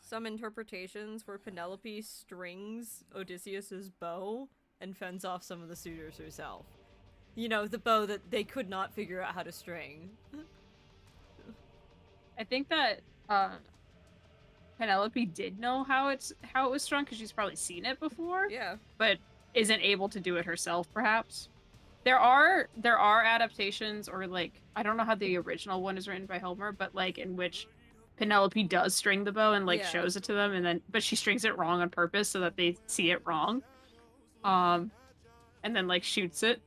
some interpretations where Penelope strings Odysseus's bow and fends off some of the suitors herself. You know, the bow that they could not figure out how to string. I think that Penelope did know how it was strung because she's probably seen it before. Yeah. But isn't able to do it herself, perhaps. There are adaptations, or like, I don't know how the original one is written by Homer, but like in which Penelope does string the bow and like shows it to them, and then but she strings it wrong on purpose so that they see it wrong. And then like shoots it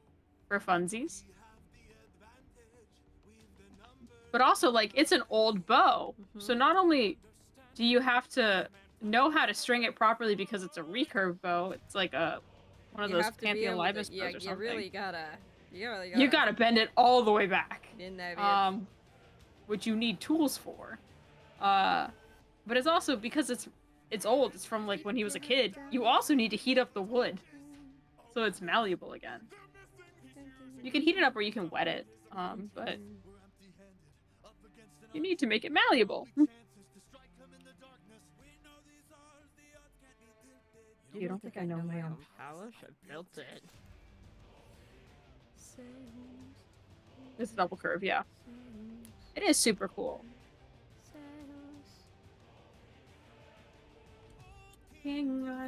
for funsies. But also, like, it's an old bow. So not only do you have to know how to string it properly because it's a recurve bow? It's like one of those Pantheon Libus bows or something. You really gotta. You gotta bend it all the way back. In there, which you need tools for. But it's also because it's old. It's from like when he was a kid. You also need to heat up the wood, so it's malleable again. You can heat it up or you can wet it. But you need to make it malleable. You don't think I know my own palace? I built it. It's a double curve, yeah. It is super cool.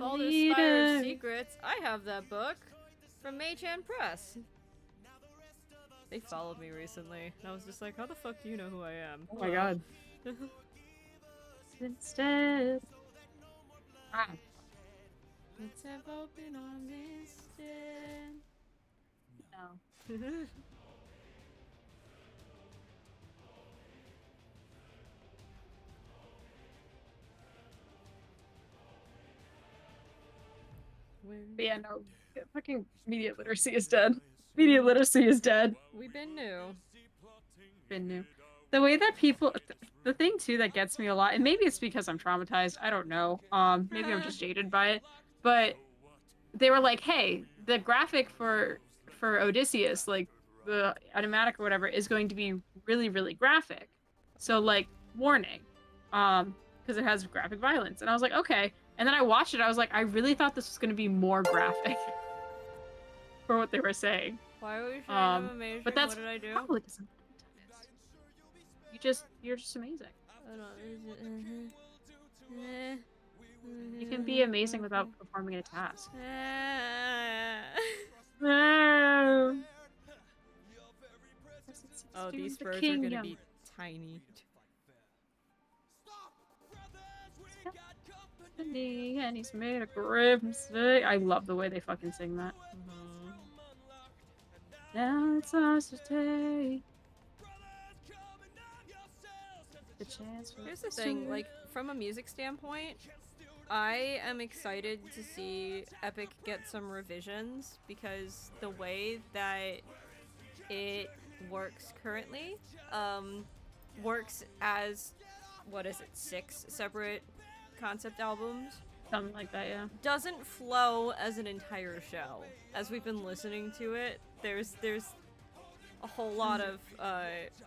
All the Inspired Secrets. I have that book from Mage-Hand Press. They followed me recently, and I was just like, how the fuck do you know who I am? Oh my god. Instead. Ah. Let's have open on instead. No. But yeah, no. Fucking media literacy is dead. Media literacy is dead. We've been new. Been new. The way that people... The thing, too, that gets me a lot, and maybe it's because I'm traumatized, I don't know. Maybe I'm just jaded by it. But they were like, hey, the graphic for Odysseus, like, the animatic or whatever, is going to be really, really graphic. So, like, warning. Because it has graphic violence. And I was like, okay. And then I watched it, I was like, I really thought this was going to be more graphic. For what they were saying. Why were you trying to amazing? But that's what did I do? probably because you're just amazing. You can be amazing without performing a task. Oh, these birds are gonna be tiny. And he's made a grave mistake. I love the way they fucking sing that. Now it's ours to take. The chance. Here's the thing, like, from a music standpoint, I am excited to see Epic get some revisions because the way that it works currently, works as, what is it, 6 separate concept albums? Something like that, yeah. Doesn't flow as an entire show. As we've been listening to it, there's a whole lot of,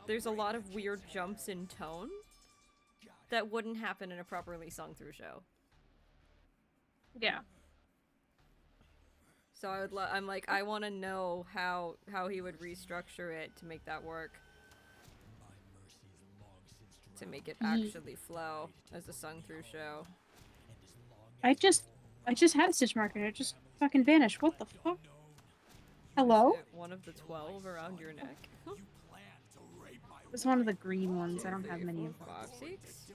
there's a lot of weird jumps in tone that wouldn't happen in a properly sung through show. Yeah. So I'm like, I want to know how he would restructure it to make that work. To make it actually flow as a sung through show. I just had a stitch marker and it just fucking vanished. What the fuck? Hello? One of the 12 around your neck. It's one of the green ones. I don't have many of them. 5, 6.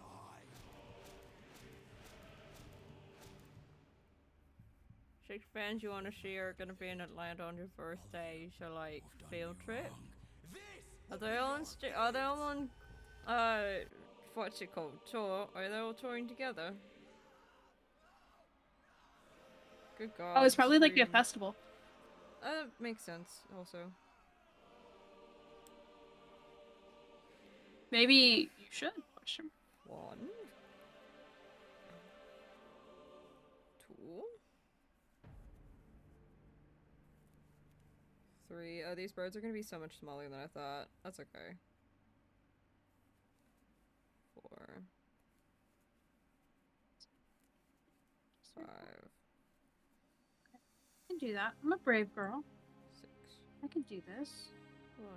Six friends you want to see are gonna be in Atlanta on your birthday, so like field trip. Are they all on what's it called? Tour? Are they all touring together? Good God. Oh, it's probably like a festival. Makes sense, also. Maybe you should push him. 1, 2, 3. Oh, these birds are gonna be so much smaller than I thought. That's okay. 4, 5. I can do that. I'm a brave girl. 6. I can do this. 1,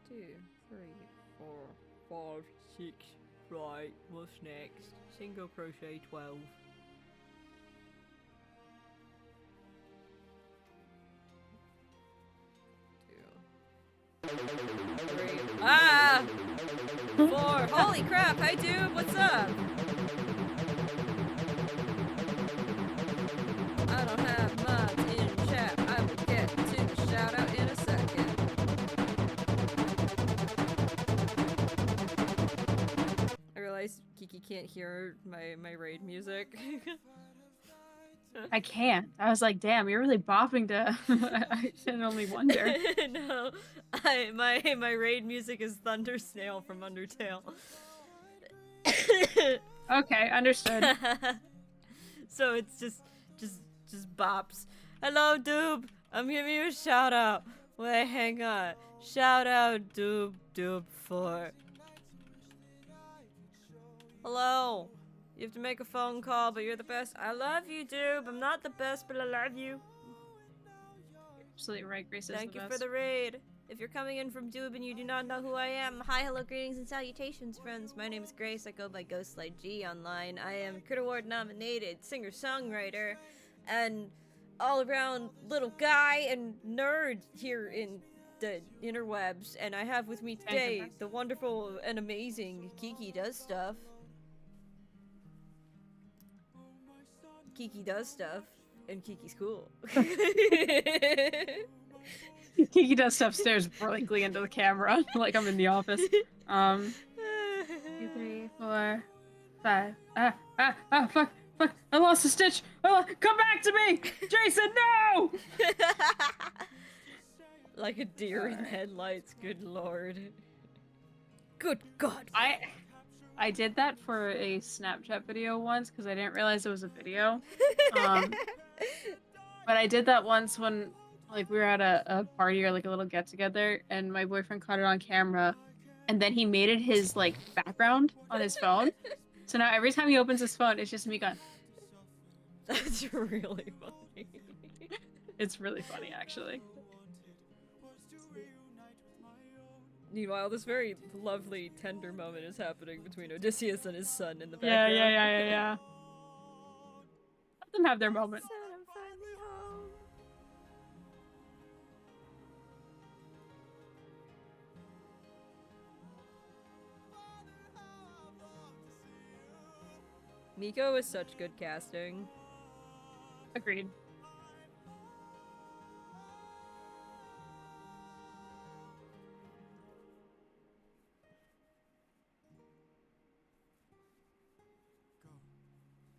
2, 3, 4, 5, 6. Right, what's next? Single crochet 12. 2, 3. Ah! 4. Holy crap! Hi, dude. What's up? I don't have mods in chat. I will get to the shout out in a second. I realized Kiki Kiki can't hear my raid music. I can't. I was like, damn, you're really bopping to. I can only wonder. No, my raid music is Thunder Snail from Undertale. Okay, understood. So it's just bops. Hello, Doob. I'm giving you a shout out. Wait, hang on. Shout out, Doob 4. Hello. You have to make a phone call, but you're the best. I love you, Doob. I'm not the best, but I love you. Absolutely right, Grace is Thank the you best. for the raid. If you're coming in from Doob and you do not know who I am, hi, hello, greetings, and salutations, friends. My name is Grace. I go by Ghostlight G online. I am Crit Award nominated singer-songwriter and all-around little guy and nerd here in the interwebs. And I have with me today the wonderful and amazing Kiki Does Stuff. Kiki does stuff, and Kiki's cool. Kiki does stuff stares blankly into the camera, like I'm in the office. 2, 3, 4, 5. Fuck, I lost a stitch. Oh, come back to me, Jason, no! Like a deer in headlights, good lord. Good god. I did that for a Snapchat video once because I didn't realize it was a video. But I did that once when like we were at a party or like a little get together and my boyfriend caught it on camera and then he made it his like background on his phone. So now every time he opens his phone, it's just me going. That's really funny. It's really funny actually. Meanwhile, this very lovely, tender moment is happening between Odysseus and his son in the background. Yeah. Let them have their moment. Son, I'm finally home. Miko is such good casting. Agreed.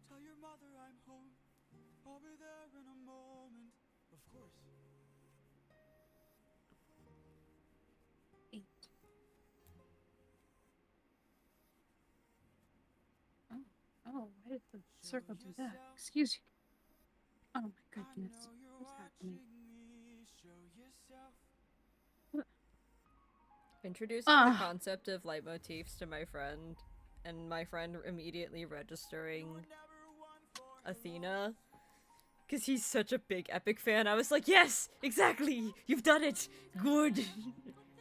Tell your mother I'm home. I'll be there in a moment. Of course. 8. Oh, why did the circle do that? Excuse you. Oh my goodness. What's happening? Introducing the concept of leitmotifs to my friend, and my friend immediately registering Athena, because he's such a big Epic fan. I was like, yes, exactly, you've done it, good,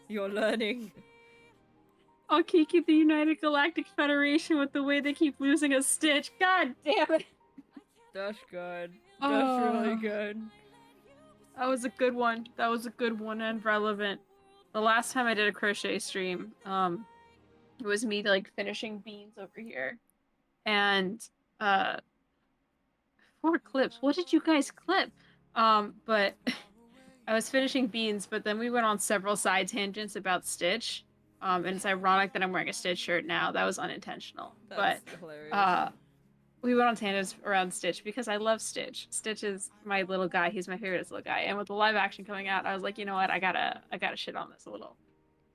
you're learning. Oh, Kiki, the United Galactic Federation with the way they keep losing a stitch. God damn it. That's good. That's really good. That was a good one. That was a good one and relevant. The last time I did a crochet stream, it was me like finishing beans over here. And 4 clips. What did you guys clip? But I was finishing beans, but then we went on several side tangents about Stitch. And it's ironic that I'm wearing a Stitch shirt now. That was unintentional. That's hilarious. We went on tangents around Stitch because I love Stitch. Stitch is my little guy. He's my favorite little guy. And with the live action coming out, I was like, you know what? I gotta shit on this a little.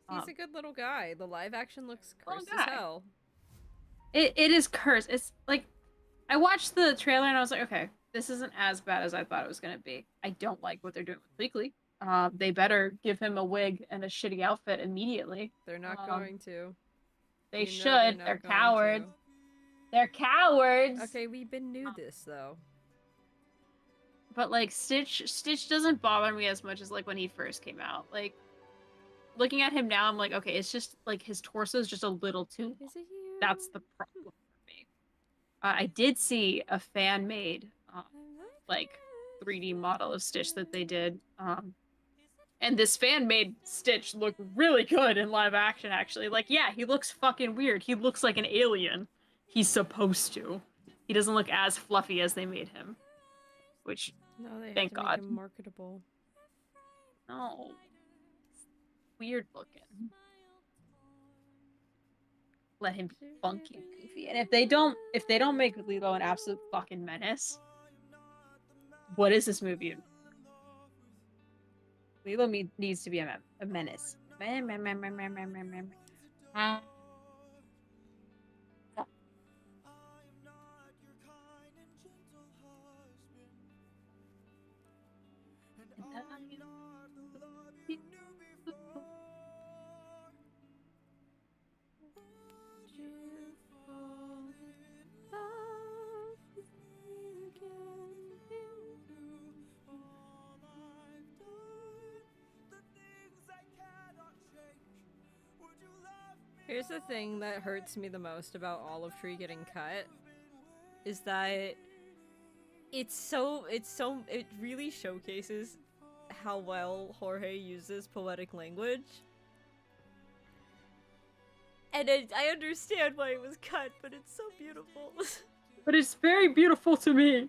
He's a good little guy. The live action looks cursed as hell. It is cursed. It's like, I watched the trailer and I was like, okay, this isn't as bad as I thought it was gonna be. I don't like what they're doing with Bleakley. They better give him a wig and a shitty outfit immediately. They're not going to. They should. They're cowards. They're cowards! Okay, we've been new this, though. But, like, Stitch doesn't bother me as much as, like, when he first came out. Like, looking at him now, I'm like, okay, it's just, like, his torso is just a little too long. Is it you? That's the problem for me. I did see a fan-made, like, 3D model of Stitch that they did. And this fan-made Stitch looked really good in live action, actually. Like, yeah, he looks fucking weird. He looks like an alien. He's supposed to. He doesn't look as fluffy as they made him. Which, thank God. Make him marketable. No. Weird looking. let him be funky and goofy. And if they don't make Lilo an absolute fucking menace, what is this movie? Lilo needs to be a menace. Here's the thing that hurts me the most about Olive Tree getting cut is that it really showcases how well Jorge uses poetic language. And I understand why it was cut, but it's so beautiful. But it's very beautiful to me.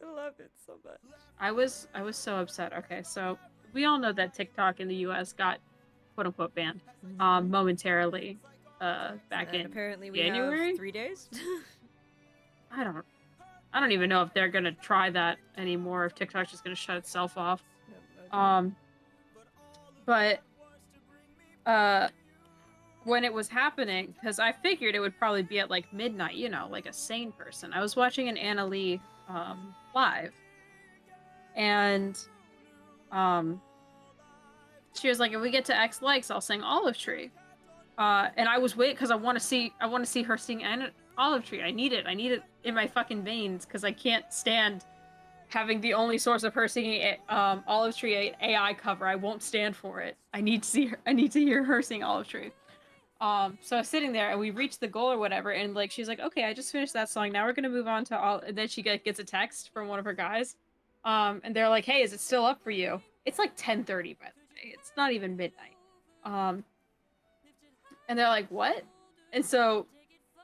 I love it so much. I was so upset. Okay, so we all know that TikTok in the US got quote unquote banned momentarily back in apparently we January. have 3 days. I don't even know if they're gonna try that anymore, if TikTok's just gonna shut itself off. But when it was happening, because I figured it would probably be at like midnight, you know, like a sane person. I was watching an Anna Lee live, and she was like, if we get to X likes, I'll sing Olive Tree. And I was waiting because I want to see her sing Olive Tree. I need it in my fucking veins because I can't stand having the only source of her singing Olive Tree AI cover. I won't stand for it. I need to see her. I need to hear her sing Olive Tree. So I was sitting there and we reached the goal or whatever, and like she's like, okay, I just finished that song. Now we're gonna move on to all. And then she gets a text from one of her guys, and they're like, hey, is it still up for you? It's like 10:30 by the way. It's not even midnight. And they're like, what? And so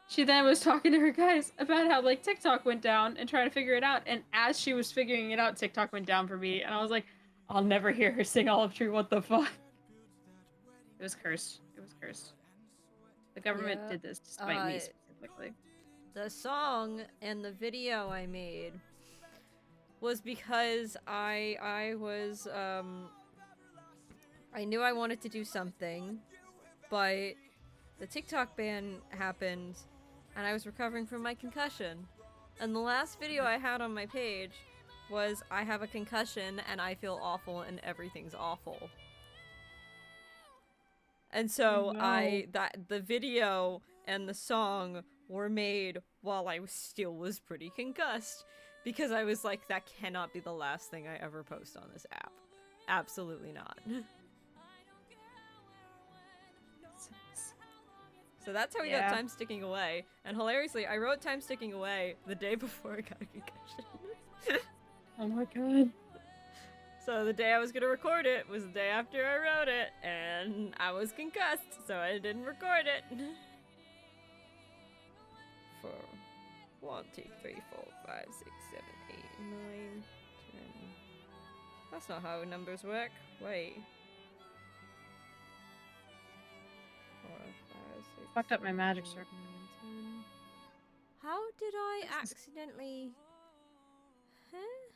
she then was talking to her guys about how like TikTok went down and trying to figure it out. And as she was figuring it out, TikTok went down for me. And I was like, I'll never hear her sing Olive Tree. What the fuck? It was cursed. It was cursed. The government did this to spite me specifically. The song and the video I made was because I was I knew I wanted to do something, but the TikTok ban happened and I was recovering from my concussion. And the last video I had on my page was I have a concussion and I feel awful and everything's awful. And so the video and the song were made while I was pretty concussed, because I was like, that cannot be the last thing I ever post on this app. Absolutely not. So that's how we got Time Sticking Away. And hilariously, I wrote Time Sticking Away the day before I got a concussion. Oh my god. So the day I was gonna record it was the day after I wrote it, and I was concussed, so I didn't record it. 4, 1, 2, 3, 4, 5, 6, 7, 8, 9, 10. That's not how numbers work. Wait. 4, 5, 6. Fucked up my magic circle. 9, 10. How did I accidentally? Huh?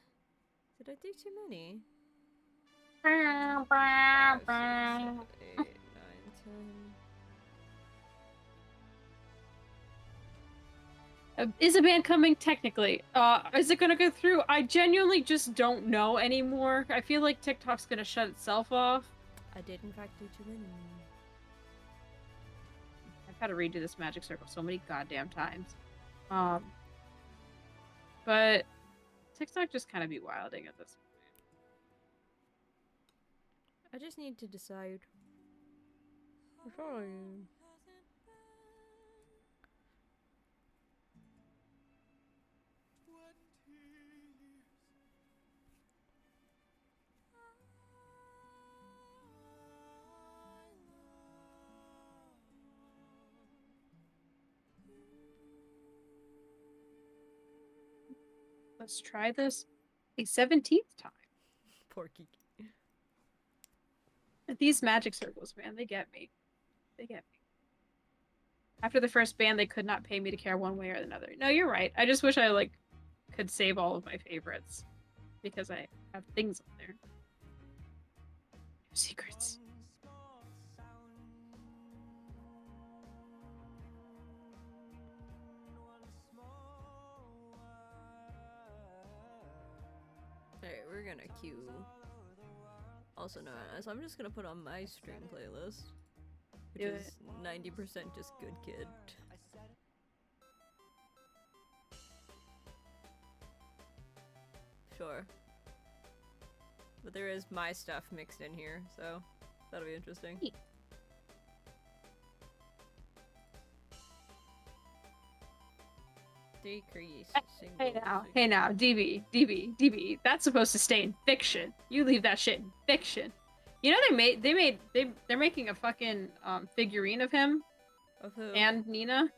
Did I do too many? 5, 6, 7, 8, 9, 10. Is a ban coming technically? Is it gonna go through? I genuinely just don't know anymore. I feel like TikTok's gonna shut itself off. I did in fact do too many. I've had to redo this magic circle so many goddamn times. But TikTok just kind of be wilding at this point. I just need to decide. Which one are you? Let's try this a 17th time. Poor Kiki. These magic circles, man, they get me. They get me. After the first ban, they could not pay me to care one way or another. No, you're right. I just wish I like could save all of my favorites because I have things on there. Secrets. Alright, we're gonna queue. Also known as, I'm just gonna put on my stream playlist. Which is 90% just good kid. Sure. But there is my stuff mixed in here, so that'll be interesting. Decrease. Hey now, DB. That's supposed to stay in fiction. You leave that shit in fiction. You know they're making a fucking figurine of him. Of who? And Nina.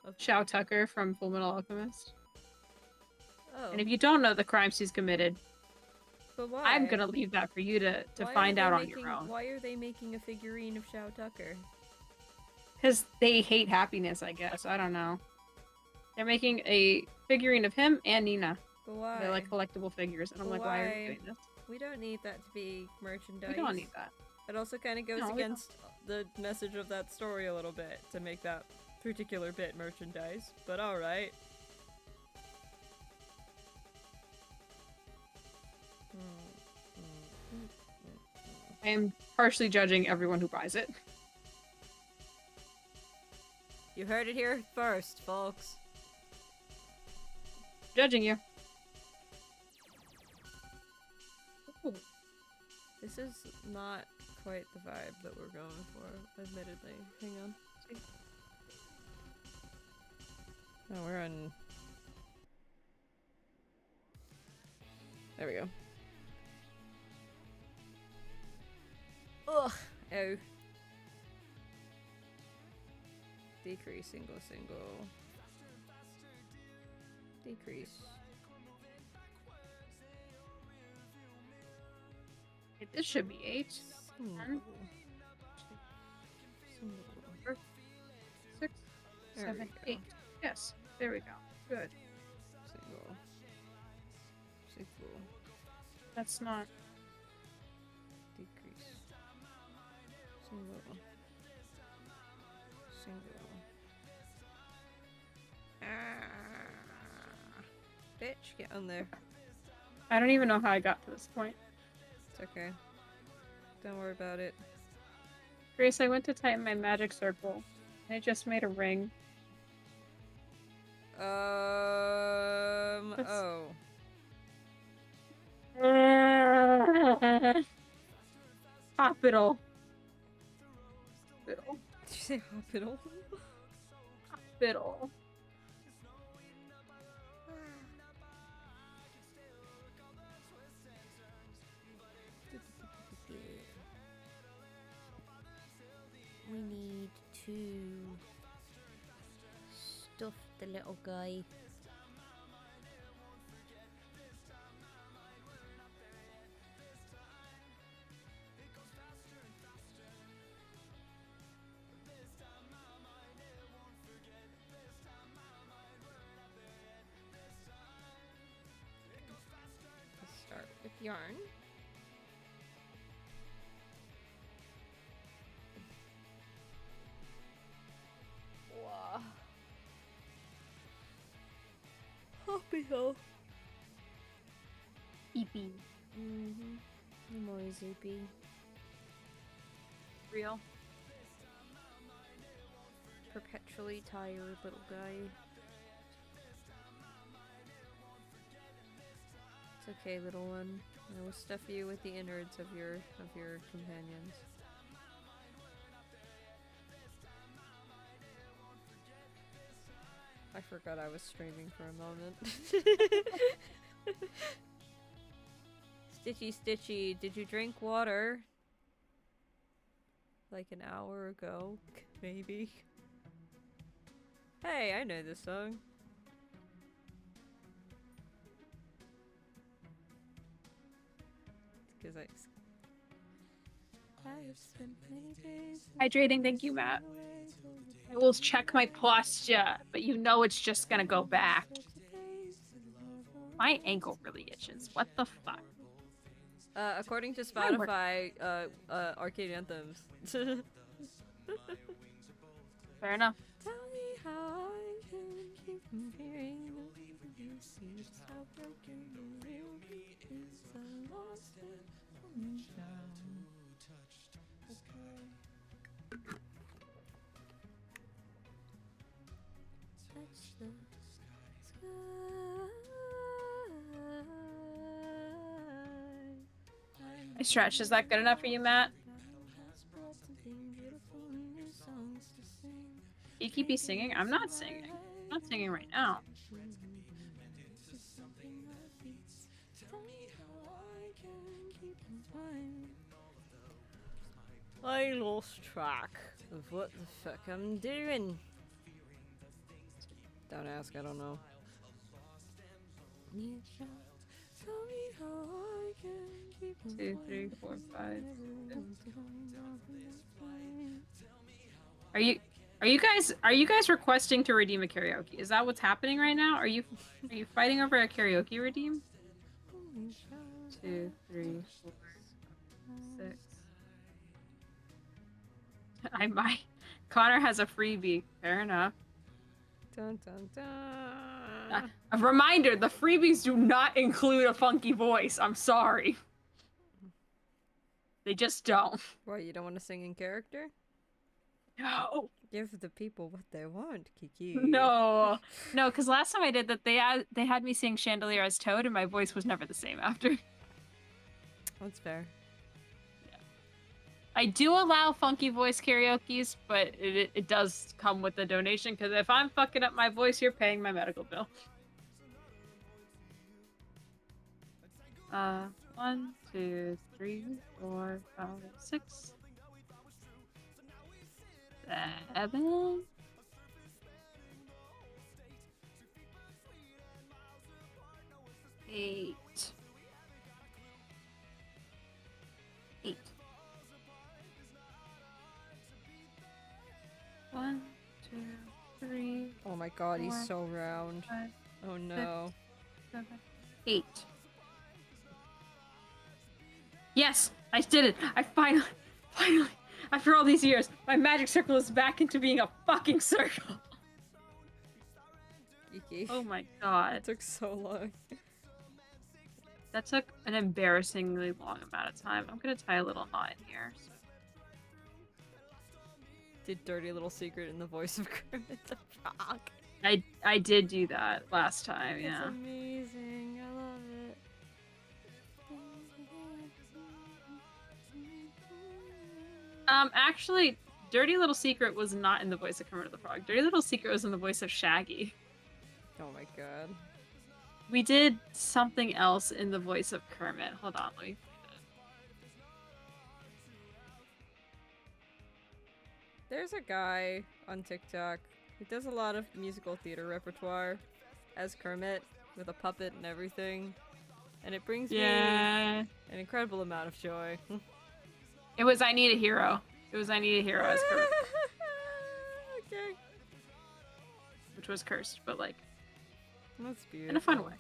Of Shao Tucker from Fullmetal Alchemist. Oh. And if you don't know the crimes he's committed, but why? I'm gonna leave that for you to find out on your own. Why are they making a figurine of Shao Tucker? Because they hate happiness, I guess. I don't know. They're making a figurine of him and Nina. But why? They're like collectible figures, and I'm like, why are you doing this? We don't need that to be merchandise. We don't need that. It also kind of goes against the message of that story a little bit to make that particular bit merchandise. But alright. I am harshly judging everyone who buys it. You heard it here first, folks. Judging you. Ooh. This is not quite the vibe that we're going for, admittedly. Hang on. Oh, we're on... There we go. Ugh! Oh. Decrease, single. Decrease. This should be 8. Single. 6, 7, 8. Yes, there we go. Good. Single. That's not. Decrease. Single. Bitch, get on there. I don't even know how I got to this point. It's okay. Don't worry about it. Grace, I went to tighten my magic circle, and it just made a ring. Oh. Hospital. Did you say hospital? Hospital. We need to stuff the little guy. Let's start with yarn. Hoppy ho. Eepy. I'm always eepy. Real. Perpetually tired little guy. It's okay, little one. I will stuff you with the innards of your companions. I forgot I was streaming for a moment. Stitchy, did you drink water? Like an hour ago, maybe? Hey, I know this song. It's 'cause Hydrating, thank you, Matt. I will check my posture, but you know it's just gonna go back. My ankle really itches. What the fuck? According to Spotify, arcade anthems. Fair enough. Tell me how I can keep from hearing the music. Stop breaking the real is I lost it down. Touch the sky. I stretch. Is that good enough for you, Matt? You keep singing? I'm not singing. I'm not singing right now. I lost track of what the fuck I'm doing. Don't ask, I don't know. Tell me how I can keep 2, 3, 4, 5. Are you guys requesting to redeem a karaoke? Is that what's happening right now? Are you fighting over a karaoke redeem? 2, 3, 4, 6. I might. Connor has a freebie. Fair enough. Dun, dun, dun. A reminder, the freebies do not include a funky voice. I'm sorry. They just don't. Why, you don't want to sing in character? No. Give the people what they want, Kiki. No, because last time I did that, they had me sing Chandelier as Toad, and my voice was never the same after. That's fair. Yeah. I do allow funky voice karaoke's, but it does come with a donation, because if I'm fucking up my voice, you're paying my medical bill. 1, 2, 3, 4, 5, 6, 7. 8. 8. 1, 2, 3. Oh my god, 4, he's so round. 5, Oh no. 6, 7, 8. Yes, I did it. I finally, after all these years, my magic circle is back into being a fucking circle. Kiki. Oh my god. It took so long. That took an embarrassingly long amount of time. I'm gonna tie a little knot in here. Did dirty little secret in the voice of Kermit the Frog. I did do that last time, yeah. It's amazing. I love it. Actually, Dirty Little Secret was not in the voice of Kermit the Frog. Dirty Little Secret was in the voice of Shaggy. Oh my god. We did something else in the voice of Kermit. Hold on, let me find it. There's a guy on TikTok who does a lot of musical theater repertoire as Kermit with a puppet and everything. And it brings me an incredible amount of joy. It was I Need a Hero. It was I Need a Hero as Kermit. Okay. Which was cursed, but like, That's beautiful. in a fun way.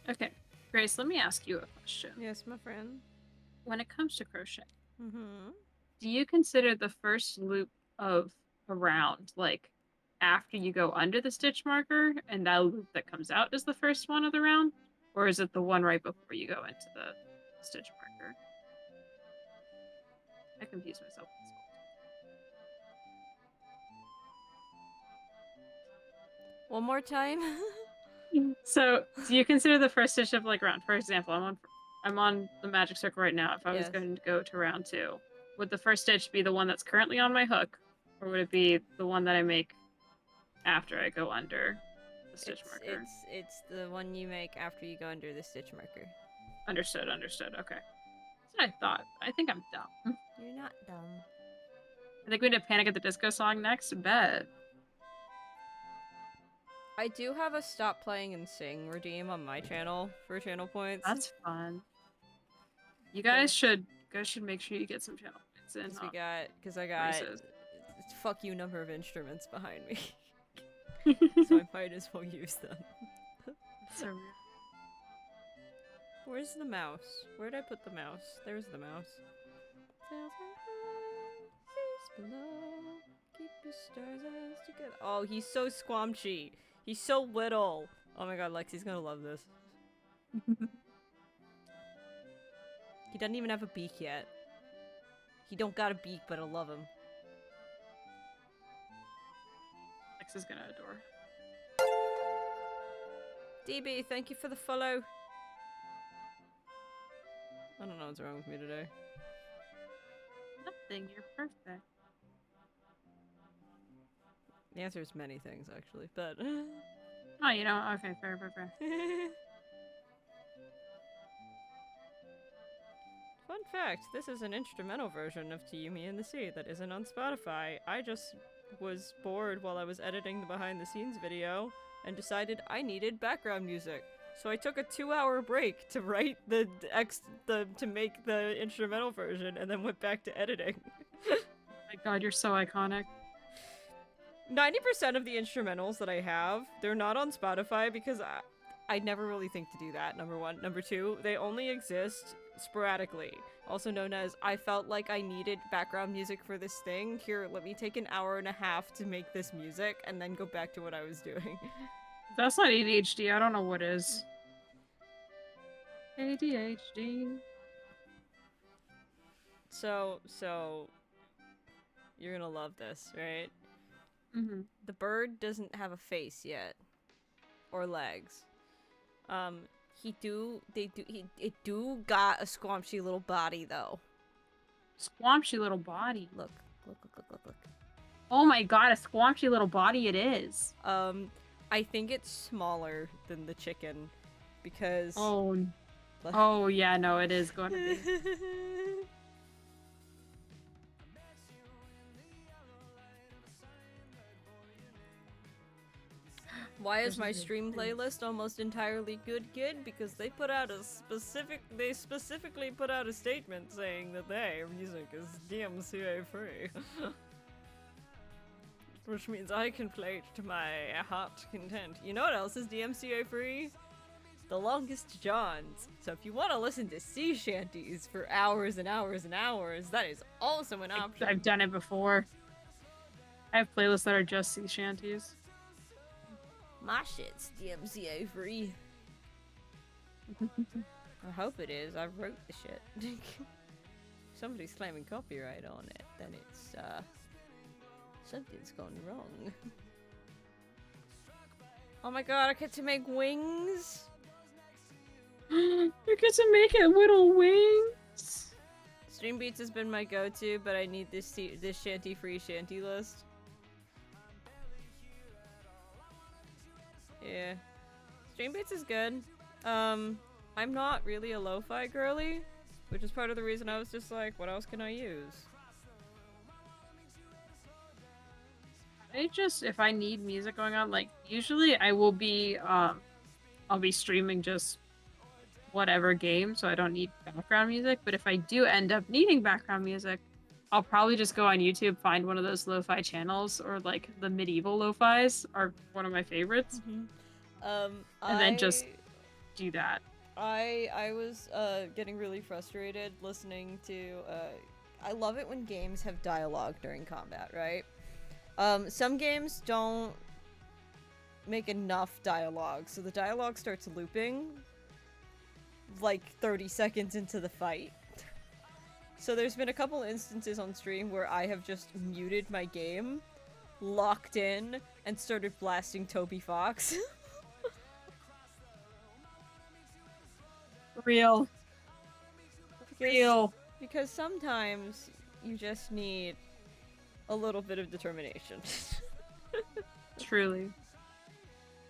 Okay, Grace, let me ask you a question. Yes, my friend. When it comes to crochet, Mm-hmm. do you consider the first loop of a round, like, after you go under the stitch marker, and that loop that comes out is the first one of the round? Or is it the one right before you go into the stitch marker? I confuse myself. One more time. So, do you consider the first stitch of like round? For example, I'm on I'm on the magic circle right now. If I was going to go to round 2, would the first stitch be the one that's currently on my hook, or would it be the one that I make after I go under the stitch marker? It's the one you make after you go under the stitch marker. Understood. Okay. That's what I thought. I think I'm dumb. You're not dumb. I think we need a Panic at the Disco song next. Bet. I do have a stop playing and sing redeem on my channel for channel points. That's fun. You guys should make sure you get some channel points in. Because I got fuck you number of instruments behind me. So I might as well use them. So weird. Where's the mouse? Where'd I put the mouse? There's the mouse. Keep your stars as together. Oh, he's so squamchy. He's so little. Oh my god, Lexi's gonna love this. He doesn't even have a beak yet. He don't got a beak, but I love him. Lex is gonna adore. DB, thank you for the follow. I don't know what's wrong with me today. Nothing, you're perfect. The answer is many things, actually, but... Oh, you know, okay, fair. Fun fact, this is an instrumental version of To You, Me, and the Sea that isn't on Spotify. I just was bored while I was editing the behind-the-scenes video and decided I needed background music. So I took a 2-hour break to write to make the instrumental version and then went back to editing. Oh my god, you're so iconic. 90% of the instrumentals that I have, they're not on Spotify because I never really think to do that, number one. Number two, they only exist sporadically. Also known as, I felt like I needed background music for this thing. Here, let me take an hour and a half to make this music and then go back to what I was doing. That's not ADHD, I don't know what is. ADHD. So, you're gonna love this, right? Mm-hmm. The bird doesn't have a face yet. Or legs. It do got a squampy little body though. Squampy little body. Look. Oh my god, a squampy little body it is. I think it's smaller than the chicken because Oh yeah, no, it is going to be. Why is my stream playlist almost entirely good? Because they specifically put out a statement saying that their music is DMCA free. Which means I can play it to my heart's content. You know what else is DMCA free? The Longest Johns. So if you want to listen to sea shanties for hours and hours and hours, that is also an option. I've done it before. I have playlists that are just sea shanties. My shit's DMCA free. I hope it is. I wrote the shit. Somebody's claiming copyright on it, then it's, something's gone wrong. Oh my god, I get to make wings! You get to make it little wings! Stream Beats has been my go-to, but I need this shanty-free shanty list. Yeah. Stream Beats is good. I'm not really a lo-fi girly, which is part of the reason I was just like, what else can I use? If I need music going on, like, usually I will be, I'll be streaming just whatever game, so I don't need background music, but if I do end up needing background music, I'll probably just go on YouTube, find one of those lo-fi channels, or like the medieval lo-fis are one of my favorites. Mm-hmm. And then just do that. I was getting really frustrated listening to I love it when games have dialogue during combat, right? Some games don't make enough dialogue, so the dialogue starts looping like 30 seconds into the fight. So there's been a couple instances on stream where I have just muted my game, locked in, and started blasting Toby Fox. Real. Because sometimes you just need a little bit of determination. Truly.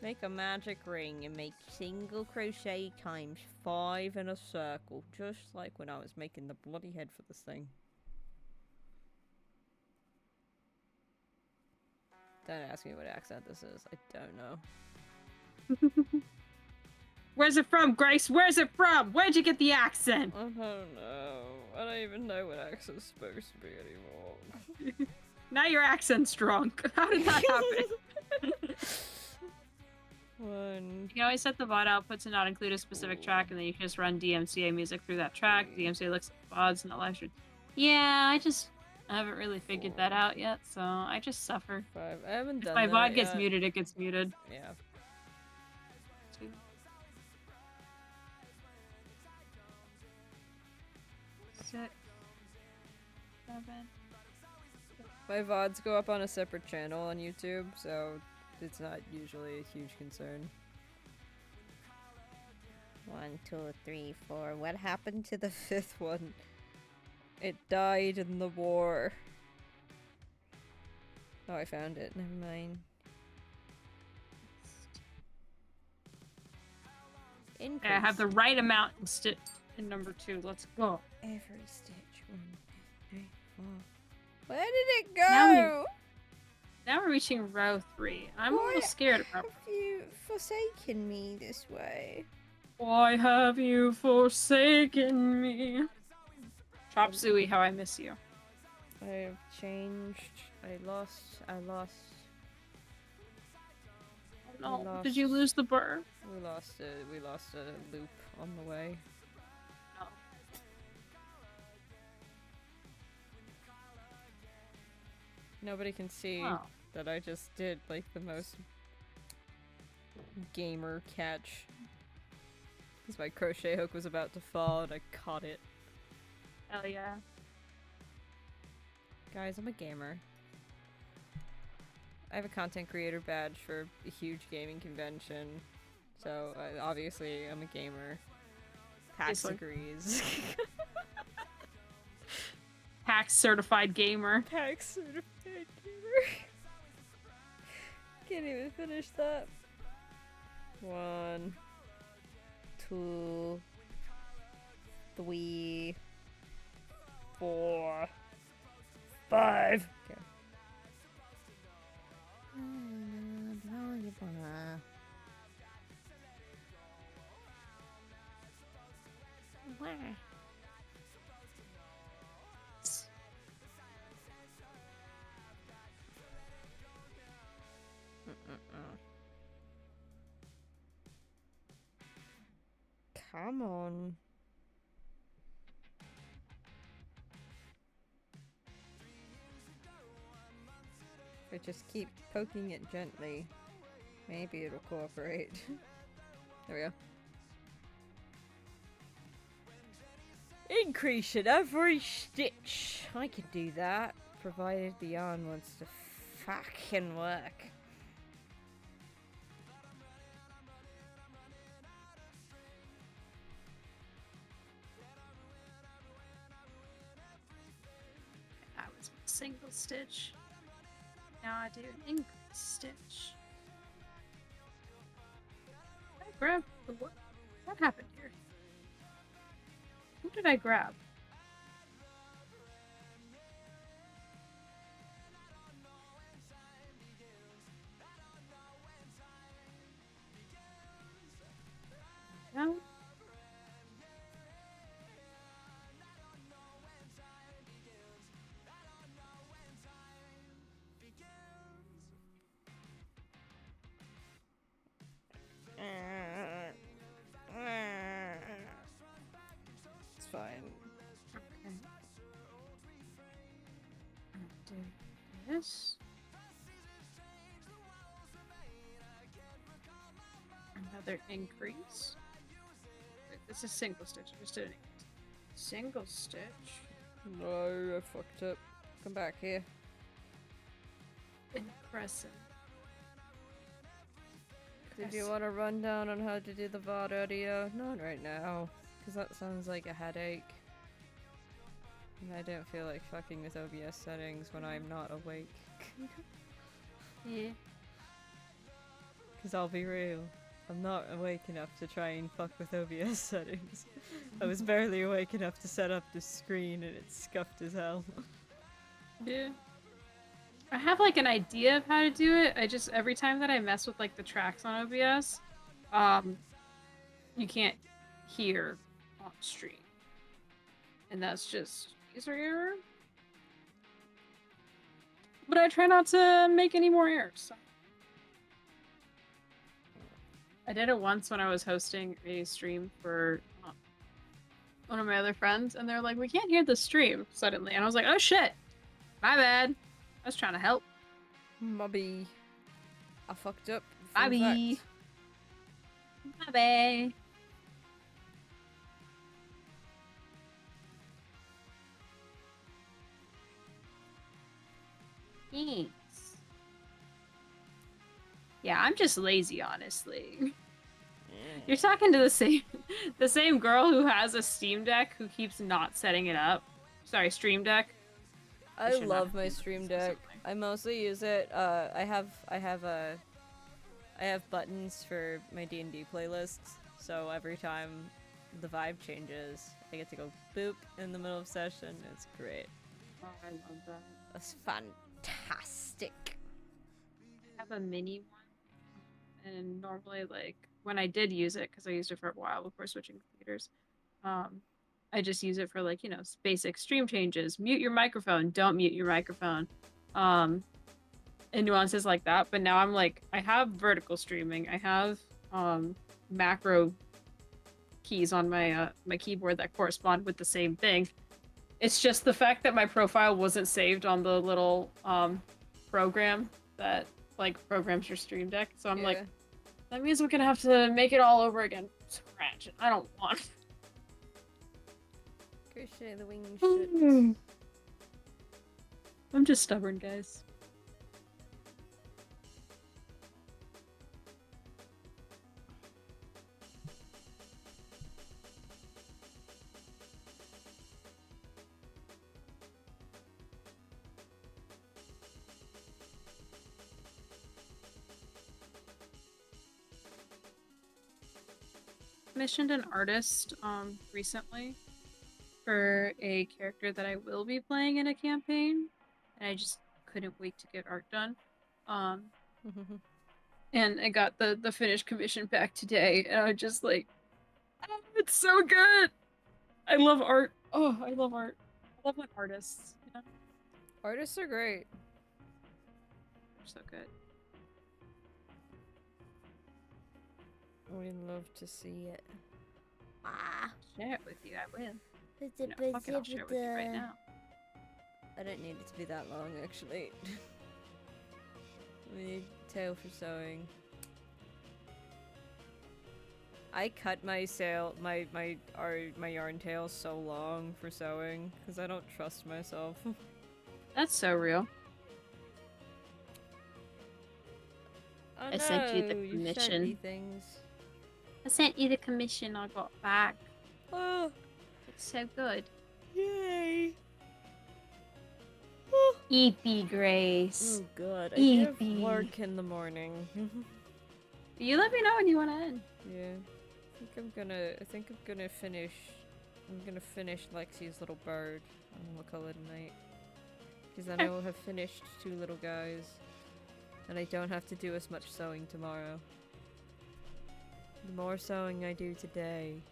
Make a magic ring and make single crochet times 5 in a circle, just like when I was making the bloody head for this thing. Don't ask me what accent this is. I don't know. Where's it from, Grace? Where's it from? Where'd you get the accent? I don't know. I don't even know what accent's supposed to be anymore. Now your accent's drunk. How did that happen? One. You can always set the VOD output to not include a specific track, and then you can just run DMCA music through that track. DMCA looks at VODs and not live stream. Yeah, I haven't really figured that out yet, so I just suffer. 5. I haven't done If my that VOD gets yet. muted, it gets muted. Yeah. 2, 6, 7. My VODs go up on a separate channel on YouTube, so it's not usually a huge concern. 1, 2, 3, 4. What happened to the 5th one? It died in the war. Oh, I found it. Never mind. Okay, I have the right amount in number 2. Let's go. Every stitch. 1, 2, 3, 4. Where did it go? Now we're reaching row 3. I'm a Why little scared about have you forsaken me this way? Why have you forsaken me? Chop Suey, how I miss you. I have changed. I lost. No, lost. did you lose the burr? We lost a loop on the way. No. Nobody can see that I just did like the most gamer catch. Because my crochet hook was about to fall and I caught it. Hell yeah. Guys, I'm a gamer. I have a content creator badge for a huge gaming convention. So, obviously, I'm a gamer. PAX agrees. PAX certified gamer. PAX certified gamer. Can't even finish that. 1, 2, 3, 4, 5. Okay. Come on. If I just keep poking it gently, maybe it'll cooperate. There we go. Increase in every stitch. I can do that, provided the yarn wants to fucking work. I was single stitch. Now I do an increase stitch. I grabbed the what? What happened here? Who did I grab? No. It's fine. Okay. Do this. Another increase. Wait, this is single stitch. I'm just doing it. Single stitch. No, I fucked up. Come back here. And crescent. Did you want a rundown on how to do the VOD audio? Not right now, because that sounds like a headache. I don't feel like fucking with OBS settings when I'm not awake. Yeah. Because I'll be real, I'm not awake enough to try and fuck with OBS settings. I was barely awake enough to set up the screen and it's scuffed as hell. Yeah. I have like an idea of how to do it. I just, every time that I mess with like the tracks on OBS, you can't hear on stream. And that's just user error. But I try not to make any more errors. So. I did it once when I was hosting a stream for one of my other friends, and they're like, we can't hear the stream suddenly. And I was like, oh shit, my bad. I was trying to help. Mobby. I fucked up. Bobby. My bad. Thanks. Yeah, I'm just lazy, honestly. You're talking to the same girl who has a Steam Deck who keeps not setting it up. Sorry, Stream Deck. I love my Stream Deck. I mostly use it. I have buttons for my D&D playlists, so every time the vibe changes, I get to go boop in the middle of session. It's great. Oh, I love that. That's fantastic. I have a mini one, and normally, like, when I did use it, because I used it for a while before switching computers, I just use it for, like, you know, basic stream changes. Mute your microphone, don't mute your microphone, and nuances like that. But now I'm like, I have vertical streaming. I have macro keys on my my keyboard that correspond with the same thing. It's just the fact that my profile wasn't saved on the little program that like programs your Stream Deck. So I'm like, that means we're gonna have to make it all over again from scratch. I don't want. Crochet the wing shit. I'm just stubborn, guys. Commissioned an artist recently for a character that I will be playing in a campaign, and I just couldn't wait to get art done. And I got the finished commission back today, and I was just like, oh, it's so good. I love art. Oh, I love art. I love when artists, you know? Artists are great. They're so good. We'd love to see it. Share it with you, I will. No, fuck it, I'll share it with you right now. I don't need it to be that long, actually. We need tail for sewing. I cut my yarn tail so long for sewing because I don't trust myself. That's so real. Oh, I sent you the no, commission. You sent me things. I sent you the commission I got back. Oh, it's so good. Yay! EP Grace. Oh god, I EP. have work in the morning. You let me know when you want to end. Yeah, I think I'm gonna finish. I'm gonna finish Lexi's little bird, and we'll call it a night. Because then I will have finished 2 little guys, and I don't have to do as much sewing tomorrow. The more sewing I do today.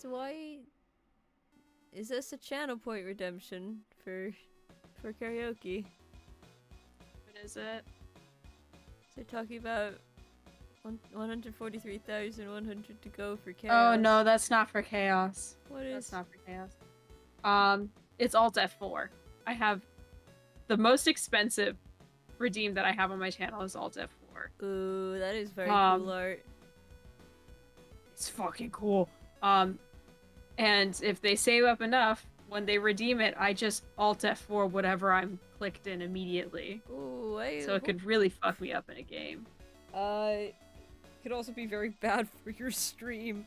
Why is this a channel point redemption for karaoke? What is it? They're talking about 143,100 to go for chaos. Oh no, that's not for chaos. What is? That's not for chaos. It's Alt F4. I have the most expensive redeem that I have on my channel is Alt F4. Ooh, that is very cool art. It's fucking cool. And if they save up enough, when they redeem it, I just Alt F4 whatever I'm clicked in immediately. Ooh, So it could really fuck me up in a game. Could also be very bad for your stream.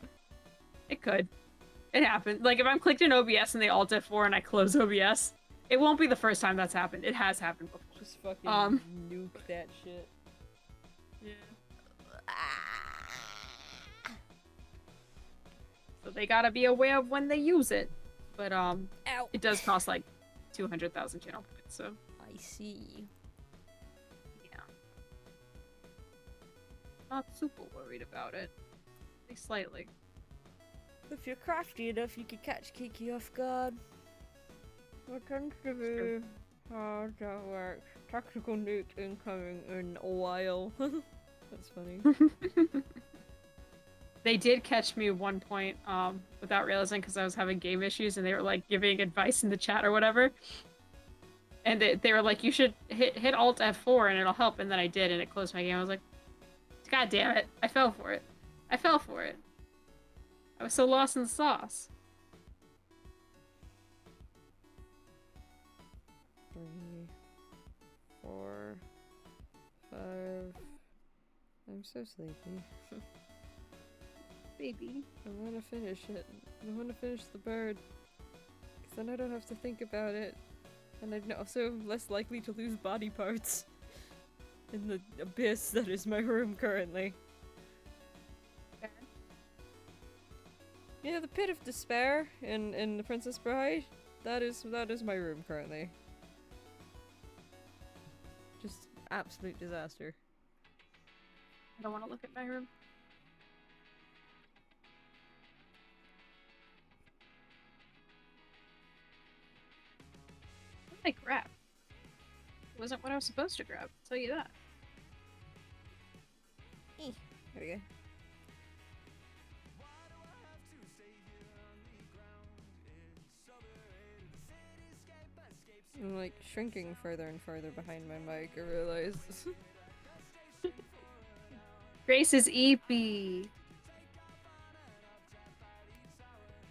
It could. It happened. Like, if I'm clicked in OBS and they Alt F4 and I close OBS, it won't be the first time that's happened. It has happened before. Just fucking nuke that shit. Yeah. So they gotta be aware of when they use it. But, Ow. it does cost, like, 200,000 channel points, so... I see. Yeah. Not super worried about it. At least slightly. If you're crafty enough, you could catch Kiki off guard. What tends to be how that works. Tactical nuke incoming in a while. That's funny. They did catch me at one point, without realizing, because I was having game issues, and they were, like, giving advice in the chat or whatever. And they were like, you should hit Alt F4 and it'll help, and then I did, and it closed my game. I was like, God damn it. I fell for it. I fell for it. I was so lost in the sauce. 3, 4, 5. I'm so sleepy. Baby. I want to finish it. I want to finish the bird. Because then I don't have to think about it. And I'm also less likely to lose body parts. In the abyss that is my room currently. Fair. Yeah, the pit of despair in The Princess Bride. That is my room currently. Just absolute disaster. I don't want to look at my room. What did I grab? It wasn't what I was supposed to grab, I'll tell you that. There we go. I'm like shrinking further and further behind my mic, I realize. Grace is EP.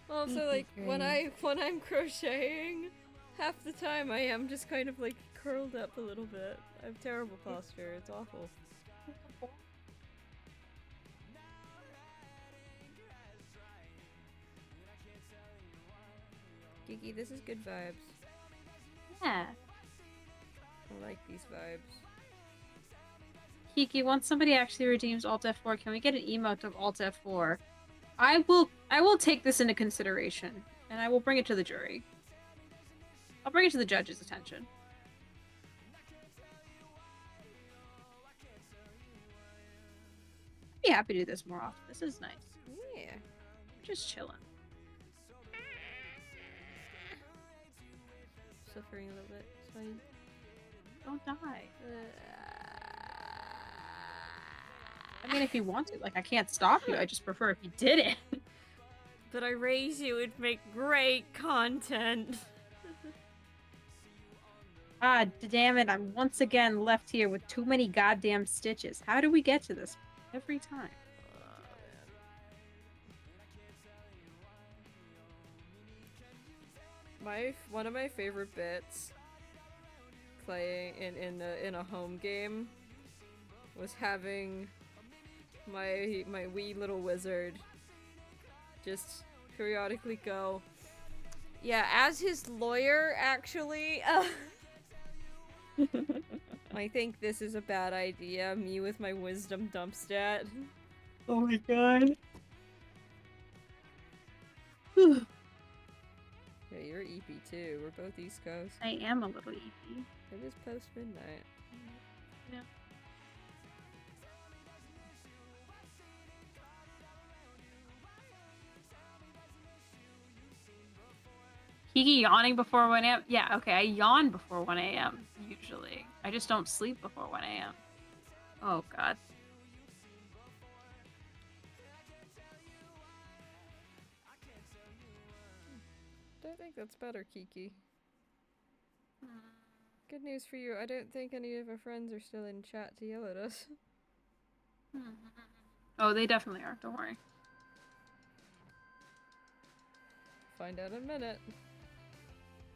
Also, like, when I'm crocheting, half the time I am just kind of like curled up a little bit. I have terrible posture, it's awful. Kiki, this is good vibes. Yeah. I like these vibes. Kiki, once somebody actually redeems Alt F4, can we get an emote of Alt F4? I will take this into consideration, and I will bring it to the jury. I'll bring it to the judge's attention. I'd be happy to do this more often. This is nice. Yeah. We're just chilling. Suffering a little bit. It's fine. Don't die. I mean, if you want to, like, I can't stop you. I just prefer if you didn't. But I raise you would make great content. Ah, damn it. I'm once again left here with too many goddamn stitches. How do we get to this every time? One of my favorite bits playing in a home game was having my wee little wizard just periodically go, yeah, as his lawyer, actually, I think this is a bad idea, me with my wisdom dump stat. Oh my god. Yeah, you're EP too, we're both East Coast. I am a little EP. It is post midnight. Yeah. Kiki yawning before 1 a.m.? Yeah, okay, I yawn before 1 a.m. usually. I just don't sleep before 1 a.m. Oh god. I think that's better, Kiki. Good news for you, I don't think any of our friends are still in chat to yell at us. Oh, they definitely are, don't worry. Find out in a minute.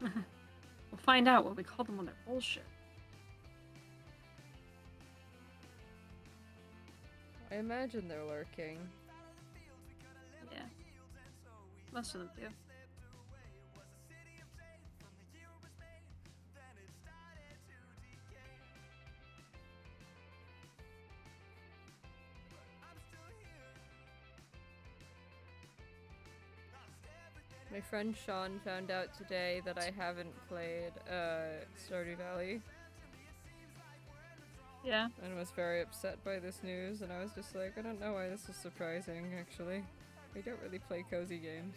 We'll We'll find out when we call them on their bullshit. I imagine they're lurking. Yeah. Most of them do. My friend Sean found out today that I haven't played Stardew Valley. Yeah. And was very upset by this news, and I was just like, I don't know why this is surprising, actually. I don't really play cozy games.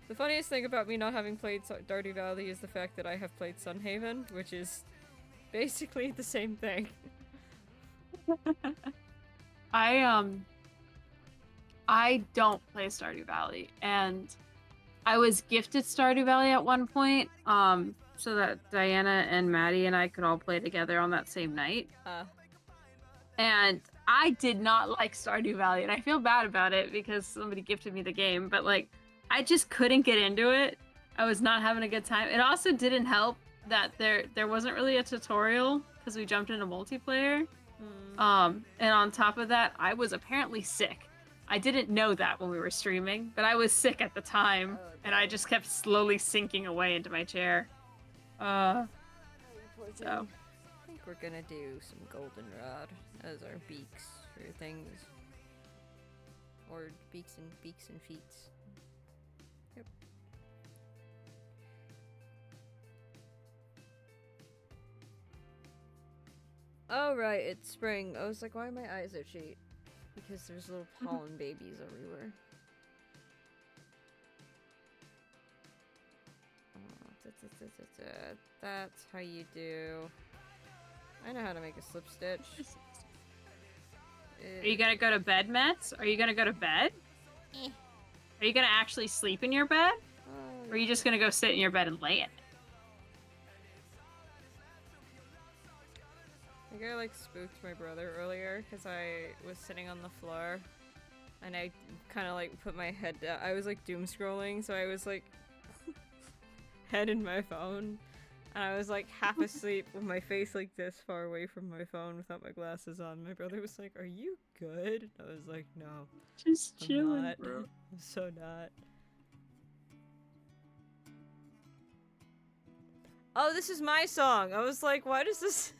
The funniest thing about me not having played Stardew Valley is the fact that I have played Sunhaven, which is basically the same thing. I don't play Stardew Valley, and I was gifted Stardew Valley at one point, so that Diana and Maddie and I could all play together on that same night. And I did not like Stardew Valley, and I feel bad about it because somebody gifted me the game, but like, I just couldn't get into it. I was not having a good time. It also didn't help that there wasn't really a tutorial because we jumped into multiplayer. And on top of that, I was apparently sick. I didn't know that when we were streaming, but I was sick at the time, and I just kept slowly sinking away into my chair. So. I think we're gonna do some goldenrod as our beaks for things. Or beaks and feet. Yep. Oh right, it's spring. I was like, why are my eyes itchy? Because there's little pollen babies everywhere. That's how you do. I know how to make a slip stitch. Are you gonna go to bed, Mets? Are you gonna go to bed? Are you gonna actually sleep in your bed? Or are you just gonna go sit in your bed and lay in it? I think I like spooked my brother earlier because I was sitting on the floor and I kind of like put my head down. I was like doom scrolling, so I was like head in my phone and I was like half asleep with my face like this far away from my phone without my glasses on. My brother was like, "Are you good?" I was like, "No, just I'm chilling, not. bro." I'm so not. Oh, this is my song. I was like, why does this?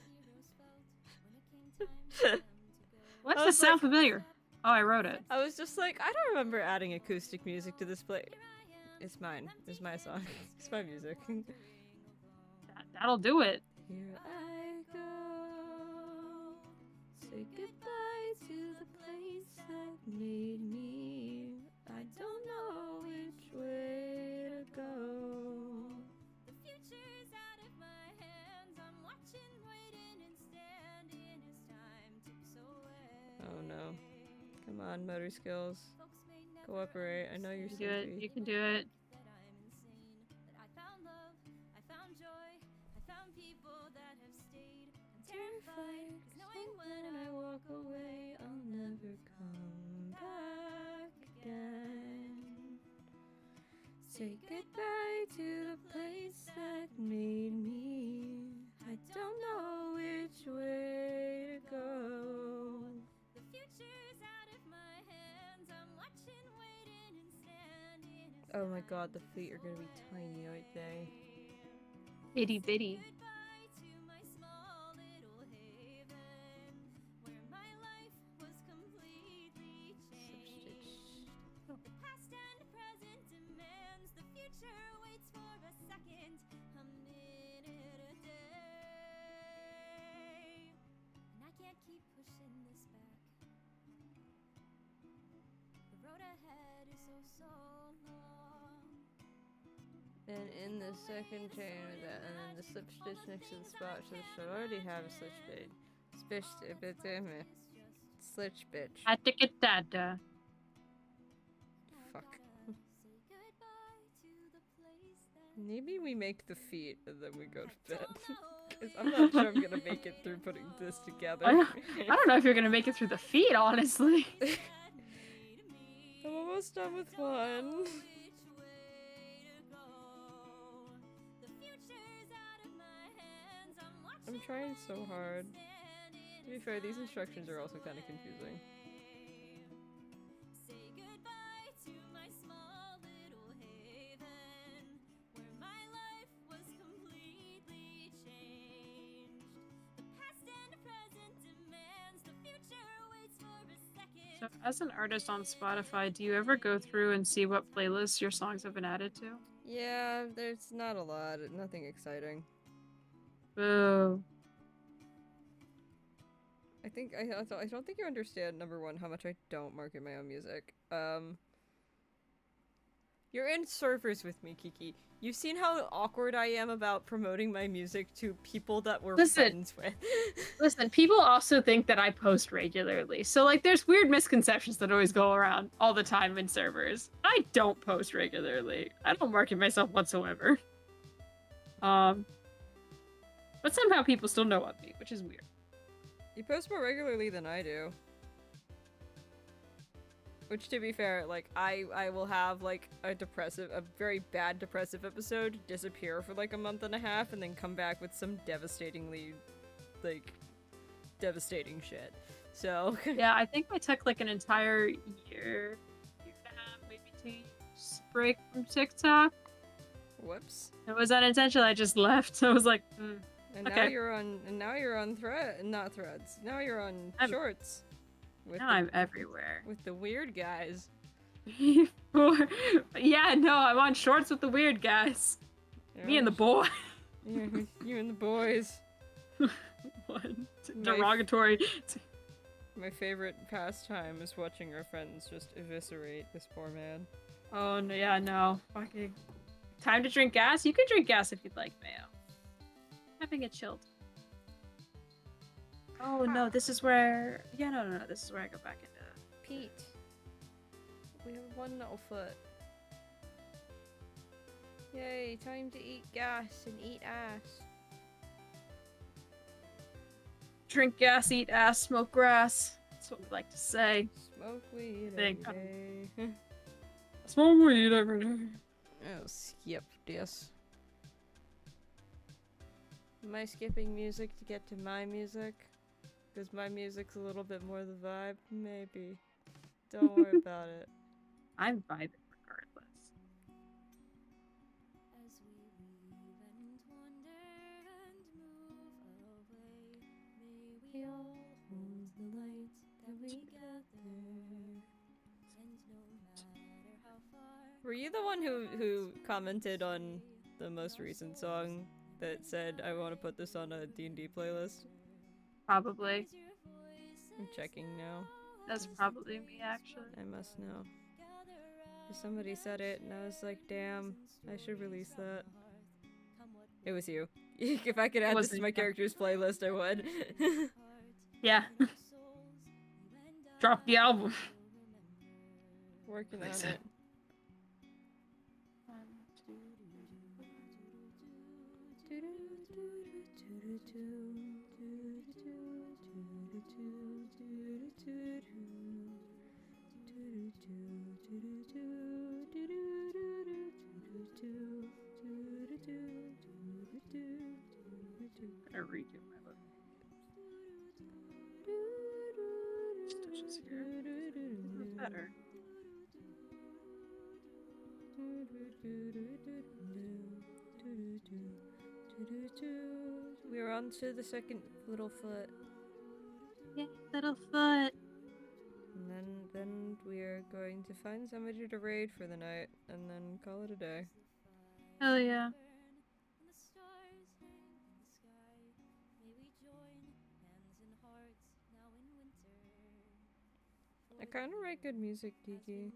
What's this sound familiar? Oh, I wrote it. I was just like, I don't remember adding acoustic music to this play. It's mine. It's my song. It's my music. That'll do it. Here I go. Say goodbye to the place that made me. I don't know which way to go. The future's out of my hands. I'm watching, waiting, and standing as time tips away. Oh no. Come on, motor skills. Cooperate. I know you're You can do it. You can do it. I found love. I found joy. I found people that have stayed. I'm terrified, 'cause knowing when I walk away, I'll never come back again. Say goodbye to the place that made me. I don't know which way to go. The future's out of my hands. I'm watching, waiting, and standing. Oh my god, the feet are gonna be tiny, aren't they? Itty bitty. Keep pushing this back. The road ahead is so long. Then in the second chain with that, and then the slip stitch next to the spot, so I already have a slip stitch. Slitch bitch. I think it dada. Fuck. Maybe we make the feet and then we go to bed. Because I'm not sure I'm gonna make it through putting this together. I don't know if you're gonna make it through the feet, honestly. I'm almost done with one. trying so hard. To be fair, these instructions are also kind of confusing. So, as an artist on Spotify, do you ever go through and see what playlists your songs have been added to? Yeah, there's not a lot. Nothing exciting. Boo. I don't think you understand, number one, how much I don't market my own music. You're in servers with me, Kiki. You've seen how awkward I am about promoting my music to people that we're friends with. Listen, people also think that I post regularly. So, like, there's weird misconceptions that always go around all the time in servers. I don't post regularly. I don't market myself whatsoever. But somehow people still know of me, which is weird. You post more regularly than I do. Which, to be fair, like, I will have, like, a very bad depressive episode, disappear for, like, a month and a half, and then come back with some devastating shit. So... Yeah, I think I took, like, an entire year and a half, maybe 2 years break from TikTok. Whoops. It was unintentional, I just left. I was like, And okay. now you're on not threads. Now you're on shorts. Now I'm everywhere. With the weird guys. Yeah, no, I'm on shorts with the weird guys. Me and the boy. You and the boys. What? Derogatory. My favorite pastime is watching our friends just eviscerate this poor man. Oh, no, yeah, no. Fucking. Time to drink gas? You can drink gas if you'd like, Mayo. Having it chilled. Oh no, this is where... Yeah, no, this is where I go back into... Pete. We have one little foot. Yay, time to eat gas and eat ass. Drink gas, eat ass, smoke grass. That's what we like to say. Smoke weed every day. Smoke weed every day. Oh, skip this. Am I skipping music to get to my music? Because my music's a little bit more the vibe? Maybe. Don't worry about it. I'm vibing regardless. As we leave and wander and move away, may we all hold the light that we gather. And no matter how far... Were you the one who commented on the most recent song that said, I want to put this on a D&D playlist? Probably. I'm checking now. That's probably me, actually. I must know. Somebody said it, and I was like, damn, I should release that. It was you. If I could add this to my character's playlist, I would. Yeah. Drop the album. Working on it. I redo my look. Stitches here. Better. We're on to the second little foot. Yeah, little foot. And then we're going to find somebody to raid for the night, and then call it a day. Hell yeah. I kind of write good music, Kiki.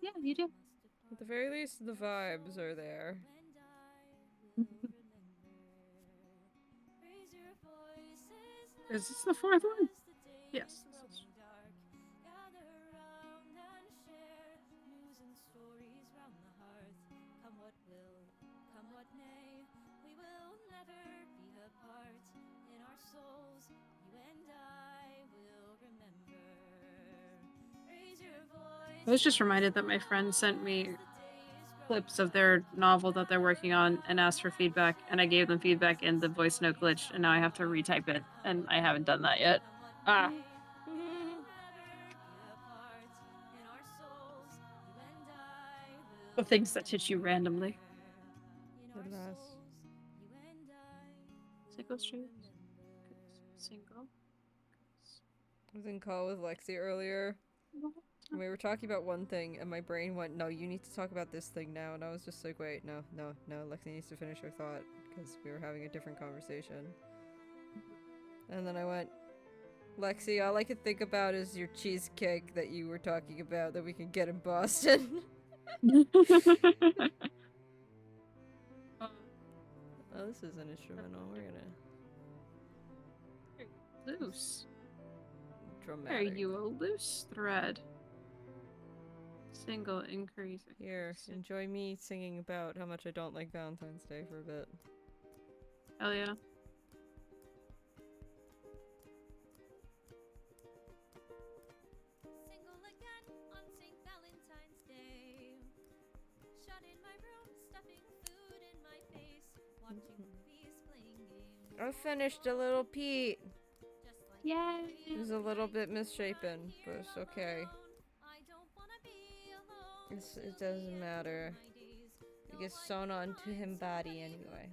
Yeah, you do. At the very least, the vibes are there. Is this the fourth one? Yes. I was just reminded that my friend sent me clips of their novel that they're working on and asked for feedback, and I gave them feedback and the voice note glitched, and now I have to retype it, and I haven't done that yet. Ah. The things that hit you randomly. Single streams. Single. I was in call with Lexi earlier. And we were talking about one thing, and my brain went, no, you need to talk about this thing now. And I was just like, wait, no, Lexi needs to finish her thought, because we were having a different conversation. And then I went, Lexi, all I can think about is your cheesecake that you were talking about that we can get in Boston. Oh, this is an instrumental. We're gonna... Loose. Dramatic. Are you a loose thread? Single increase. Here, enjoy me singing about how much I don't like Valentine's Day for a bit. Hell yeah. Single again on St. Valentine's Day. Shut in my room, stuffing food in my face, watching movies, playing games. I finished a little Pete. Yay! It was a little bit misshapen, but it's okay. It doesn't matter. It gets sewn onto him body anyway.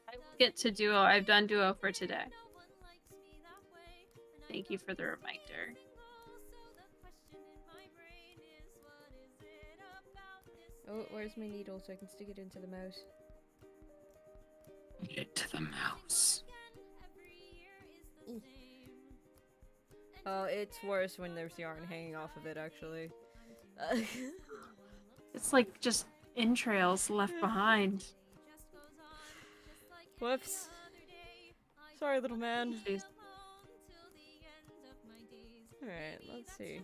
I will get to duo. I've done duo for today. Thank you for the reminder. Oh, where's my needle so I can stick it into the mouse? Get to the mouse. Oh, it's worse when there's yarn hanging off of it, actually. It's like just entrails left behind. Whoops. Sorry, little man. Jeez. Alright, let's see.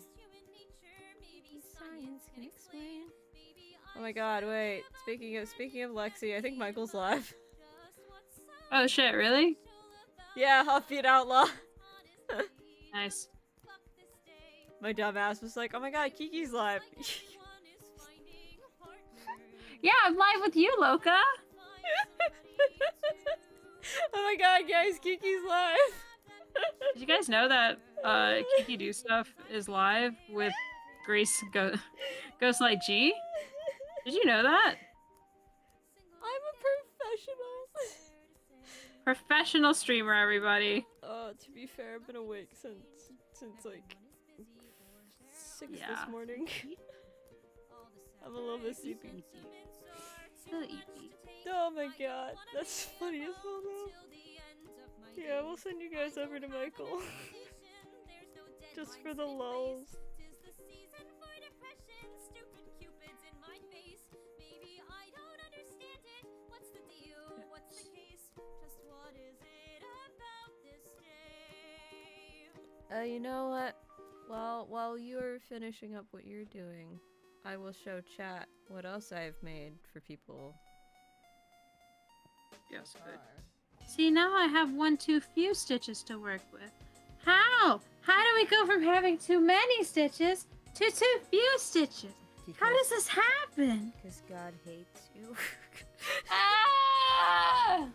Oh my god, wait. Speaking of Lexi, I think Michael's live. Oh shit, really? Yeah, Offbeat Outlaw. Nice. My dumb ass was like, oh my god, Kiki's live. Yeah, I'm live with you, Loka. Oh my god, guys, Kiki's live. Did you guys know that Kiki Do Stuff is live with Grace Ghostlight G? Did you know that? I'm a professional. Professional streamer, everybody. To be fair, I've been awake since like 6 Yeah. this morning. I'm a little bit sleepy. Oh my god, that's funny as hell though. Yeah, we'll send you guys over to Michael. Just for the lulls. You know what? While you're finishing up what you're doing, I will show chat what else I've made for people. Yes, good. See, now I have one too few stitches to work with. How? How do we go from having too many stitches to too few stitches? How does this happen? Because God hates you. Ah!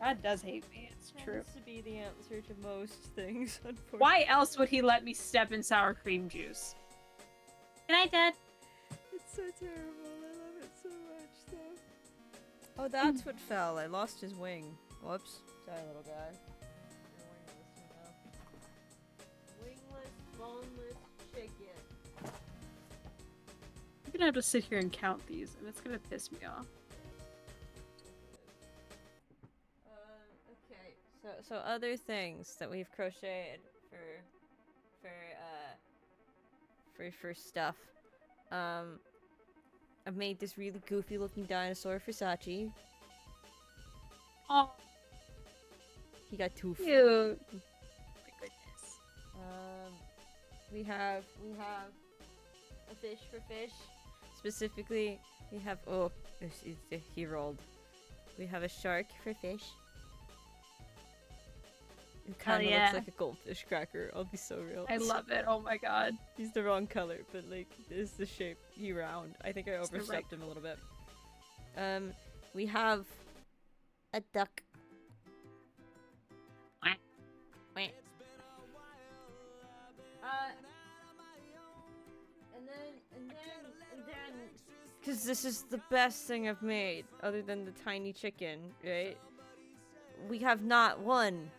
God does hate me, it's true. Tends to be the answer to most things, unfortunately. Why else would he let me step in sour cream juice? Good night, Dad. It's so terrible. I love it so much, though. Oh, that's what fell. I lost his wing. Whoops. Sorry, little guy. Wingless, boneless chicken. I'm gonna have to sit here and count these, and it's gonna piss me off. Okay. So other things that we've crocheted for stuff. I've made this really goofy looking dinosaur for Sachi. Oh, He got tooth. cute. Oh my goodness. We have a fish for fish. Specifically, we have he rolled. We have a shark for fish. It kind of yeah. looks like a goldfish cracker. I'll be so real. I love it. Oh my god. He's the wrong color, but like, this is the shape. He round. I think I It's the overstepped right- him a little bit. We have a duck. Quack. Quack. And then, because this is the best thing I've made, other than the tiny chicken, right? We have not one,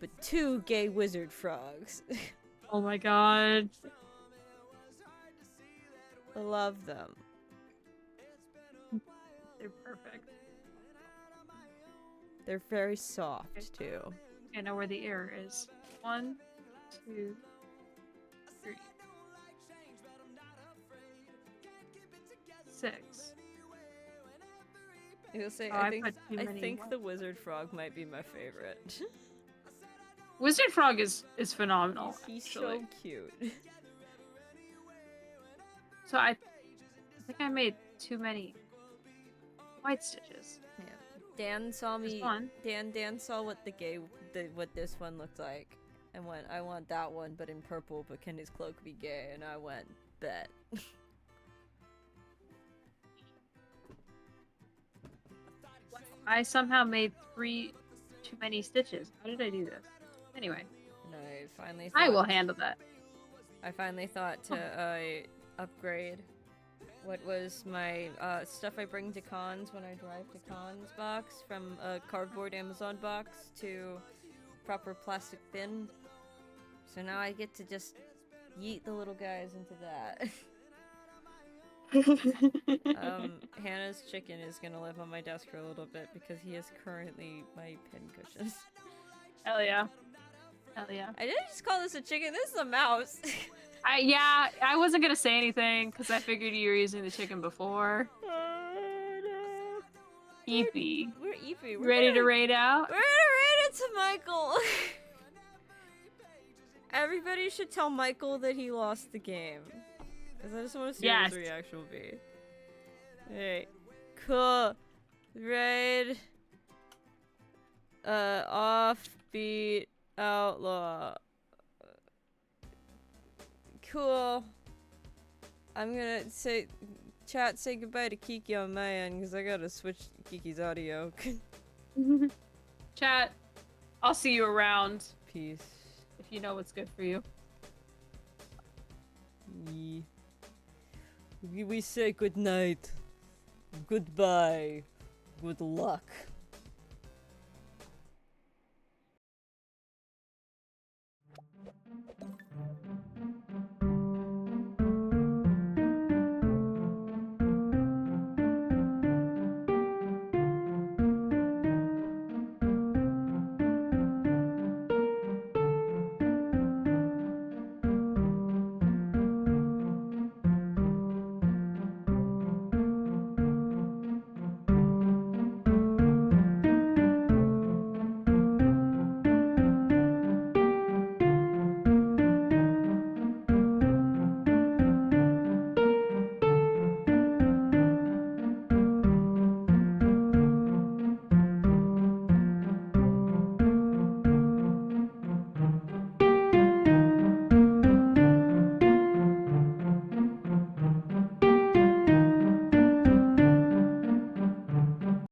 but 2 gay wizard frogs. Oh my god. I love them. They're perfect. They're very soft, too. I know where the error is. 1, 2, 3. 6. You'll say, Oh, I I think, put too I many think more. the wizard frog might be my favorite. Wizard Frog is phenomenal. He's actually. so cute. So I think I made too many white stitches. Yeah. Dan saw Just me. one. Dan saw what what this one looked like, and went, I want that one, but in purple. But can his cloak be gay? And I went, bet. I somehow made 3 too many stitches. How did I do this? Anyway, And I finally. I will thought- handle that. I finally thought to upgrade what was my stuff I bring to cons when I drive to cons box from a cardboard Amazon box to proper plastic bin. So now I get to just yeet the little guys into that. Hannah's chicken is gonna live on my desk for a little bit because he is currently my pin cushions. Hell yeah. Hell yeah. I didn't just call this a chicken, this is a mouse. I wasn't gonna say anything because I figured you were using the chicken before. Oh, no. Eepy. We're Eepy. Ready to raid out? We're gonna raid it to Michael. Everybody should tell Michael that he lost the game. Because I just want to see what his reaction will be. Hey. Cool. Raid. Offbeat outlaw. Cool. I'm gonna say, chat, say goodbye to Kiki on my end because I gotta switch Kiki's audio. Chat, I'll see you around Peace. if you know what's good for you. We say good night, goodbye, good luck.